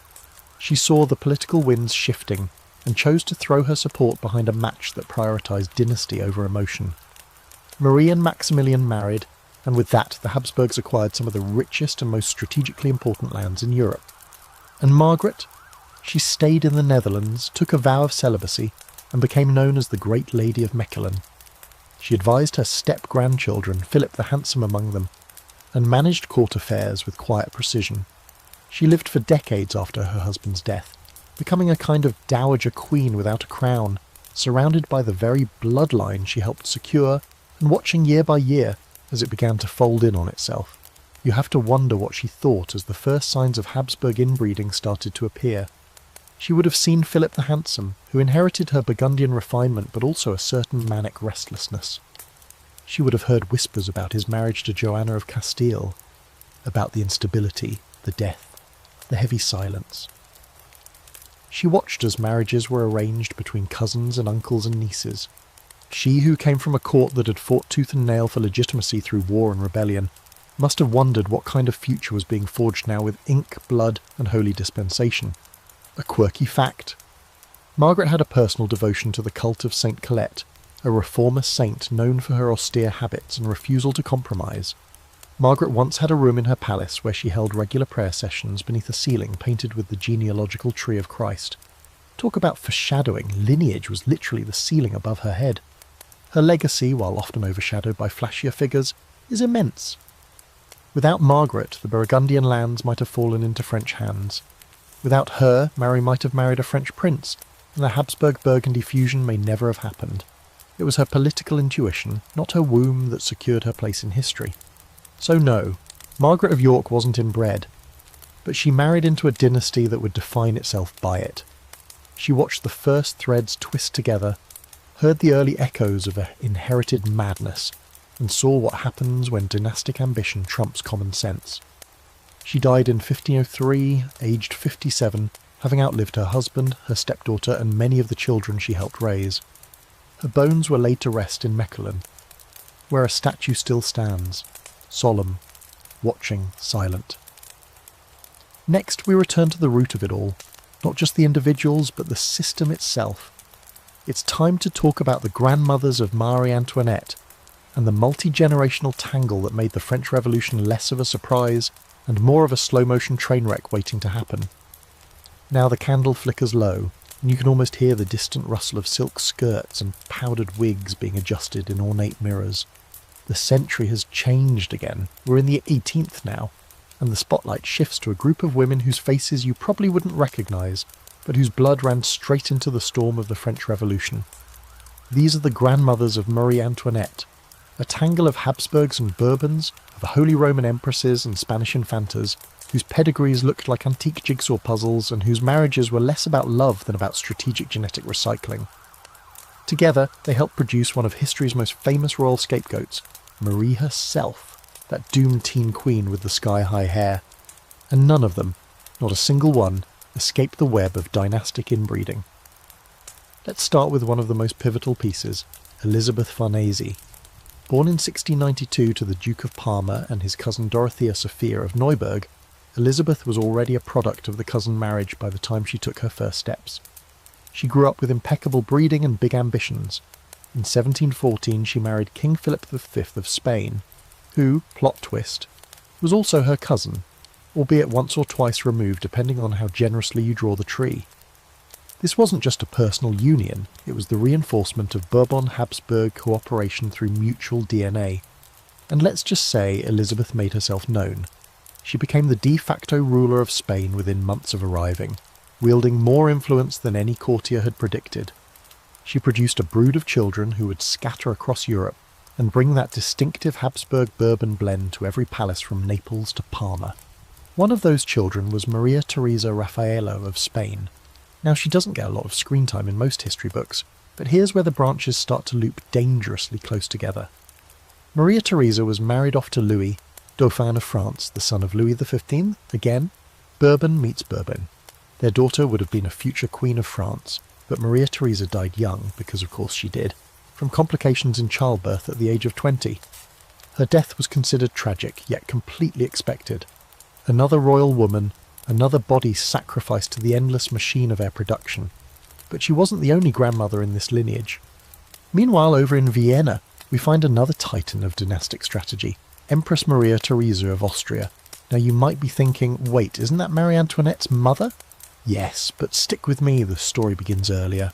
She saw the political winds shifting and chose to throw her support behind a match that prioritised dynasty over emotion. Marie and Maximilian married, and with that the Habsburgs acquired some of the richest and most strategically important lands in Europe. And Margaret? She stayed in the Netherlands, took a vow of celibacy, and became known as the Great Lady of Mechelen. She advised her step-grandchildren, Philip the Handsome among them, and managed court affairs with quiet precision. She lived for decades after her husband's death, becoming a kind of dowager queen without a crown, surrounded by the very bloodline she helped secure, and watching year by year as it began to fold in on itself. You have to wonder what she thought as the first signs of Habsburg inbreeding started to appear. She would have seen Philip the Handsome, who inherited her Burgundian refinement but also a certain manic restlessness. She would have heard whispers about his marriage to Joanna of Castile, about the instability, the death, the heavy silence. She watched as marriages were arranged between cousins and uncles and nieces. She, who came from a court that had fought tooth and nail for legitimacy through war and rebellion, must have wondered what kind of future was being forged now with ink, blood, and holy dispensation. A quirky fact. Margaret had a personal devotion to the cult of Saint Colette, a reformer saint known for her austere habits and refusal to compromise. Margaret once had a room in her palace where she held regular prayer sessions beneath a ceiling painted with the genealogical tree of Christ. Talk about foreshadowing, lineage was literally the ceiling above her head. Her legacy, while often overshadowed by flashier figures, is immense. Without Margaret, the Burgundian lands might have fallen into French hands. Without her, Mary might have married a French prince, and the Habsburg-Burgundy fusion may never have happened. It was her political intuition, not her womb, that secured her place in history. So no, Margaret of York wasn't inbred, but she married into a dynasty that would define itself by it. She watched the first threads twist together, heard the early echoes of an inherited madness, and saw what happens when dynastic ambition trumps common sense. She died in 1503, aged 57, having outlived her husband, her stepdaughter, and many of the children she helped raise. Her bones were laid to rest in Mechelen, where a statue still stands, solemn, watching, silent. Next, we return to the root of it all, not just the individuals, but the system itself. It's time to talk about the grandmothers of Marie Antoinette, and the multi-generational tangle that made the French Revolution less of a surprise and more of a slow-motion train wreck waiting to happen. Now the candle flickers low, and you can almost hear the distant rustle of silk skirts and powdered wigs being adjusted in ornate mirrors. The century has changed again. We're in the 18th now, and the spotlight shifts to a group of women whose faces you probably wouldn't recognise, but whose blood ran straight into the storm of the French Revolution. These are the grandmothers of Marie Antoinette, a tangle of Habsburgs and Bourbons, of Holy Roman Empresses and Spanish Infantas, whose pedigrees looked like antique jigsaw puzzles and whose marriages were less about love than about strategic genetic recycling. Together, they helped produce one of history's most famous royal scapegoats, Marie herself, that doomed teen queen with the sky-high hair. And none of them, not a single one, escaped the web of dynastic inbreeding. Let's start with one of the most pivotal pieces, Elizabeth Farnese. Born in 1692 to the Duke of Parma and his cousin Dorothea Sophia of Neuburg, Elizabeth was already a product of the cousin marriage by the time she took her first steps. She grew up with impeccable breeding and big ambitions. In 1714 she married King Philip V of Spain, who, plot twist, was also her cousin, albeit once or twice removed depending on how generously you draw the tree. This wasn't just a personal union, it was the reinforcement of Bourbon-Habsburg cooperation through mutual DNA. And let's just say Elizabeth made herself known. She became the de facto ruler of Spain within months of arriving, wielding more influence than any courtier had predicted. She produced a brood of children who would scatter across Europe and bring that distinctive Habsburg-Bourbon blend to every palace from Naples to Parma. One of those children was Maria Theresa Raffaello of Spain. Now, she doesn't get a lot of screen time in most history books, but here's where the branches start to loop dangerously close together. Maria Theresa was married off to Louis, Dauphin of France, the son of Louis XV. Again, Bourbon meets Bourbon. Their daughter would have been a future Queen of France, but Maria Theresa died young, because of course she did, from complications in childbirth at the age of 20. Her death was considered tragic, yet completely expected. Another royal woman, another body sacrificed to the endless machine of heir production. But she wasn't the only grandmother in this lineage. Meanwhile, over in Vienna, we find another titan of dynastic strategy, Empress Maria Theresa of Austria. Now you might be thinking, wait, isn't that Marie Antoinette's mother? Yes, but stick with me, the story begins earlier.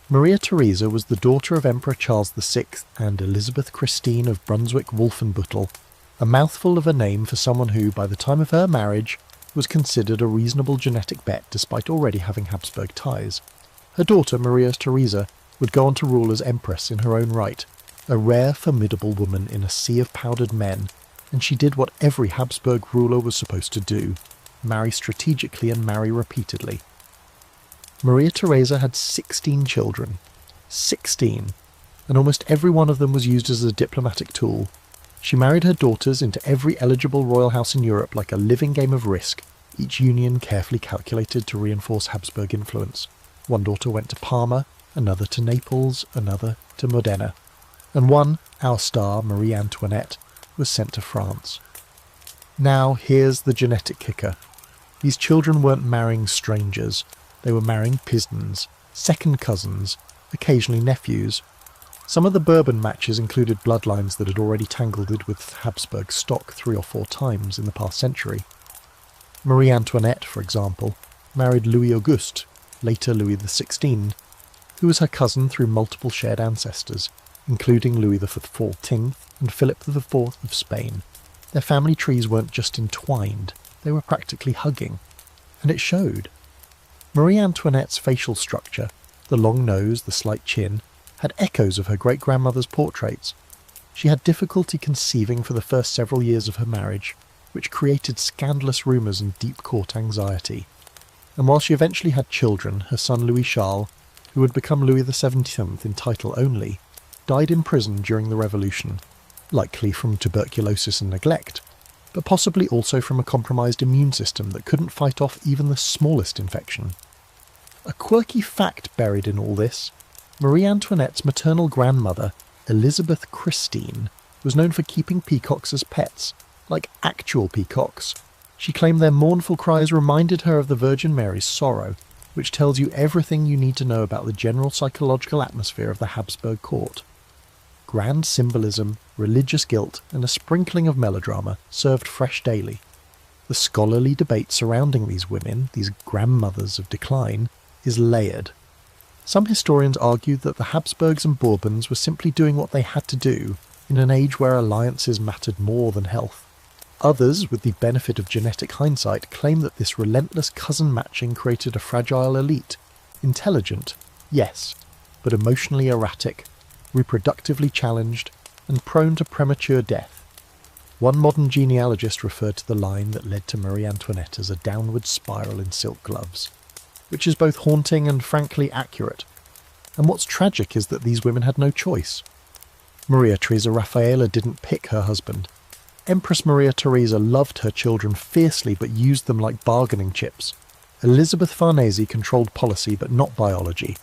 Maria Theresa was the daughter of Emperor Charles VI and Elizabeth Christine of Brunswick-Wolfenbüttel, a mouthful of a name for someone who, by the time of her marriage, was considered a reasonable genetic bet despite already having Habsburg ties. Her daughter, Maria Theresa, would go on to rule as empress in her own right, a rare, formidable woman in a sea of powdered men, and she did what every Habsburg ruler was supposed to do: marry strategically and marry repeatedly. Maria Theresa had 16 children. 16! And almost every one of them was used as a diplomatic tool. She married her daughters into every eligible royal house in Europe like a living game of Risk, each union carefully calculated to reinforce Habsburg influence. One daughter went to Parma, another to Naples, another to Modena. And one, our star, Marie Antoinette, was sent to France. Now here's the genetic kicker. These children weren't marrying strangers, they were marrying pisons, second cousins, occasionally nephews. Some of the Bourbon matches included bloodlines that had already tangled with Habsburg stock 3 or 4 times in the past century. Marie Antoinette, for example, married Louis Auguste, later Louis XVI, who was her cousin through multiple shared ancestors, including Louis XIV and Philip IV of Spain. Their family trees weren't just entwined, they were practically hugging. And it showed. Marie Antoinette's facial structure, the long nose, the slight chin, had echoes of her great-grandmother's portraits. She had difficulty conceiving for the first several years of her marriage, which created scandalous rumours and deep court anxiety. And while she eventually had children, her son Louis Charles, who would become Louis XVII in title only, died in prison during the Revolution, likely from tuberculosis and neglect, but possibly also from a compromised immune system that couldn't fight off even the smallest infection. A quirky fact buried in all this: Marie Antoinette's maternal grandmother, Elizabeth Christine, was known for keeping peacocks as pets, like actual peacocks. She claimed their mournful cries reminded her of the Virgin Mary's sorrow, which tells you everything you need to know about the general psychological atmosphere of the Habsburg court. Grand symbolism, religious guilt, and a sprinkling of melodrama served fresh daily. The scholarly debate surrounding these women, these grandmothers of decline, is layered. Some historians argue that the Habsburgs and Bourbons were simply doing what they had to do in an age where alliances mattered more than health. Others, with the benefit of genetic hindsight, claim that this relentless cousin matching created a fragile elite. Intelligent, yes, but emotionally erratic, reproductively challenged, and prone to premature death. One modern genealogist referred to the line that led to Marie Antoinette as a downward spiral in silk gloves, which is both haunting and frankly accurate. And what's tragic is that these women had no choice. Maria Theresa Raffaella didn't pick her husband. Empress Maria Theresa loved her children fiercely but used them like bargaining chips. Elizabeth Farnese controlled policy but not biology.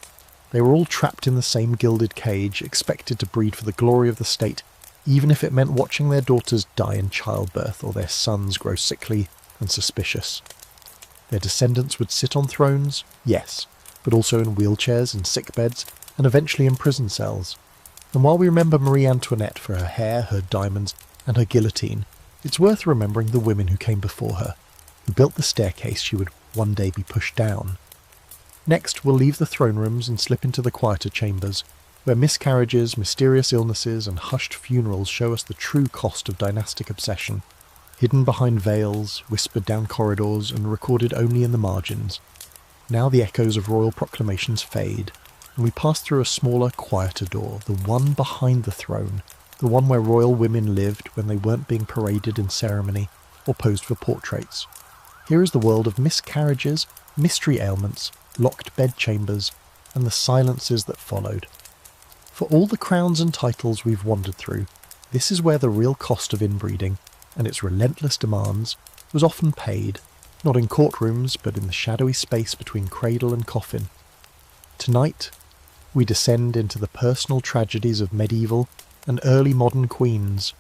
They were all trapped in the same gilded cage, expected to breed for the glory of the state, even if it meant watching their daughters die in childbirth or their sons grow sickly and suspicious. Their descendants would sit on thrones, yes, but also in wheelchairs and sickbeds, and eventually in prison cells. And while we remember Marie Antoinette for her hair, her diamonds, and her guillotine, it's worth remembering the women who came before her, who built the staircase she would one day be pushed down. Next, we'll leave the throne rooms and slip into the quieter chambers, where miscarriages, mysterious illnesses, and hushed funerals show us the true cost of dynastic obsession, hidden behind veils, whispered down corridors, and recorded only in the margins. Now the echoes of royal proclamations fade, and we pass through a smaller, quieter door, the one behind the throne, the one where royal women lived when they weren't being paraded in ceremony or posed for portraits. Here is the world of miscarriages, mystery ailments, locked bedchambers, and the silences that followed. For all the crowns and titles we've wandered through, this is where the real cost of inbreeding, and its relentless demands, was often paid, not in courtrooms, but in the shadowy space between cradle and coffin. Tonight, we descend into the personal tragedies of medieval and early modern queens,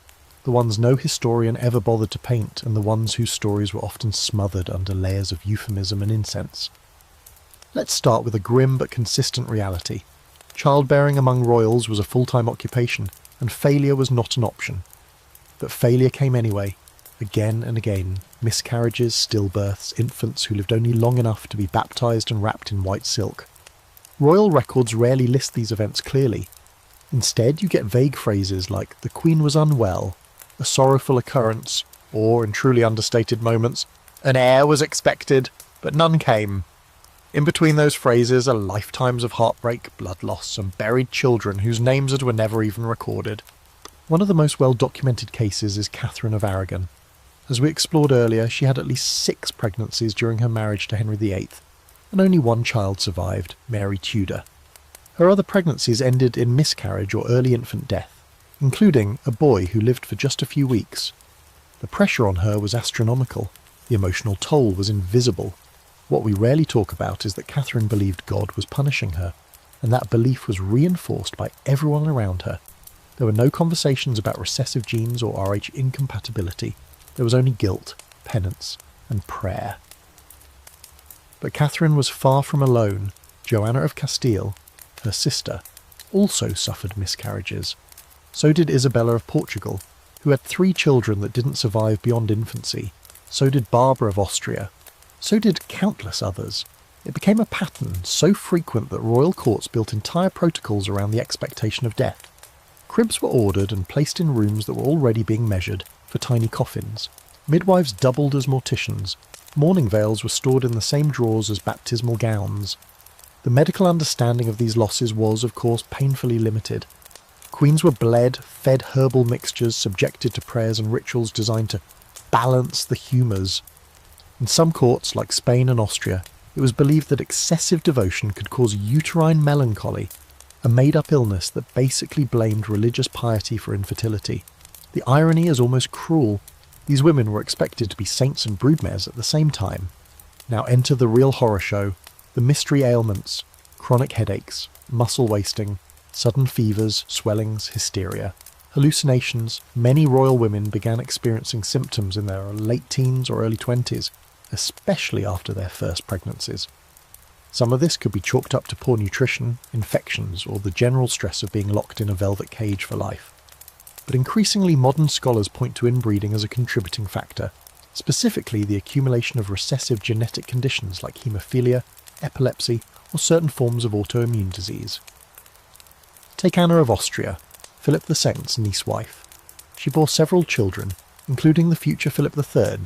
the ones no historian ever bothered to paint, and the ones whose stories were often smothered under layers of euphemism and incense. Let's start with a grim but consistent reality. Childbearing among royals was a full-time occupation, and failure was not an option. But failure came anyway, again and again. Miscarriages, stillbirths, infants who lived only long enough to be baptised and wrapped in white silk. Royal records rarely list these events clearly. Instead, you get vague phrases like, "the Queen was unwell," "a sorrowful occurrence," or, in truly understated moments, "an heir was expected, but none came." In between those phrases are lifetimes of heartbreak, blood loss, and buried children whose names were never even recorded. One of the most well-documented cases is Catherine of Aragon. As we explored earlier, she had at least 6 pregnancies during her marriage to Henry VIII, and only one child survived, Mary Tudor. Her other pregnancies ended in miscarriage or early infant death, including a boy who lived for just a few weeks. The pressure on her was astronomical. The emotional toll was invisible. What we rarely talk about is that Catherine believed God was punishing her, and that belief was reinforced by everyone around her. There were no conversations about recessive genes or Rh incompatibility. There was only guilt, penance, and prayer. But Catherine was far from alone. Joanna of Castile, her sister, also suffered miscarriages. So did Isabella of Portugal, who had 3 children that didn't survive beyond infancy. So did Barbara of Austria. So did countless others. It became a pattern so frequent that royal courts built entire protocols around the expectation of death. Cribs were ordered and placed in rooms that were already being measured for tiny coffins. Midwives doubled as morticians. Mourning veils were stored in the same drawers as baptismal gowns. The medical understanding of these losses was, of course, painfully limited. Queens were bled, fed herbal mixtures, subjected to prayers and rituals designed to balance the humours. In some courts, like Spain and Austria, it was believed that excessive devotion could cause uterine melancholy, a made-up illness that basically blamed religious piety for infertility. The irony is almost cruel. These women were expected to be saints and broodmares at the same time. Now enter the real horror show, the mystery ailments, chronic headaches, muscle wasting, sudden fevers, swellings, hysteria. Hallucinations. Many royal women began experiencing symptoms in their late teens or early 20s, especially after their first pregnancies. Some of this could be chalked up to poor nutrition, infections, or the general stress of being locked in a velvet cage for life. But increasingly modern scholars point to inbreeding as a contributing factor, specifically the accumulation of recessive genetic conditions like haemophilia, epilepsy, or certain forms of autoimmune disease. Take Anna of Austria, Philip II's niece wife. She bore several children, including the future Philip III,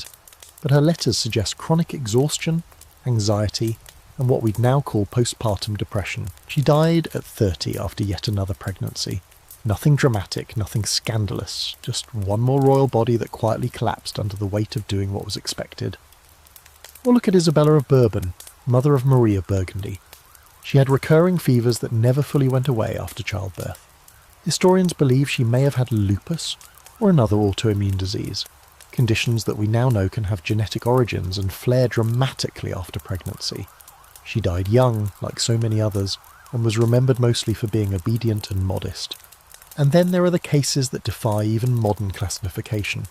but her letters suggest chronic exhaustion, anxiety, and what we'd now call postpartum depression. She died at 30 after yet another pregnancy. Nothing dramatic, nothing scandalous, just one more royal body that quietly collapsed under the weight of doing what was expected. Or look at Isabella of Bourbon, mother of Marie of Burgundy. She had recurring fevers that never fully went away after childbirth. Historians believe she may have had lupus or another autoimmune disease, conditions that we now know can have genetic origins and flare dramatically after pregnancy. She died young, like so many others, and was remembered mostly for being obedient and modest. And then there are the cases that defy even modern classification.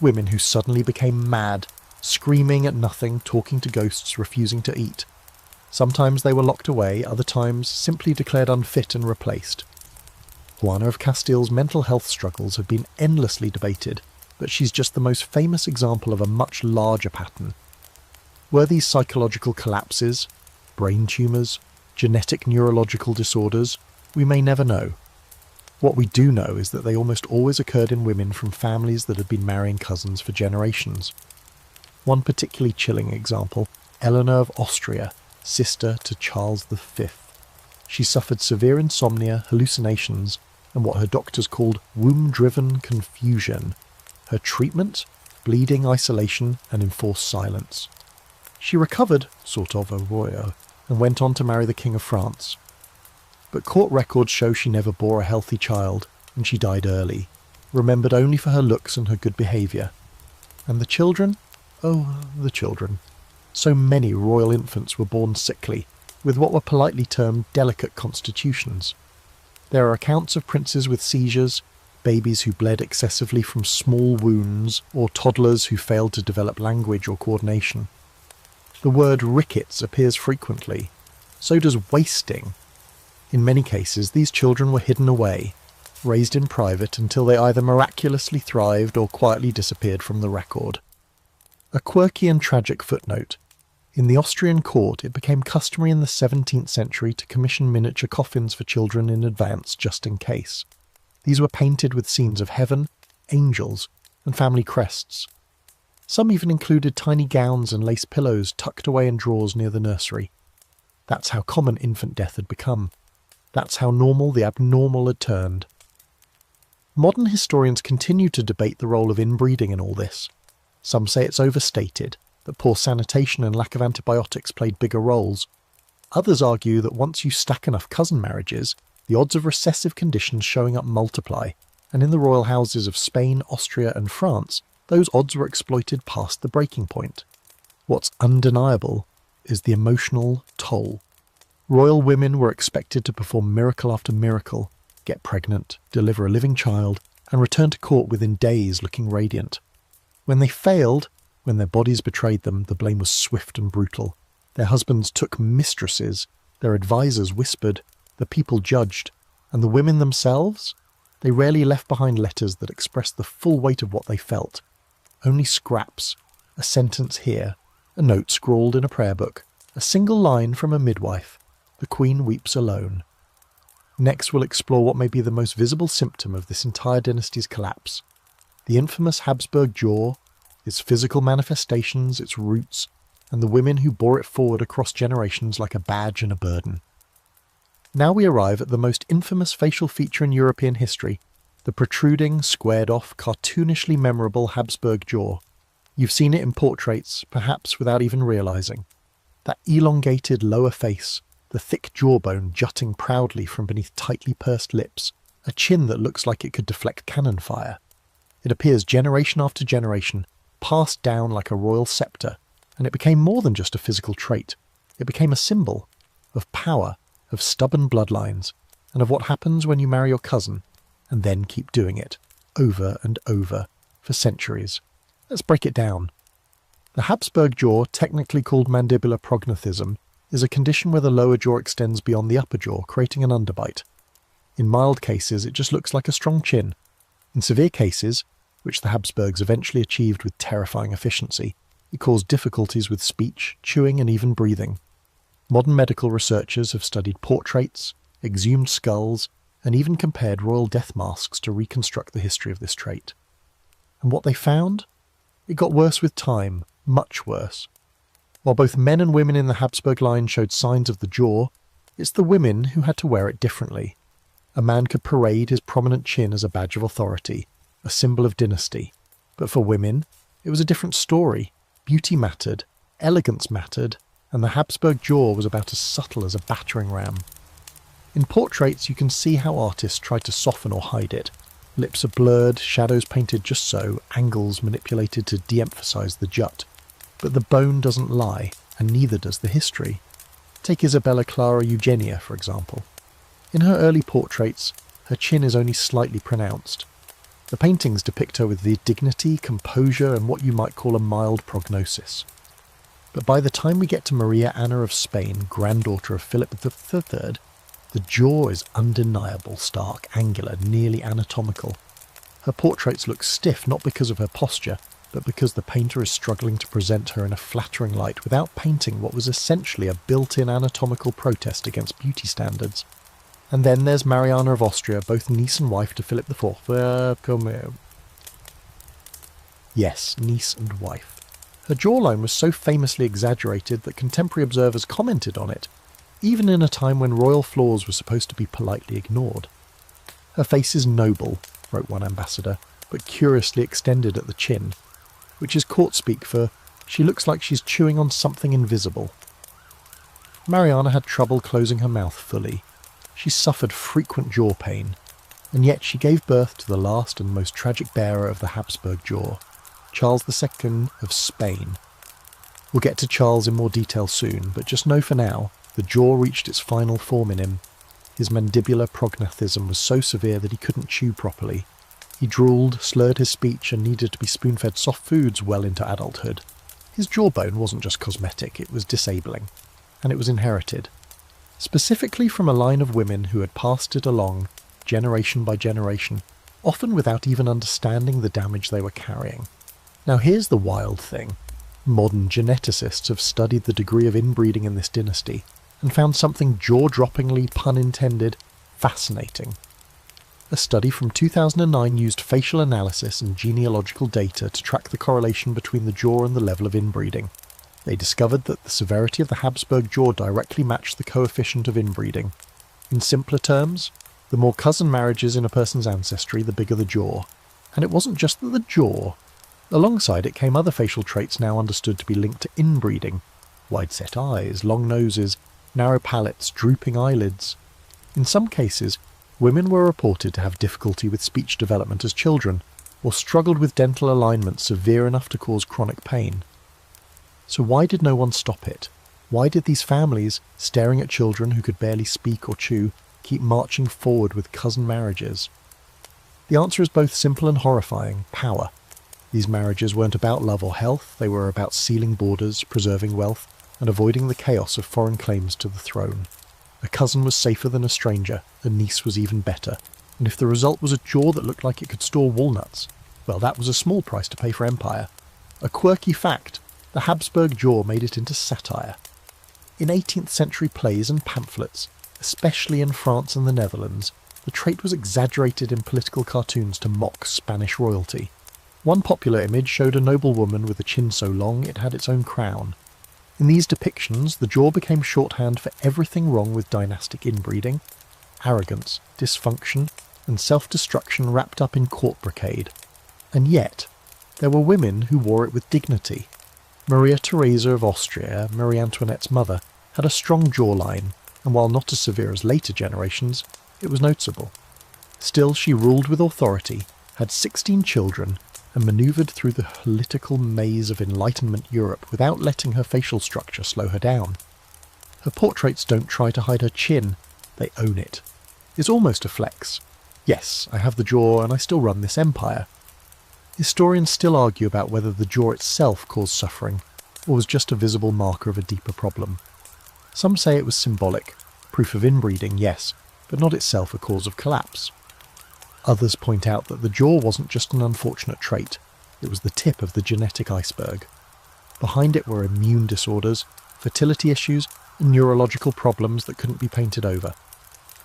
Women who suddenly became mad, screaming at nothing, talking to ghosts, refusing to eat. Sometimes they were locked away, other times simply declared unfit and replaced. Juana of Castile's mental health struggles have been endlessly debated, but she's just the most famous example of a much larger pattern. Were these psychological collapses, brain tumours, genetic neurological disorders? We may never know. What we do know is that they almost always occurred in women from families that had been marrying cousins for generations. One particularly chilling example, Eleanor of Austria, sister to Charles V. She suffered severe insomnia, hallucinations, and what her doctors called womb-driven confusion. Her treatment? Bleeding, isolation, and enforced silence. She recovered, sort of, a royal, and went on to marry the King of France. But court records show she never bore a healthy child, and she died early, remembered only for her looks and her good behaviour. And the children? Oh, the children. So many royal infants were born sickly, with what were politely termed delicate constitutions. There are accounts of princes with seizures, babies who bled excessively from small wounds, or toddlers who failed to develop language or coordination. The word rickets appears frequently. So does wasting. In many cases, these children were hidden away, raised in private until they either miraculously thrived or quietly disappeared from the record. A quirky and tragic footnote. In the Austrian court, it became customary in the 17th century to commission miniature coffins for children in advance, just in case. These were painted with scenes of heaven, angels, and family crests. Some even included tiny gowns and lace pillows tucked away in drawers near the nursery. That's how common infant death had become. That's how normal the abnormal had turned. Modern historians continue to debate the role of inbreeding in all this. Some say it's overstated, that poor sanitation and lack of antibiotics played bigger roles. Others argue that once you stack enough cousin marriages, the odds of recessive conditions showing up multiply, and in the royal houses of Spain, Austria and France, those odds were exploited past the breaking point. What's undeniable is the emotional toll. Royal women were expected to perform miracle after miracle, get pregnant, deliver a living child, and return to court within days looking radiant. When they failed, when their bodies betrayed them, the blame was swift and brutal. Their husbands took mistresses, their advisors whispered, the people judged, and the women themselves? They rarely left behind letters that expressed the full weight of what they felt. Only scraps, a sentence here, a note scrawled in a prayer book, a single line from a midwife. The Queen weeps alone. Next we'll explore what may be the most visible symptom of this entire dynasty's collapse. The infamous Habsburg jaw, its physical manifestations, its roots, and the women who bore it forward across generations like a badge and a burden. Now we arrive at the most infamous facial feature in European history, the protruding, squared-off, cartoonishly memorable Habsburg jaw. You've seen it in portraits, perhaps without even realising. That elongated lower face, the thick jawbone jutting proudly from beneath tightly pursed lips, a chin that looks like it could deflect cannon fire. It appears generation after generation, passed down like a royal sceptre, and it became more than just a physical trait. It became a symbol of power, of stubborn bloodlines, and of what happens when you marry your cousin, and then keep doing it, over and over, for centuries. Let's break it down. The Habsburg jaw, technically called mandibular prognathism, is a condition where the lower jaw extends beyond the upper jaw, creating an underbite. In mild cases, it just looks like a strong chin. In severe cases, which the Habsburgs eventually achieved with terrifying efficiency, it caused difficulties with speech, chewing and even breathing. Modern medical researchers have studied portraits, exhumed skulls, and even compared royal death masks to reconstruct the history of this trait. And what they found? It got worse with time, much worse. While both men and women in the Habsburg line showed signs of the jaw, it's the women who had to wear it differently. A man could parade his prominent chin as a badge of authority, a symbol of dynasty. But for women, it was a different story. Beauty mattered, elegance mattered, and the Habsburg jaw was about as subtle as a battering ram. In portraits, you can see how artists tried to soften or hide it. Lips are blurred, shadows painted just so, angles manipulated to de-emphasize the jut. But the bone doesn't lie, and neither does the history. Take Isabella Clara Eugenia, for example. In her early portraits, her chin is only slightly pronounced. The paintings depict her with the dignity, composure, and what you might call a mild prognosis. But by the time we get to Maria Anna of Spain, granddaughter of Philip III, the jaw is undeniable, stark, angular, nearly anatomical. Her portraits look stiff not because of her posture, but because the painter is struggling to present her in a flattering light without painting what was essentially a built-in anatomical protest against beauty standards. And then there's Mariana of Austria, both niece and wife to Philip IV. Come here. Yes, niece and wife. Her jawline was so famously exaggerated that contemporary observers commented on it, even in a time when royal flaws were supposed to be politely ignored. Her face is noble, wrote one ambassador, but curiously extended at the chin, which is court speak for she looks like she's chewing on something invisible. Mariana had trouble closing her mouth fully. She suffered frequent jaw pain, and yet she gave birth to the last and most tragic bearer of the Habsburg jaw, Charles II of Spain. We'll get to Charles in more detail soon, but just know for now, the jaw reached its final form in him. His mandibular prognathism was so severe that he couldn't chew properly. He drooled, slurred his speech, and needed to be spoon-fed soft foods well into adulthood. His jawbone wasn't just cosmetic, it was disabling, and it was inherited, specifically from a line of women who had passed it along, generation by generation, often without even understanding the damage they were carrying. Now here's the wild thing. Modern geneticists have studied the degree of inbreeding in this dynasty and found something jaw-droppingly, pun intended, fascinating. A study from 2009 used facial analysis and genealogical data to track the correlation between the jaw and the level of inbreeding. They discovered that the severity of the Habsburg jaw directly matched the coefficient of inbreeding. In simpler terms, the more cousin marriages in a person's ancestry, the bigger the jaw. And it wasn't just the jaw. Alongside it came other facial traits now understood to be linked to inbreeding. Wide-set eyes, long noses, narrow palates, drooping eyelids. In some cases, women were reported to have difficulty with speech development as children, or struggled with dental alignment severe enough to cause chronic pain. So why did no one stop it? Why did these families, staring at children who could barely speak or chew, keep marching forward with cousin marriages? The answer is both simple and horrifying: power. These marriages weren't about love or health, they were about sealing borders, preserving wealth, and avoiding the chaos of foreign claims to the throne. A cousin was safer than a stranger, a niece was even better, and if the result was a jaw that looked like it could store walnuts, well, that was a small price to pay for empire. A quirky fact: the Habsburg jaw made it into satire. In 18th century plays and pamphlets, especially in France and the Netherlands, the trait was exaggerated in political cartoons to mock Spanish royalty. One popular image showed a noblewoman with a chin so long it had its own crown. In these depictions, the jaw became shorthand for everything wrong with dynastic inbreeding: arrogance, dysfunction, and self-destruction wrapped up in court brocade. And yet, there were women who wore it with dignity. Maria Theresa of Austria, Marie Antoinette's mother, had a strong jawline, and while not as severe as later generations, it was noticeable. Still, she ruled with authority, had 16 children, and manoeuvred through the political maze of Enlightenment Europe without letting her facial structure slow her down. Her portraits don't try to hide her chin, they own it. It's almost a flex. Yes, I have the jaw and I still run this empire. Historians still argue about whether the jaw itself caused suffering, or was just a visible marker of a deeper problem. Some say it was symbolic, proof of inbreeding, yes, but not itself a cause of collapse. Others point out that the jaw wasn't just an unfortunate trait, it was the tip of the genetic iceberg. Behind it were immune disorders, fertility issues, and neurological problems that couldn't be painted over.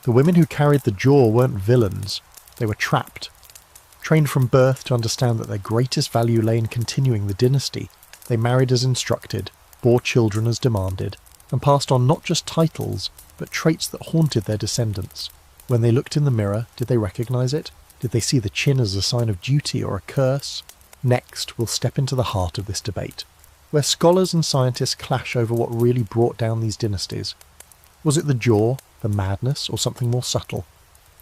The women who carried the jaw weren't villains, they were trapped. Trained from birth to understand that their greatest value lay in continuing the dynasty, they married as instructed, bore children as demanded, and passed on not just titles, but traits that haunted their descendants. When they looked in the mirror, did they recognise it? Did they see the chin as a sign of duty or a curse? Next, we'll step into the heart of this debate, where scholars and scientists clash over what really brought down these dynasties. Was it the jaw, the madness, or something more subtle?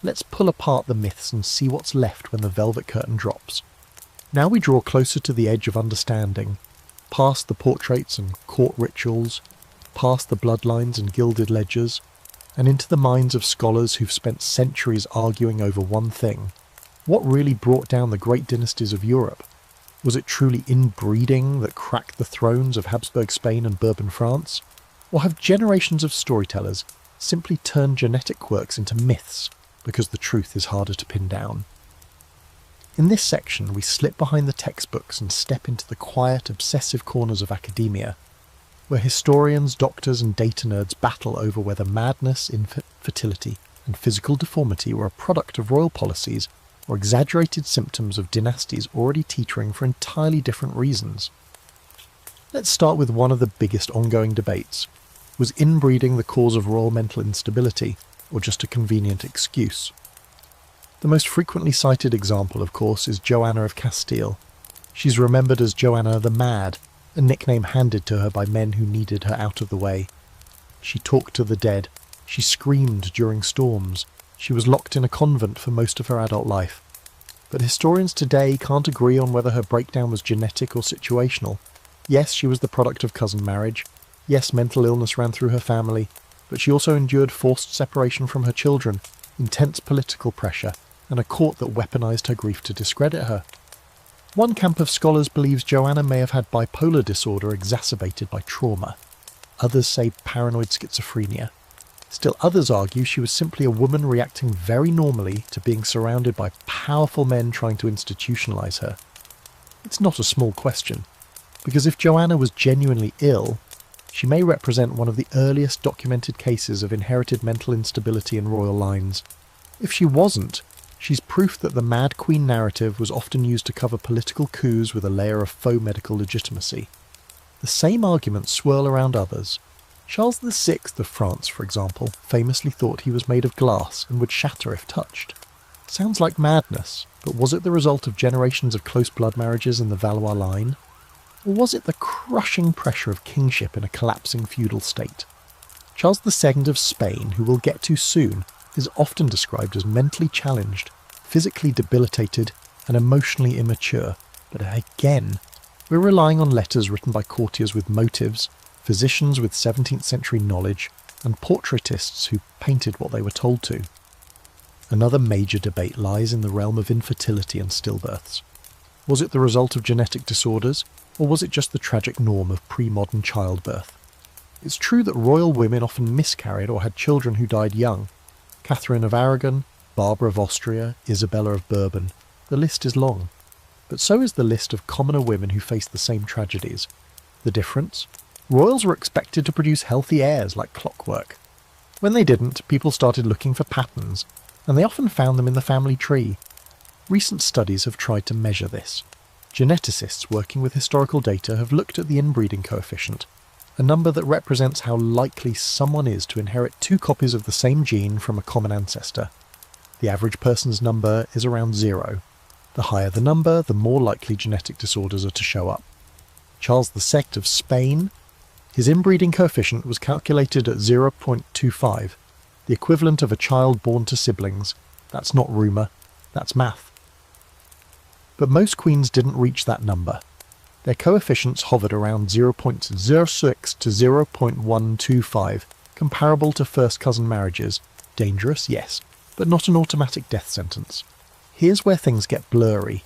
Let's pull apart the myths and see what's left when the velvet curtain drops. Now we draw closer to the edge of understanding, past the portraits and court rituals, past the bloodlines and gilded ledgers, and into the minds of scholars who've spent centuries arguing over one thing: what really brought down the great dynasties of Europe? Was it truly inbreeding that cracked the thrones of Habsburg Spain and Bourbon France? Or have generations of storytellers simply turned genetic quirks into myths because the truth is harder to pin down? In this section, we slip behind the textbooks and step into the quiet, obsessive corners of academia, where historians, doctors and data nerds battle over whether madness, infertility and physical deformity were a product of royal policies or exaggerated symptoms of dynasties already teetering for entirely different reasons. Let's start with one of the biggest ongoing debates. Was inbreeding the cause of royal mental instability, or just a convenient excuse? The most frequently cited example, of course, is Joanna of Castile. She's remembered as Joanna the Mad, a nickname handed to her by men who needed her out of the way. She talked to the dead. She screamed during storms. She was locked in a convent for most of her adult life. But historians today can't agree on whether her breakdown was genetic or situational. Yes, she was the product of cousin marriage. Yes, mental illness ran through her family. But she also endured forced separation from her children, intense political pressure, and a court that weaponized her grief to discredit her. One camp of scholars believes Joanna may have had bipolar disorder exacerbated by trauma. Others say paranoid schizophrenia. Still others argue she was simply a woman reacting very normally to being surrounded by powerful men trying to institutionalize her. It's not a small question, because if Joanna was genuinely ill, she may represent one of the earliest documented cases of inherited mental instability in royal lines. If she wasn't, she's proof that the Mad Queen narrative was often used to cover political coups with a layer of faux medical legitimacy. The same arguments swirl around others. Charles VI of France, for example, famously thought he was made of glass and would shatter if touched. Sounds like madness, but was it the result of generations of close blood marriages in the Valois line? Or was it the crushing pressure of kingship in a collapsing feudal state? Charles II of Spain, who we'll get to soon, is often described as mentally challenged, physically debilitated, and emotionally immature. But again, we're relying on letters written by courtiers with motives, physicians with 17th century knowledge, and portraitists who painted what they were told to. Another major debate lies in the realm of infertility and stillbirths. Was it the result of genetic disorders, or was it just the tragic norm of pre-modern childbirth? It's true that royal women often miscarried or had children who died young. Catherine of Aragon, Barbara of Austria, Isabella of Bourbon. The list is long. But so is the list of commoner women who faced the same tragedies. The difference? Royals were expected to produce healthy heirs like clockwork. When they didn't, people started looking for patterns, and they often found them in the family tree. Recent studies have tried to measure this. Geneticists working with historical data have looked at the inbreeding coefficient, a number that represents how likely someone is to inherit 2 copies of the same gene from a common ancestor. The average person's number is around 0. The higher the number, the more likely genetic disorders are to show up. Charles II of Spain, his inbreeding coefficient was calculated at 0.25, the equivalent of a child born to siblings. That's not rumour, that's math. But most queens didn't reach that number. Their coefficients hovered around 0.06 to 0.125, comparable to first cousin marriages. Dangerous, yes, but not an automatic death sentence. Here's where things get blurry.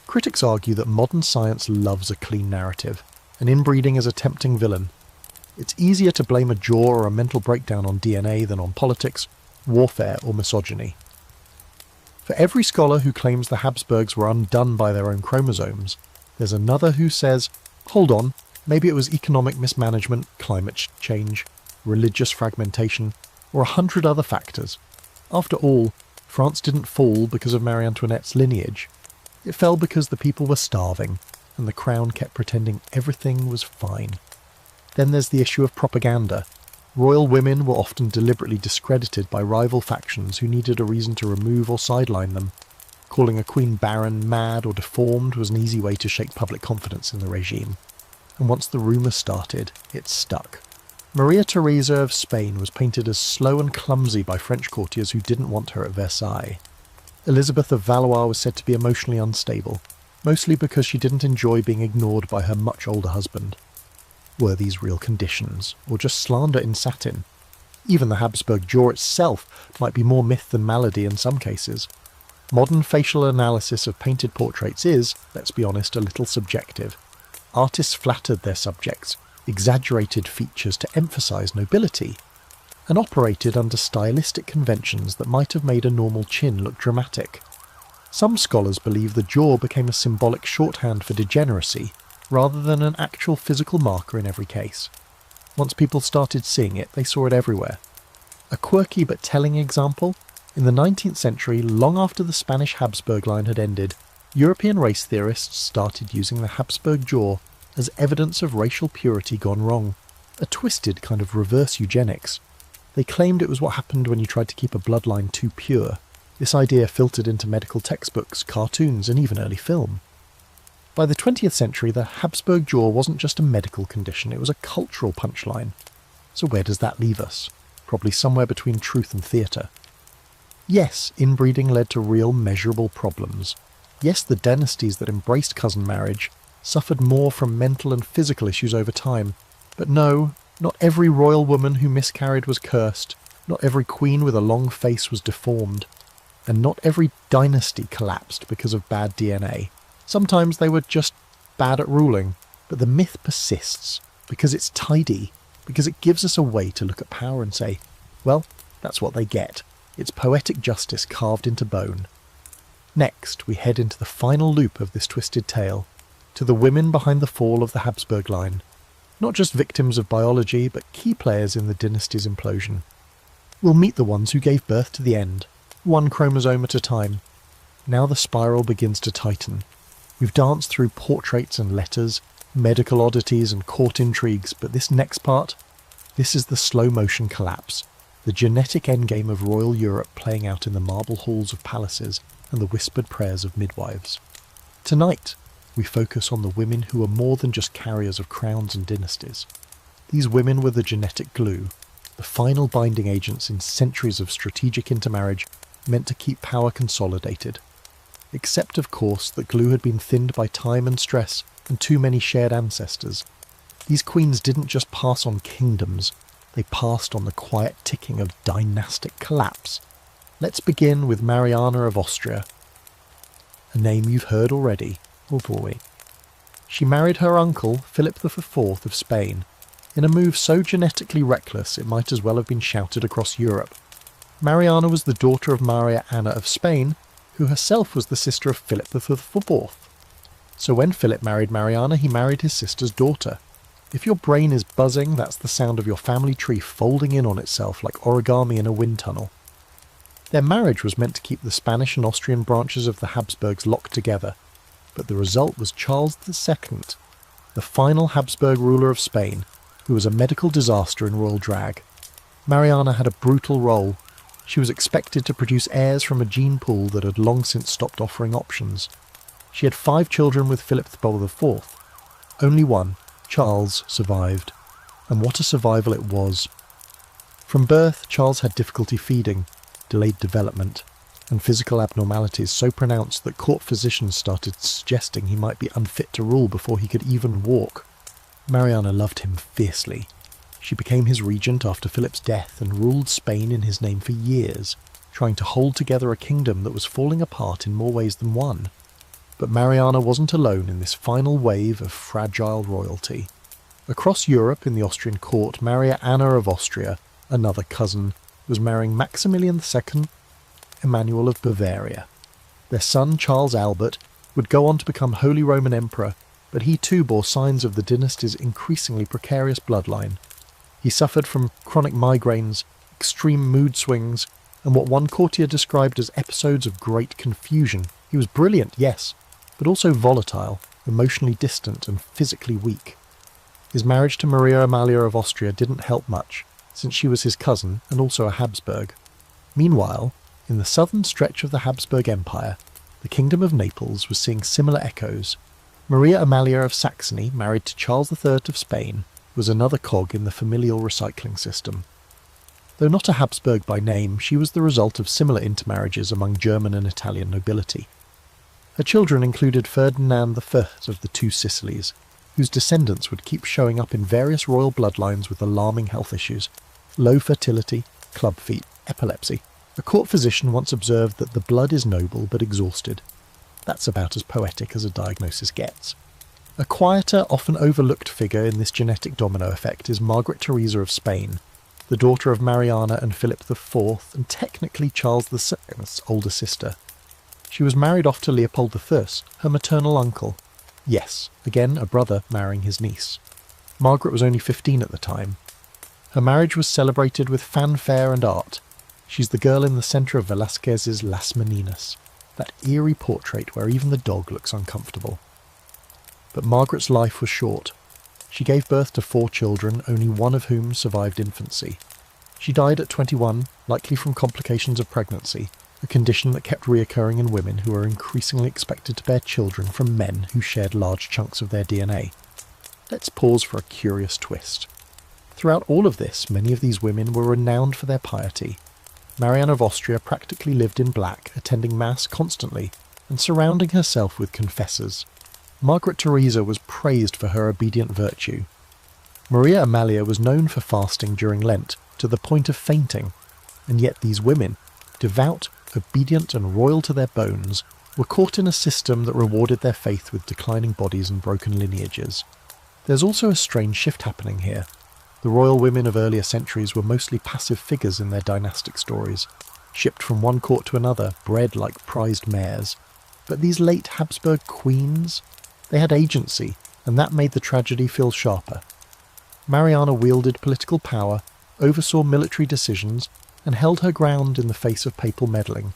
Critics argue that modern science loves a clean narrative, and inbreeding is a tempting villain. It's easier to blame a jaw or a mental breakdown on DNA than on politics, warfare or misogyny. For every scholar who claims the Habsburgs were undone by their own chromosomes, there's another who says, hold on, maybe it was economic mismanagement, climate change, religious fragmentation, or 100 other factors. After all, France didn't fall because of Marie Antoinette's lineage. It fell because the people were starving, and the crown kept pretending everything was fine. Then there's the issue of propaganda. Royal women were often deliberately discredited by rival factions who needed a reason to remove or sideline them. Calling a queen barren, mad or deformed was an easy way to shake public confidence in the regime. And once the rumours started, it stuck. Maria Theresa of Spain was painted as slow and clumsy by French courtiers who didn't want her at Versailles. Elizabeth of Valois was said to be emotionally unstable, mostly because she didn't enjoy being ignored by her much older husband. Were these real conditions, or just slander in satin? Even the Habsburg jaw itself might be more myth than malady in some cases. Modern facial analysis of painted portraits is, let's be honest, a little subjective. Artists flattered their subjects, exaggerated features to emphasise nobility, and operated under stylistic conventions that might have made a normal chin look dramatic. Some scholars believe the jaw became a symbolic shorthand for degeneracy, rather than an actual physical marker in every case. Once people started seeing it, they saw it everywhere. A quirky but telling example: in the 19th century, long after the Spanish Habsburg line had ended, European race theorists started using the Habsburg jaw as evidence of racial purity gone wrong, a twisted kind of reverse eugenics. They claimed it was what happened when you tried to keep a bloodline too pure. This idea filtered into medical textbooks, cartoons, and even early film. By the 20th century, the Habsburg jaw wasn't just a medical condition, it was a cultural punchline. So where does that leave us? Probably somewhere between truth and theatre. Yes, inbreeding led to real measurable problems. Yes, the dynasties that embraced cousin marriage suffered more from mental and physical issues over time. But no, not every royal woman who miscarried was cursed, not every queen with a long face was deformed, and not every dynasty collapsed because of bad DNA. Sometimes they were just bad at ruling, but the myth persists, because it's tidy, because it gives us a way to look at power and say, well, that's what they get. It's poetic justice carved into bone. Next, we head into the final loop of this twisted tale, to the women behind the fall of the Habsburg line. Not just victims of biology, but key players in the dynasty's implosion. We'll meet the ones who gave birth to the end, one chromosome at a time. Now the spiral begins to tighten. We've danced through portraits and letters, medical oddities and court intrigues, but this next part, this is the slow-motion collapse, the genetic endgame of royal Europe playing out in the marble halls of palaces and the whispered prayers of midwives. Tonight, we focus on the women who are more than just carriers of crowns and dynasties. These women were the genetic glue, the final binding agents in centuries of strategic intermarriage meant to keep power consolidated. Except, of course, that glue had been thinned by time and stress and too many shared ancestors. These queens didn't just pass on kingdoms, they passed on the quiet ticking of dynastic collapse. Let's begin with Mariana of Austria. A name you've heard already, or will we? She married her uncle, Philip IV of Spain, in a move so genetically reckless it might as well have been shouted across Europe. Mariana was the daughter of Maria Anna of Spain, who herself was the sister of Philip IV. So when Philip married Mariana, he married his sister's daughter. If your brain is buzzing, that's the sound of your family tree folding in on itself like origami in a wind tunnel. Their marriage was meant to keep the Spanish and Austrian branches of the Habsburgs locked together, but the result was Charles II, the final Habsburg ruler of Spain, who was a medical disaster in royal drag. Mariana had a brutal role. She was expected to produce heirs from a gene pool that had long since stopped offering options. She had 5 children with Philip IV. Only one, Charles, survived, and what a survival it was. From birth, Charles had difficulty feeding, delayed development, and physical abnormalities so pronounced that court physicians started suggesting he might be unfit to rule before he could even walk. Mariana loved him fiercely. She became his regent after Philip's death and ruled Spain in his name for years, trying to hold together a kingdom that was falling apart in more ways than one. But Mariana wasn't alone in this final wave of fragile royalty. Across Europe in the Austrian court, Maria Anna of Austria, another cousin, was marrying Maximilian II, Emmanuel of Bavaria. Their son, Charles Albert, would go on to become Holy Roman Emperor, but he too bore signs of the dynasty's increasingly precarious bloodline. He suffered from chronic migraines, extreme mood swings, and what one courtier described as episodes of great confusion. He was brilliant, yes, but also volatile, emotionally distant and physically weak. His marriage to Maria Amalia of Austria didn't help much, since she was his cousin and also a Habsburg. Meanwhile, in the southern stretch of the Habsburg Empire, the Kingdom of Naples was seeing similar echoes. Maria Amalia of Saxony, married to Charles III of Spain, was another cog in the familial recycling system. Though not a Habsburg by name, she was the result of similar intermarriages among German and Italian nobility. Her children included Ferdinand I of the Two Sicilies, whose descendants would keep showing up in various royal bloodlines with alarming health issues: low fertility, club feet, epilepsy. A court physician once observed that the blood is noble but exhausted. That's about as poetic as a diagnosis gets. A quieter, often overlooked figure in this genetic domino effect is Margaret Theresa of Spain, the daughter of Mariana and Philip IV, and technically Charles II's older sister. She was married off to Leopold I, her maternal uncle. Yes, again a brother marrying his niece. Margaret was only 15 at the time. Her marriage was celebrated with fanfare and art. She's the girl in the centre of Velázquez's Las Meninas, that eerie portrait where even the dog looks uncomfortable. But Margaret's life was short. She gave birth to 4 children, only one of whom survived infancy. She died at 21, likely from complications of pregnancy, a condition that kept reoccurring in women who were increasingly expected to bear children from men who shared large chunks of their DNA. Let's pause for a curious twist. Throughout all of this, many of these women were renowned for their piety. Marianne of Austria practically lived in black, attending Mass constantly, and surrounding herself with confessors. Margaret Theresa was praised for her obedient virtue. Maria Amalia was known for fasting during Lent, to the point of fainting, and yet these women, devout, obedient and royal to their bones, were caught in a system that rewarded their faith with declining bodies and broken lineages. There's also a strange shift happening here. The royal women of earlier centuries were mostly passive figures in their dynastic stories, shipped from one court to another, bred like prized mares. But these late Habsburg queens, they had agency, and that made the tragedy feel sharper. Mariana wielded political power, oversaw military decisions, and held her ground in the face of papal meddling.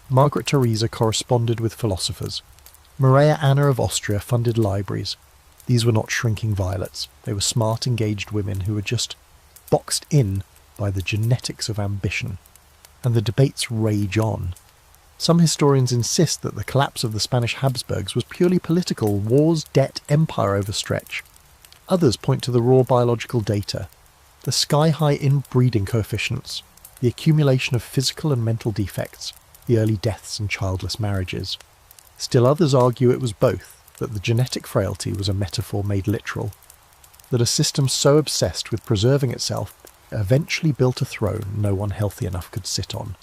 Margaret Theresa corresponded with philosophers. Maria Anna of Austria funded libraries. These were not shrinking violets. They were smart, engaged women who were just boxed in by the genetics of ambition. And the debates rage on. Some historians insist that the collapse of the Spanish Habsburgs was purely political, wars, debt, empire overstretch. Others point to the raw biological data, the sky-high inbreeding coefficients, the accumulation of physical and mental defects, the early deaths and childless marriages. Still others argue it was both, that the genetic frailty was a metaphor made literal, that a system so obsessed with preserving itself eventually built a throne no one healthy enough could sit on.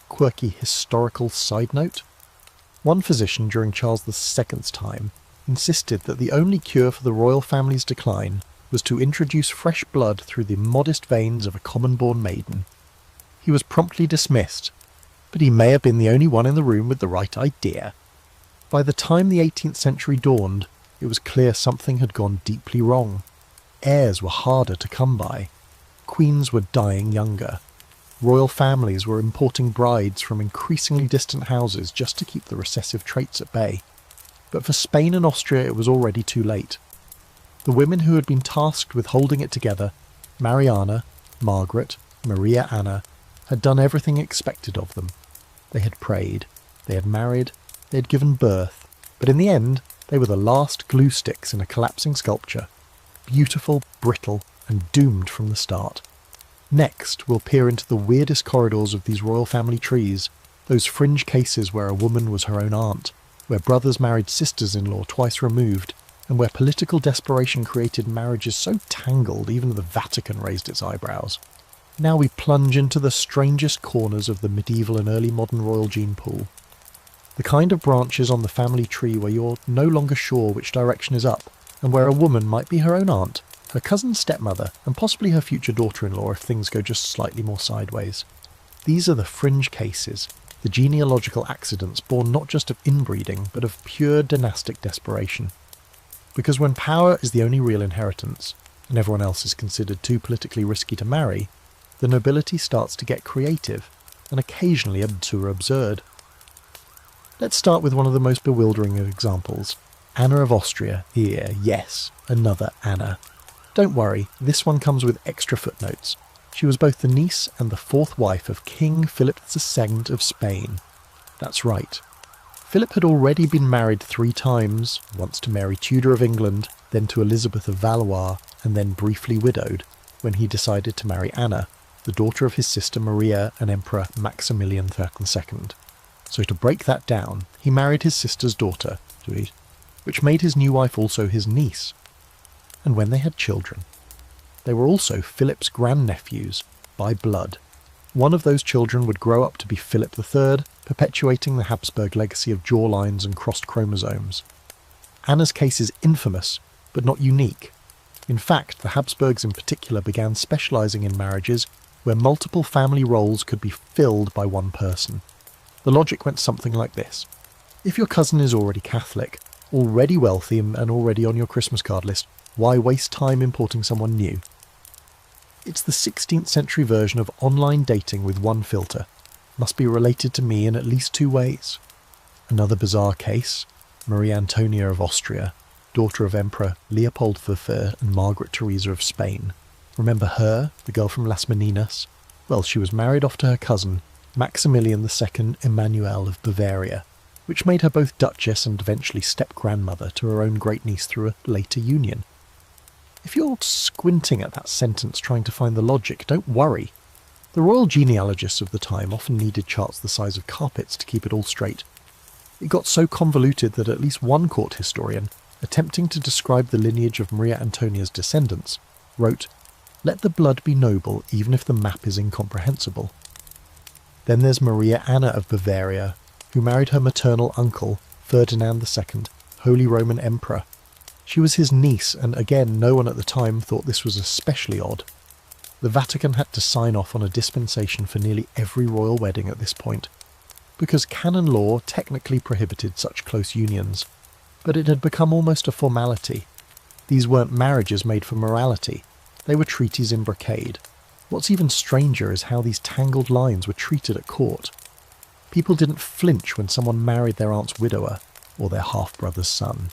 Quirky historical side note? One physician during Charles II's time insisted that the only cure for the royal family's decline was to introduce fresh blood through the modest veins of a common-born maiden. He was promptly dismissed, but he may have been the only one in the room with the right idea. By the time the 18th century dawned, it was clear something had gone deeply wrong. Heirs were harder to come by. Queens were dying younger. Royal families were importing brides from increasingly distant houses just to keep the recessive traits at bay. But for Spain and Austria it was already too late. The women who had been tasked with holding it together, Mariana, Margaret, Maria Anna, had done everything expected of them. They had prayed, they had married, they had given birth, but in the end they were the last glue sticks in a collapsing sculpture, beautiful, brittle, and doomed from the start. Next, we'll peer into the weirdest corridors of these royal family trees, those fringe cases where a woman was her own aunt, where brothers married sisters-in-law twice removed, and where political desperation created marriages so tangled even the Vatican raised its eyebrows. Now we plunge into the strangest corners of the medieval and early modern royal gene pool. The kind of branches on the family tree where you're no longer sure which direction is up, and where a woman might be her own aunt, her cousin's stepmother, and possibly her future daughter-in-law if things go just slightly more sideways. These are the fringe cases, the genealogical accidents born not just of inbreeding, but of pure dynastic desperation. Because when power is the only real inheritance, and everyone else is considered too politically risky to marry, the nobility starts to get creative, and occasionally too absurd. Let's start with one of the most bewildering of examples. Anna of Austria, here, yes, another Anna. Don't worry, this one comes with extra footnotes. She was both the niece and the fourth wife of King Philip II of Spain. That's right. Philip had already been married 3 times, once to Mary Tudor of England, then to Elizabeth of Valois, and then briefly widowed, when he decided to marry Anna, the daughter of his sister Maria and Emperor Maximilian II. So to break that down, he married his sister's daughter, which made his new wife also his niece. And when they had children, they were also Philip's grandnephews by blood. One of those children would grow up to be Philip III, perpetuating the Habsburg legacy of jawlines and crossed chromosomes. Anna's case is infamous, but not unique. In fact, the Habsburgs in particular began specialising in marriages where multiple family roles could be filled by one person. The logic went something like this. If your cousin is already Catholic, already wealthy and already on your Christmas card list, why waste time importing someone new? It's the 16th century version of online dating with one filter. Must be related to me in at least two ways. Another bizarre case, Maria Antonia of Austria, daughter of Emperor Leopold III and Margaret Theresa of Spain. Remember her, the girl from Las Meninas? Well, she was married off to her cousin, Maximilian II Emmanuel of Bavaria, which made her both duchess and eventually step-grandmother to her own great-niece through a later union. If you're squinting at that sentence trying to find the logic, don't worry. The royal genealogists of the time often needed charts the size of carpets to keep it all straight. It got so convoluted that at least one court historian, attempting to describe the lineage of Maria Antonia's descendants, wrote, "Let the blood be noble even if the map is incomprehensible." Then there's Maria Anna of Bavaria, who married her maternal uncle, Ferdinand II, Holy Roman Emperor. She was his niece, and again no one at the time thought this was especially odd. The Vatican had to sign off on a dispensation for nearly every royal wedding at this point, because canon law technically prohibited such close unions, but it had become almost a formality. These weren't marriages made for morality, they were treaties in brocade. What's even stranger is how these tangled lines were treated at court. People didn't flinch when someone married their aunt's widower, or their half-brother's son.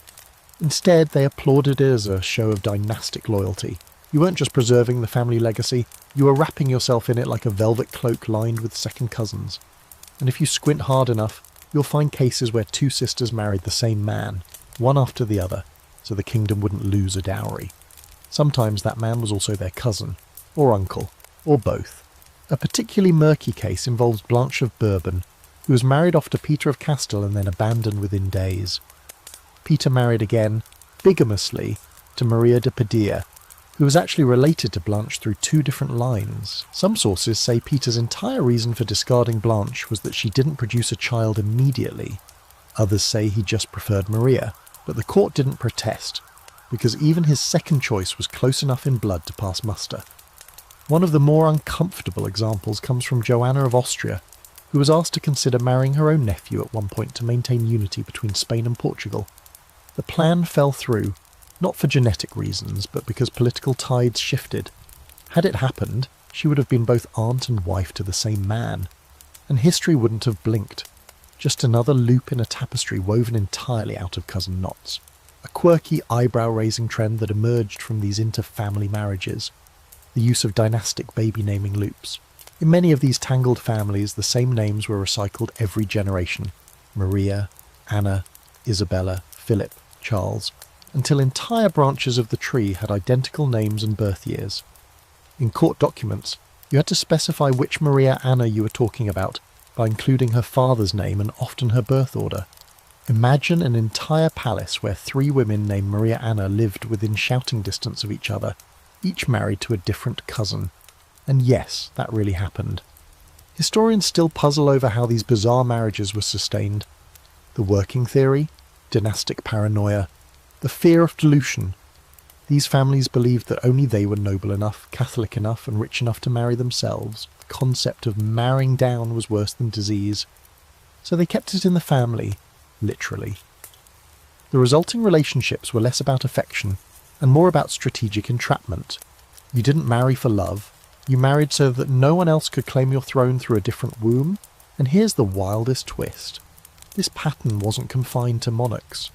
Instead, they applauded it as a show of dynastic loyalty. You weren't just preserving the family legacy, you were wrapping yourself in it like a velvet cloak lined with second cousins. And if you squint hard enough, you'll find cases where two sisters married the same man, one after the other, so the kingdom wouldn't lose a dowry. Sometimes that man was also their cousin, or uncle, or both. A particularly murky case involves Blanche of Bourbon, who was married off to Peter of Castile and then abandoned within days. Peter married again, bigamously, to Maria de Padilla, who was actually related to Blanche through two different lines. Some sources say Peter's entire reason for discarding Blanche was that she didn't produce a child immediately. Others say he just preferred Maria, but the court didn't protest, because even his second choice was close enough in blood to pass muster. One of the more uncomfortable examples comes from Joanna of Austria, who was asked to consider marrying her own nephew at one point to maintain unity between Spain and Portugal. The plan fell through, not for genetic reasons, but because political tides shifted. Had it happened, she would have been both aunt and wife to the same man, and history wouldn't have blinked. Just another loop in a tapestry woven entirely out of cousin knots. A quirky eyebrow-raising trend that emerged from these inter-family marriages. The use of dynastic baby-naming loops. In many of these tangled families, the same names were recycled every generation. Maria, Anna, Isabella, Philip, Charles, until entire branches of the tree had identical names and birth years. In court documents, you had to specify which Maria Anna you were talking about by including her father's name and often her birth order. Imagine an entire palace where three women named Maria Anna lived within shouting distance of each other, each married to a different cousin. And yes, that really happened. Historians still puzzle over how these bizarre marriages were sustained. The working theory, dynastic paranoia, the fear of dilution. These families believed that only they were noble enough, Catholic enough, and rich enough to marry themselves. The concept of marrying down was worse than disease. So they kept it in the family, literally. The resulting relationships were less about affection and more about strategic entrapment. You didn't marry for love. You married so that no one else could claim your throne through a different womb. And here's the wildest twist. This pattern wasn't confined to monarchs.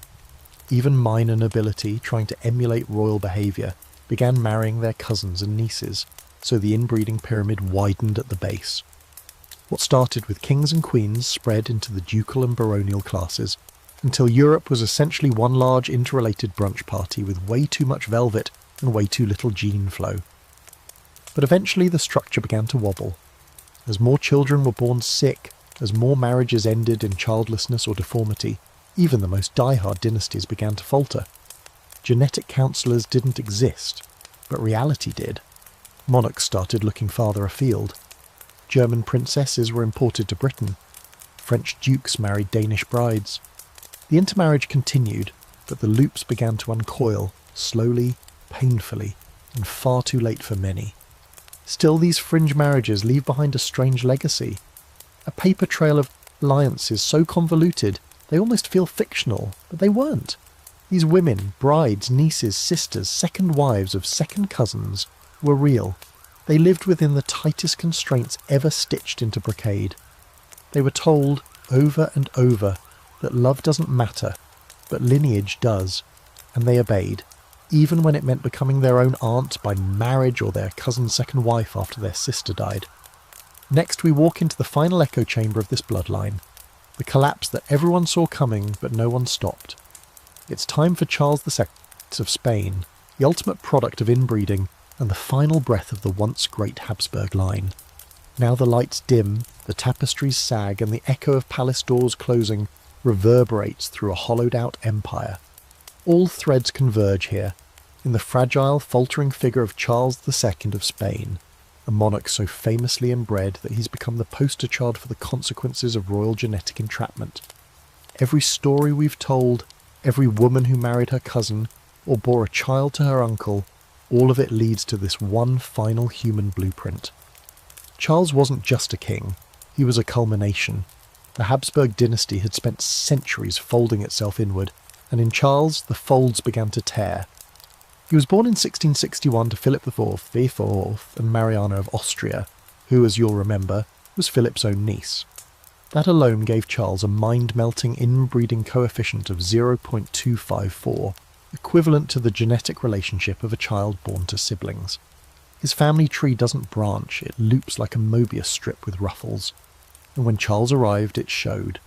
Even minor nobility, trying to emulate royal behaviour, began marrying their cousins and nieces, so the inbreeding pyramid widened at the base. What started with kings and queens spread into the ducal and baronial classes, until Europe was essentially one large interrelated brunch party with way too much velvet and way too little gene flow. But eventually the structure began to wobble. As more children were born sick, as more marriages ended in childlessness or deformity, even the most die-hard dynasties began to falter. Genetic counsellors didn't exist, but reality did. Monarchs started looking farther afield. German princesses were imported to Britain. French dukes married Danish brides. The intermarriage continued, but the loops began to uncoil, slowly, painfully, and far too late for many. Still, these fringe marriages leave behind a strange legacy. A paper trail of alliances so convoluted they almost feel fictional, but they weren't. These women, brides, nieces, sisters, second wives of second cousins, were real. They lived within the tightest constraints ever stitched into brocade. They were told, over and over, that love doesn't matter, but lineage does, and they obeyed, even when it meant becoming their own aunt by marriage or their cousin's second wife after their sister died. Next we walk into the final echo chamber of this bloodline, the collapse that everyone saw coming but no one stopped. It's time for Charles II of Spain, the ultimate product of inbreeding and the final breath of the once great Habsburg line. Now the lights dim, the tapestries sag, and the echo of palace doors closing reverberates through a hollowed-out empire. All threads converge here, in the fragile, faltering figure of Charles II of Spain, a monarch so famously inbred that he's become the poster child for the consequences of royal genetic entrapment. Every story we've told, every woman who married her cousin, or bore a child to her uncle, all of it leads to this one final human blueprint. Charles wasn't just a king, he was a culmination. The Habsburg dynasty had spent centuries folding itself inward, and in Charles the folds began to tear. He was born in 1661 to Philip IV and Mariana of Austria, who, as you'll remember, was Philip's own niece. That alone gave Charles a mind-melting inbreeding coefficient of 0.254, equivalent to the genetic relationship of a child born to siblings. His family tree doesn't branch, it loops like a Mobius strip with ruffles. And when Charles arrived, it showed.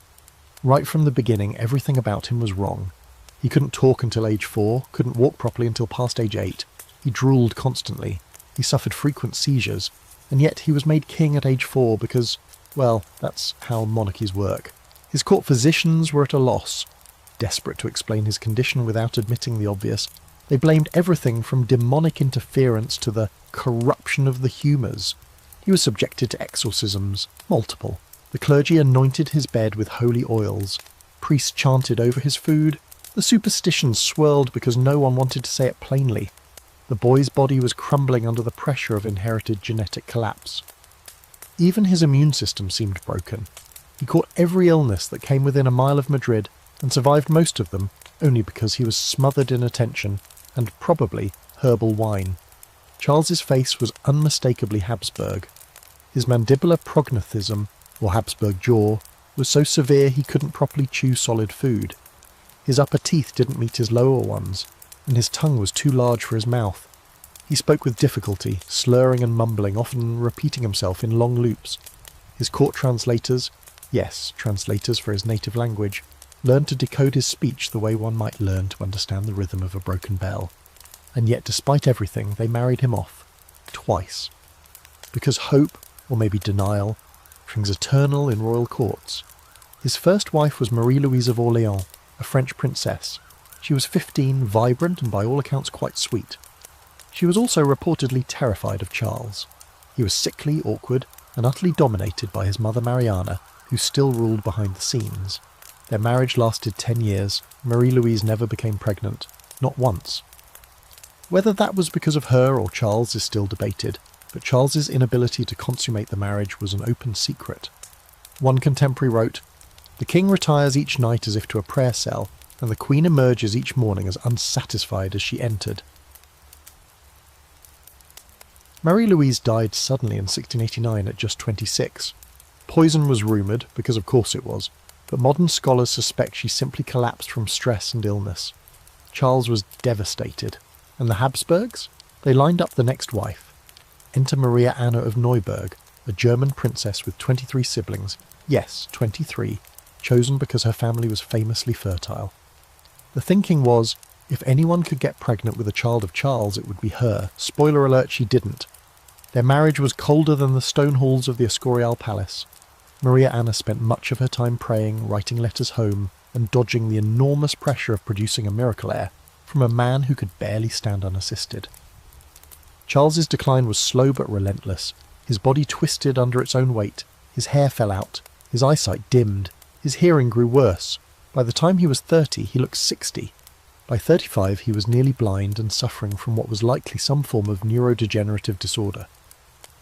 Right from the beginning, everything about him was wrong. He couldn't talk until age 4, couldn't walk properly until past age 8. He drooled constantly. He suffered frequent seizures. And yet he was made king at age 4 because, well, that's how monarchies work. His court physicians were at a loss. Desperate to explain his condition without admitting the obvious, they blamed everything from demonic interference to the corruption of the humours. He was subjected to exorcisms, multiple. The clergy anointed his bed with holy oils. Priests chanted over his food. The superstitions swirled because no one wanted to say it plainly. The boy's body was crumbling under the pressure of inherited genetic collapse. Even his immune system seemed broken. He caught every illness that came within a mile of Madrid and survived most of them only because he was smothered in attention and probably herbal wine. Charles's face was unmistakably Habsburg. His mandibular prognathism, or Habsburg jaw, was so severe he couldn't properly chew solid food. His upper teeth didn't meet his lower ones, and his tongue was too large for his mouth. He spoke with difficulty, slurring and mumbling, often repeating himself in long loops. His court translators, yes, translators for his native language, learned to decode his speech the way one might learn to understand the rhythm of a broken bell. And yet, despite everything, they married him off. Twice. Because hope, or maybe denial, rings eternal in royal courts. His first wife was Marie-Louise of Orléans, a French princess. She was 15, vibrant, and by all accounts quite sweet. She was also reportedly terrified of Charles. He was sickly, awkward, and utterly dominated by his mother Mariana, who still ruled behind the scenes. Their marriage lasted 10 years. Marie-Louise never became pregnant. Not once. Whether that was because of her or Charles is still debated, but Charles's inability to consummate the marriage was an open secret. One contemporary wrote, "The king retires each night as if to a prayer cell, and the queen emerges each morning as unsatisfied as she entered." Marie-Louise died suddenly in 1689 at just 26. Poison was rumoured, because of course it was, but modern scholars suspect she simply collapsed from stress and illness. Charles was devastated, and the Habsburgs? They lined up the next wife. Enter Maria Anna of Neuburg, a German princess with 23 siblings, yes, 23, chosen because her family was famously fertile. The thinking was, if anyone could get pregnant with a child of Charles, it would be her. Spoiler alert, she didn't. Their marriage was colder than the stone halls of the Escorial Palace. Maria Anna spent much of her time praying, writing letters home, and dodging the enormous pressure of producing a miracle heir from a man who could barely stand unassisted. Charles's decline was slow but relentless. His body twisted under its own weight, his hair fell out, his eyesight dimmed, his hearing grew worse. By the time he was 30, he looked 60. By 35, he was nearly blind and suffering from what was likely some form of neurodegenerative disorder.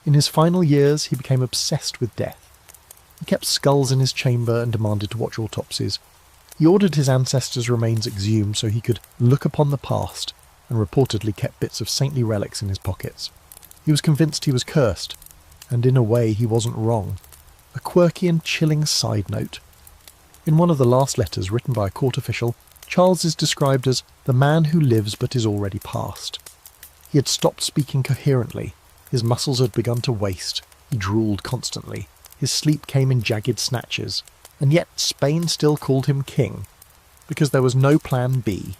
In his final years, he became obsessed with death. He kept skulls in his chamber and demanded to watch autopsies. He ordered his ancestors' remains exhumed so he could look upon the past, and reportedly kept bits of saintly relics in his pockets. He was convinced he was cursed, and in a way he wasn't wrong. A quirky and chilling side note. In one of the last letters written by a court official, Charles is described as the man who lives but is already past. He had stopped speaking coherently, his muscles had begun to waste, he drooled constantly, his sleep came in jagged snatches, and yet Spain still called him king, because there was no plan B.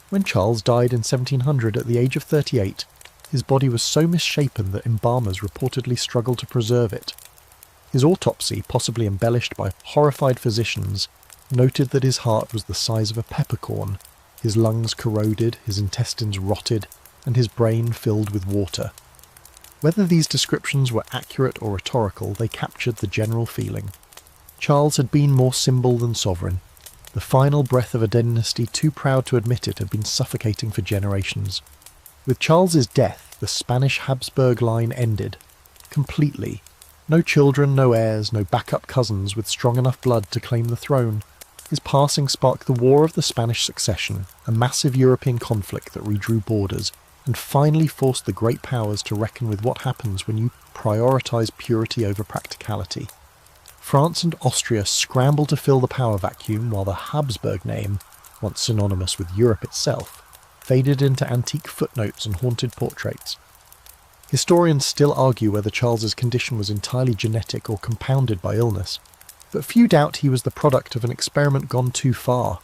When Charles died in 1700 at the age of 38, his body was so misshapen that embalmers reportedly struggled to preserve it. His autopsy, possibly embellished by horrified physicians, noted that his heart was the size of a peppercorn, his lungs corroded, his intestines rotted, and his brain filled with water. Whether these descriptions were accurate or rhetorical, they captured the general feeling. Charles had been more symbol than sovereign. The final breath of a dynasty too proud to admit it had been suffocating for generations. With Charles's death, the Spanish Habsburg line ended. Completely. No children, no heirs, no backup cousins with strong enough blood to claim the throne. His passing sparked the War of the Spanish Succession, a massive European conflict that redrew borders, and finally forced the great powers to reckon with what happens when you prioritise purity over practicality. France and Austria scrambled to fill the power vacuum while the Habsburg name, once synonymous with Europe itself, faded into antique footnotes and haunted portraits. Historians still argue whether Charles's condition was entirely genetic or compounded by illness, but few doubt he was the product of an experiment gone too far.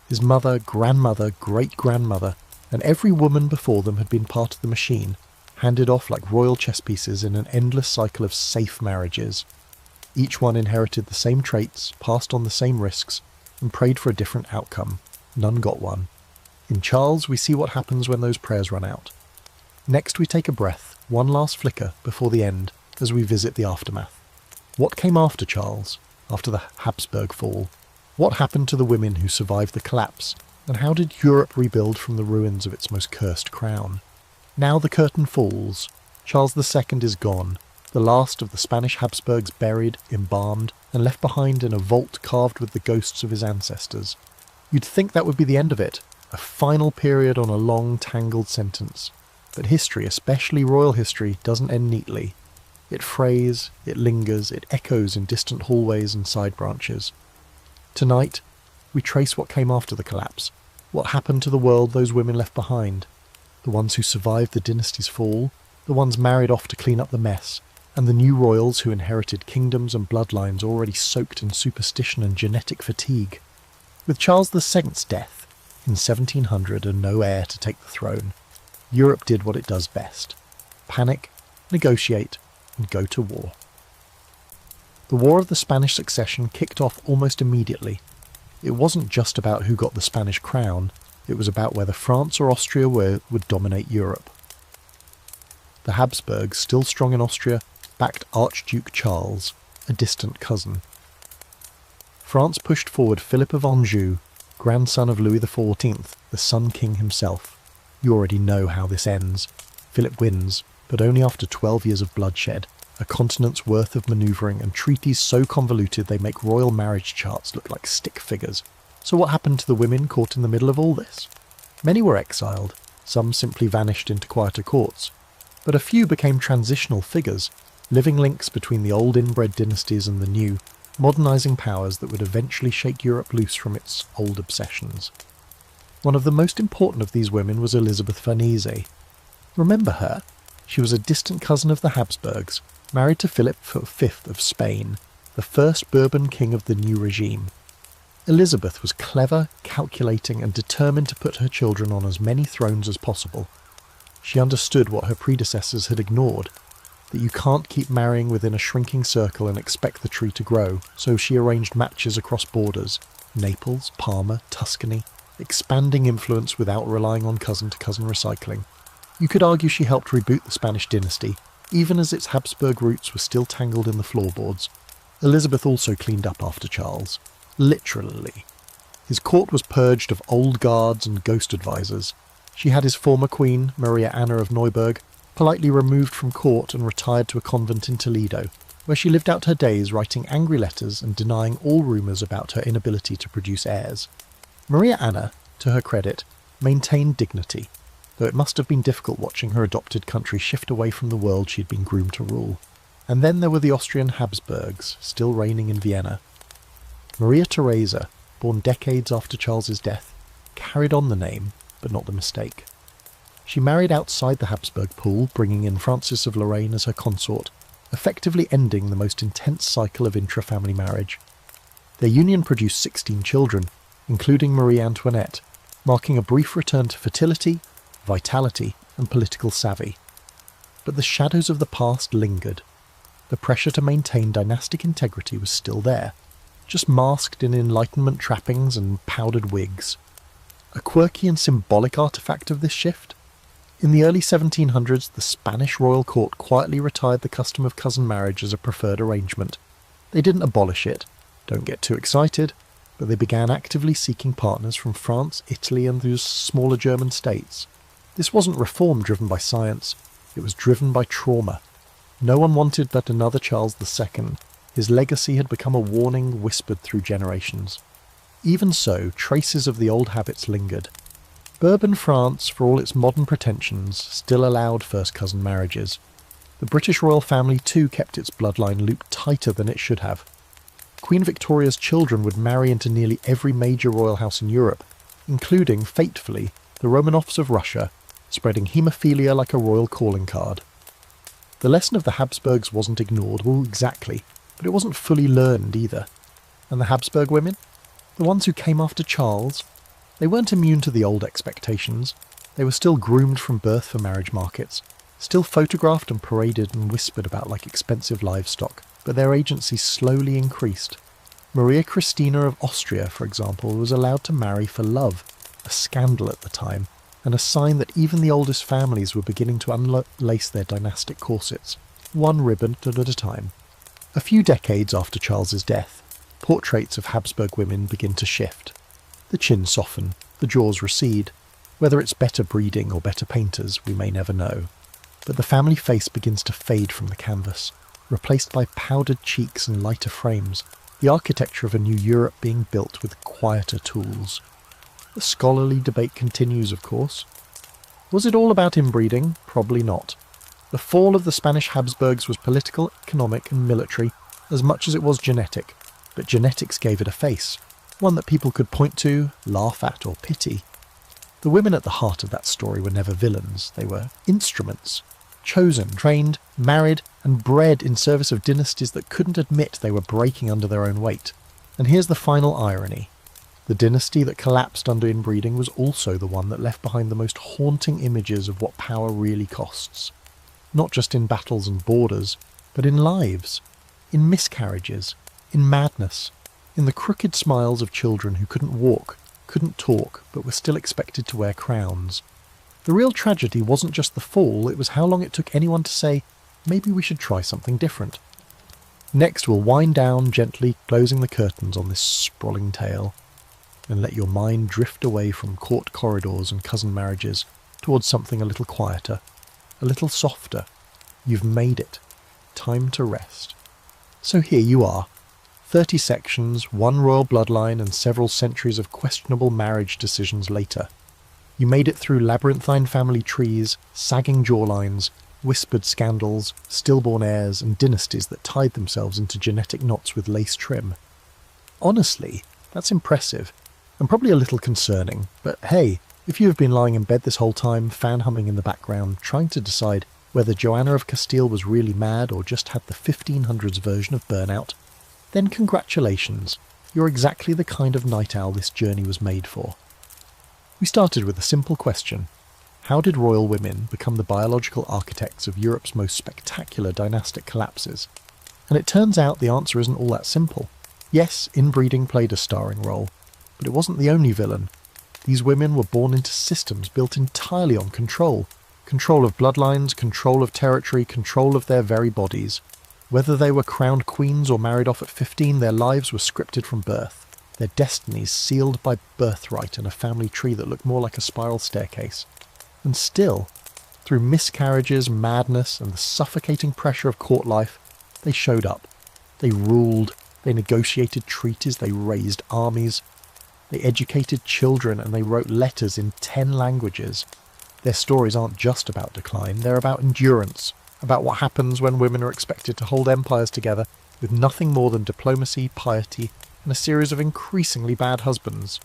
His mother, grandmother, great-grandmother, and every woman before them had been part of the machine, handed off like royal chess pieces in an endless cycle of safe marriages. Each one inherited the same traits, passed on the same risks, and prayed for a different outcome. None got one. In Charles, we see what happens when those prayers run out. Next we take a breath, one last flicker before the end, as we visit the aftermath. What came after Charles, after the Habsburg fall? What happened to the women who survived the collapse, and how did Europe rebuild from the ruins of its most cursed crown? Now the curtain falls. Charles II is gone, the last of the Spanish Habsburgs buried, embalmed, and left behind in a vault carved with the ghosts of his ancestors. You'd think that would be the end of it, a final period on a long, tangled sentence. But history, especially royal history, doesn't end neatly. It frays, it lingers, it echoes in distant hallways and side branches. Tonight, we trace what came after the collapse, what happened to the world those women left behind, the ones who survived the dynasty's fall, the ones married off to clean up the mess, and the new royals who inherited kingdoms and bloodlines already soaked in superstition and genetic fatigue. With Charles II's death, in 1700 and no heir to take the throne, Europe did what it does best: panic, negotiate, and go to war. The War of the Spanish Succession kicked off almost immediately. It wasn't just about who got the Spanish crown, it was about whether France or Austria would dominate Europe. The Habsburgs, still strong in Austria, backed Archduke Charles, a distant cousin. France pushed forward Philip of Anjou, grandson of Louis XIV, the Sun King himself. You already know how this ends. Philip wins, but only after 12 years of bloodshed, a continent's worth of manoeuvring, and treaties so convoluted they make royal marriage charts look like stick figures. So what happened to the women caught in the middle of all this? Many were exiled, some simply vanished into quieter courts, but a few became transitional figures, living links between the old inbred dynasties and the new, modernising powers that would eventually shake Europe loose from its old obsessions. One of the most important of these women was Elizabeth Farnese. Remember her? She was a distant cousin of the Habsburgs, married to Philip V of Spain, the first Bourbon king of the new regime. Elizabeth was clever, calculating, and determined to put her children on as many thrones as possible. She understood what her predecessors had ignored, that you can't keep marrying within a shrinking circle and expect the tree to grow, so she arranged matches across borders, Naples, Parma, Tuscany, expanding influence without relying on cousin-to-cousin recycling. You could argue she helped reboot the Spanish dynasty, even as its Habsburg roots were still tangled in the floorboards. Elizabeth also cleaned up after Charles. Literally. His court was purged of old guards and ghost advisors. She had his former queen, Maria Anna of Neuburg, politely removed from court and retired to a convent in Toledo, where she lived out her days writing angry letters and denying all rumours about her inability to produce heirs. Maria Anna, to her credit, maintained dignity, though it must have been difficult watching her adopted country shift away from the world she had been groomed to rule. And then there were the Austrian Habsburgs, still reigning in Vienna. Maria Theresa, born decades after Charles's death, carried on the name, but not the mistake. She married outside the Habsburg pool, bringing in Francis of Lorraine as her consort, effectively ending the most intense cycle of intra-family marriage. Their union produced 16 children, including Marie Antoinette, marking a brief return to fertility, vitality, and political savvy. But the shadows of the past lingered. The pressure to maintain dynastic integrity was still there, just masked in Enlightenment trappings and powdered wigs. A quirky and symbolic artefact of this shift? In the early 1700s, the Spanish royal court quietly retired the custom of cousin marriage as a preferred arrangement. They didn't abolish it, don't get too excited, but they began actively seeking partners from France, Italy, and those smaller German states. This wasn't reform driven by science, it was driven by trauma. No one wanted but another Charles II. His legacy had become a warning whispered through generations. Even so, traces of the old habits lingered. Bourbon France, for all its modern pretensions, still allowed first-cousin marriages. The British royal family too kept its bloodline looped tighter than it should have. Queen Victoria's children would marry into nearly every major royal house in Europe, including, fatefully, the Romanovs of Russia, spreading haemophilia like a royal calling card. The lesson of the Habsburgs wasn't ignored, well, exactly, but it wasn't fully learned either. And the Habsburg women? The ones who came after Charles? They weren't immune to the old expectations. They were still groomed from birth for marriage markets, still photographed and paraded and whispered about like expensive livestock, but their agency slowly increased. Maria Christina of Austria, for example, was allowed to marry for love, a scandal at the time, and a sign that even the oldest families were beginning to unlace their dynastic corsets, one ribbon at a time. A few decades after Charles's death, portraits of Habsburg women begin to shift. The chins soften, the jaws recede. Whether it's better breeding or better painters, we may never know. But the family face begins to fade from the canvas, replaced by powdered cheeks and lighter frames, the architecture of a new Europe being built with quieter tools. The scholarly debate continues, of course. Was it all about inbreeding? Probably not. The fall of the Spanish Habsburgs was political, economic and military as much as it was genetic, but genetics gave it a face, one that people could point to, laugh at or pity. The women at the heart of that story were never villains, they were instruments, chosen, trained, married and bred in service of dynasties that couldn't admit they were breaking under their own weight. And here's the final irony. The dynasty that collapsed under inbreeding was also the one that left behind the most haunting images of what power really costs. Not just in battles and borders, but in lives, in miscarriages, in madness, in the crooked smiles of children who couldn't walk, couldn't talk, but were still expected to wear crowns. The real tragedy wasn't just the fall, it was how long it took anyone to say, maybe we should try something different. Next we'll wind down gently, closing the curtains on this sprawling tale, and let your mind drift away from court corridors and cousin marriages towards something a little quieter, a little softer. You've made it. Time to rest. So here you are. 30 sections, one royal bloodline and several centuries of questionable marriage decisions later. You made it through labyrinthine family trees, sagging jawlines, whispered scandals, stillborn heirs and dynasties that tied themselves into genetic knots with lace trim. Honestly, that's impressive, and probably a little concerning, but hey, if you have been lying in bed this whole time, fan humming in the background, trying to decide whether Joanna of Castile was really mad or just had the 1500s version of burnout, then congratulations, you're exactly the kind of night owl this journey was made for. We started with a simple question. How did royal women become the biological architects of Europe's most spectacular dynastic collapses? And it turns out the answer isn't all that simple. Yes, inbreeding played a starring role, but it wasn't the only villain. These women were born into systems built entirely on control, Control of bloodlines, control of territory, control of their very bodies. Whether they were crowned queens or married off at 15, their lives were scripted from birth, their destinies sealed by birthright and a family tree that looked more like a spiral staircase. And still, through miscarriages, madness, and the suffocating pressure of court life, they showed up. They ruled, they negotiated treaties, they raised armies, they educated children, and they wrote letters in 10 languages. Their stories aren't just about decline, they're about endurance, about what happens when women are expected to hold empires together with nothing more than diplomacy, piety, and a series of increasingly bad husbands.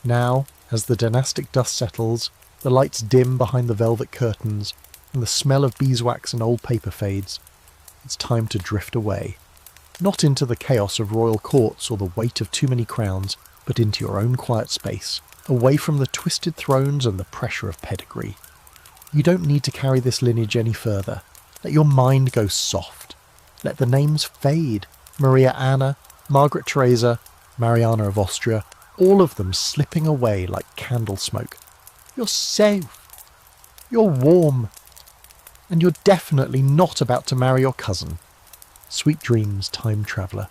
Now, as the dynastic dust settles, the lights dim behind the velvet curtains, and the smell of beeswax and old paper fades, it's time to drift away. Not into the chaos of royal courts or the weight of too many crowns, but into your own quiet space, away from the twisted thrones and the pressure of pedigree. You don't need to carry this lineage any further. Let your mind go soft. Let the names fade. Maria Anna, Margaret Theresa, Mariana of Austria, all of them slipping away like candle smoke. You're safe. You're warm. And you're definitely not about to marry your cousin. Sweet dreams, time traveller.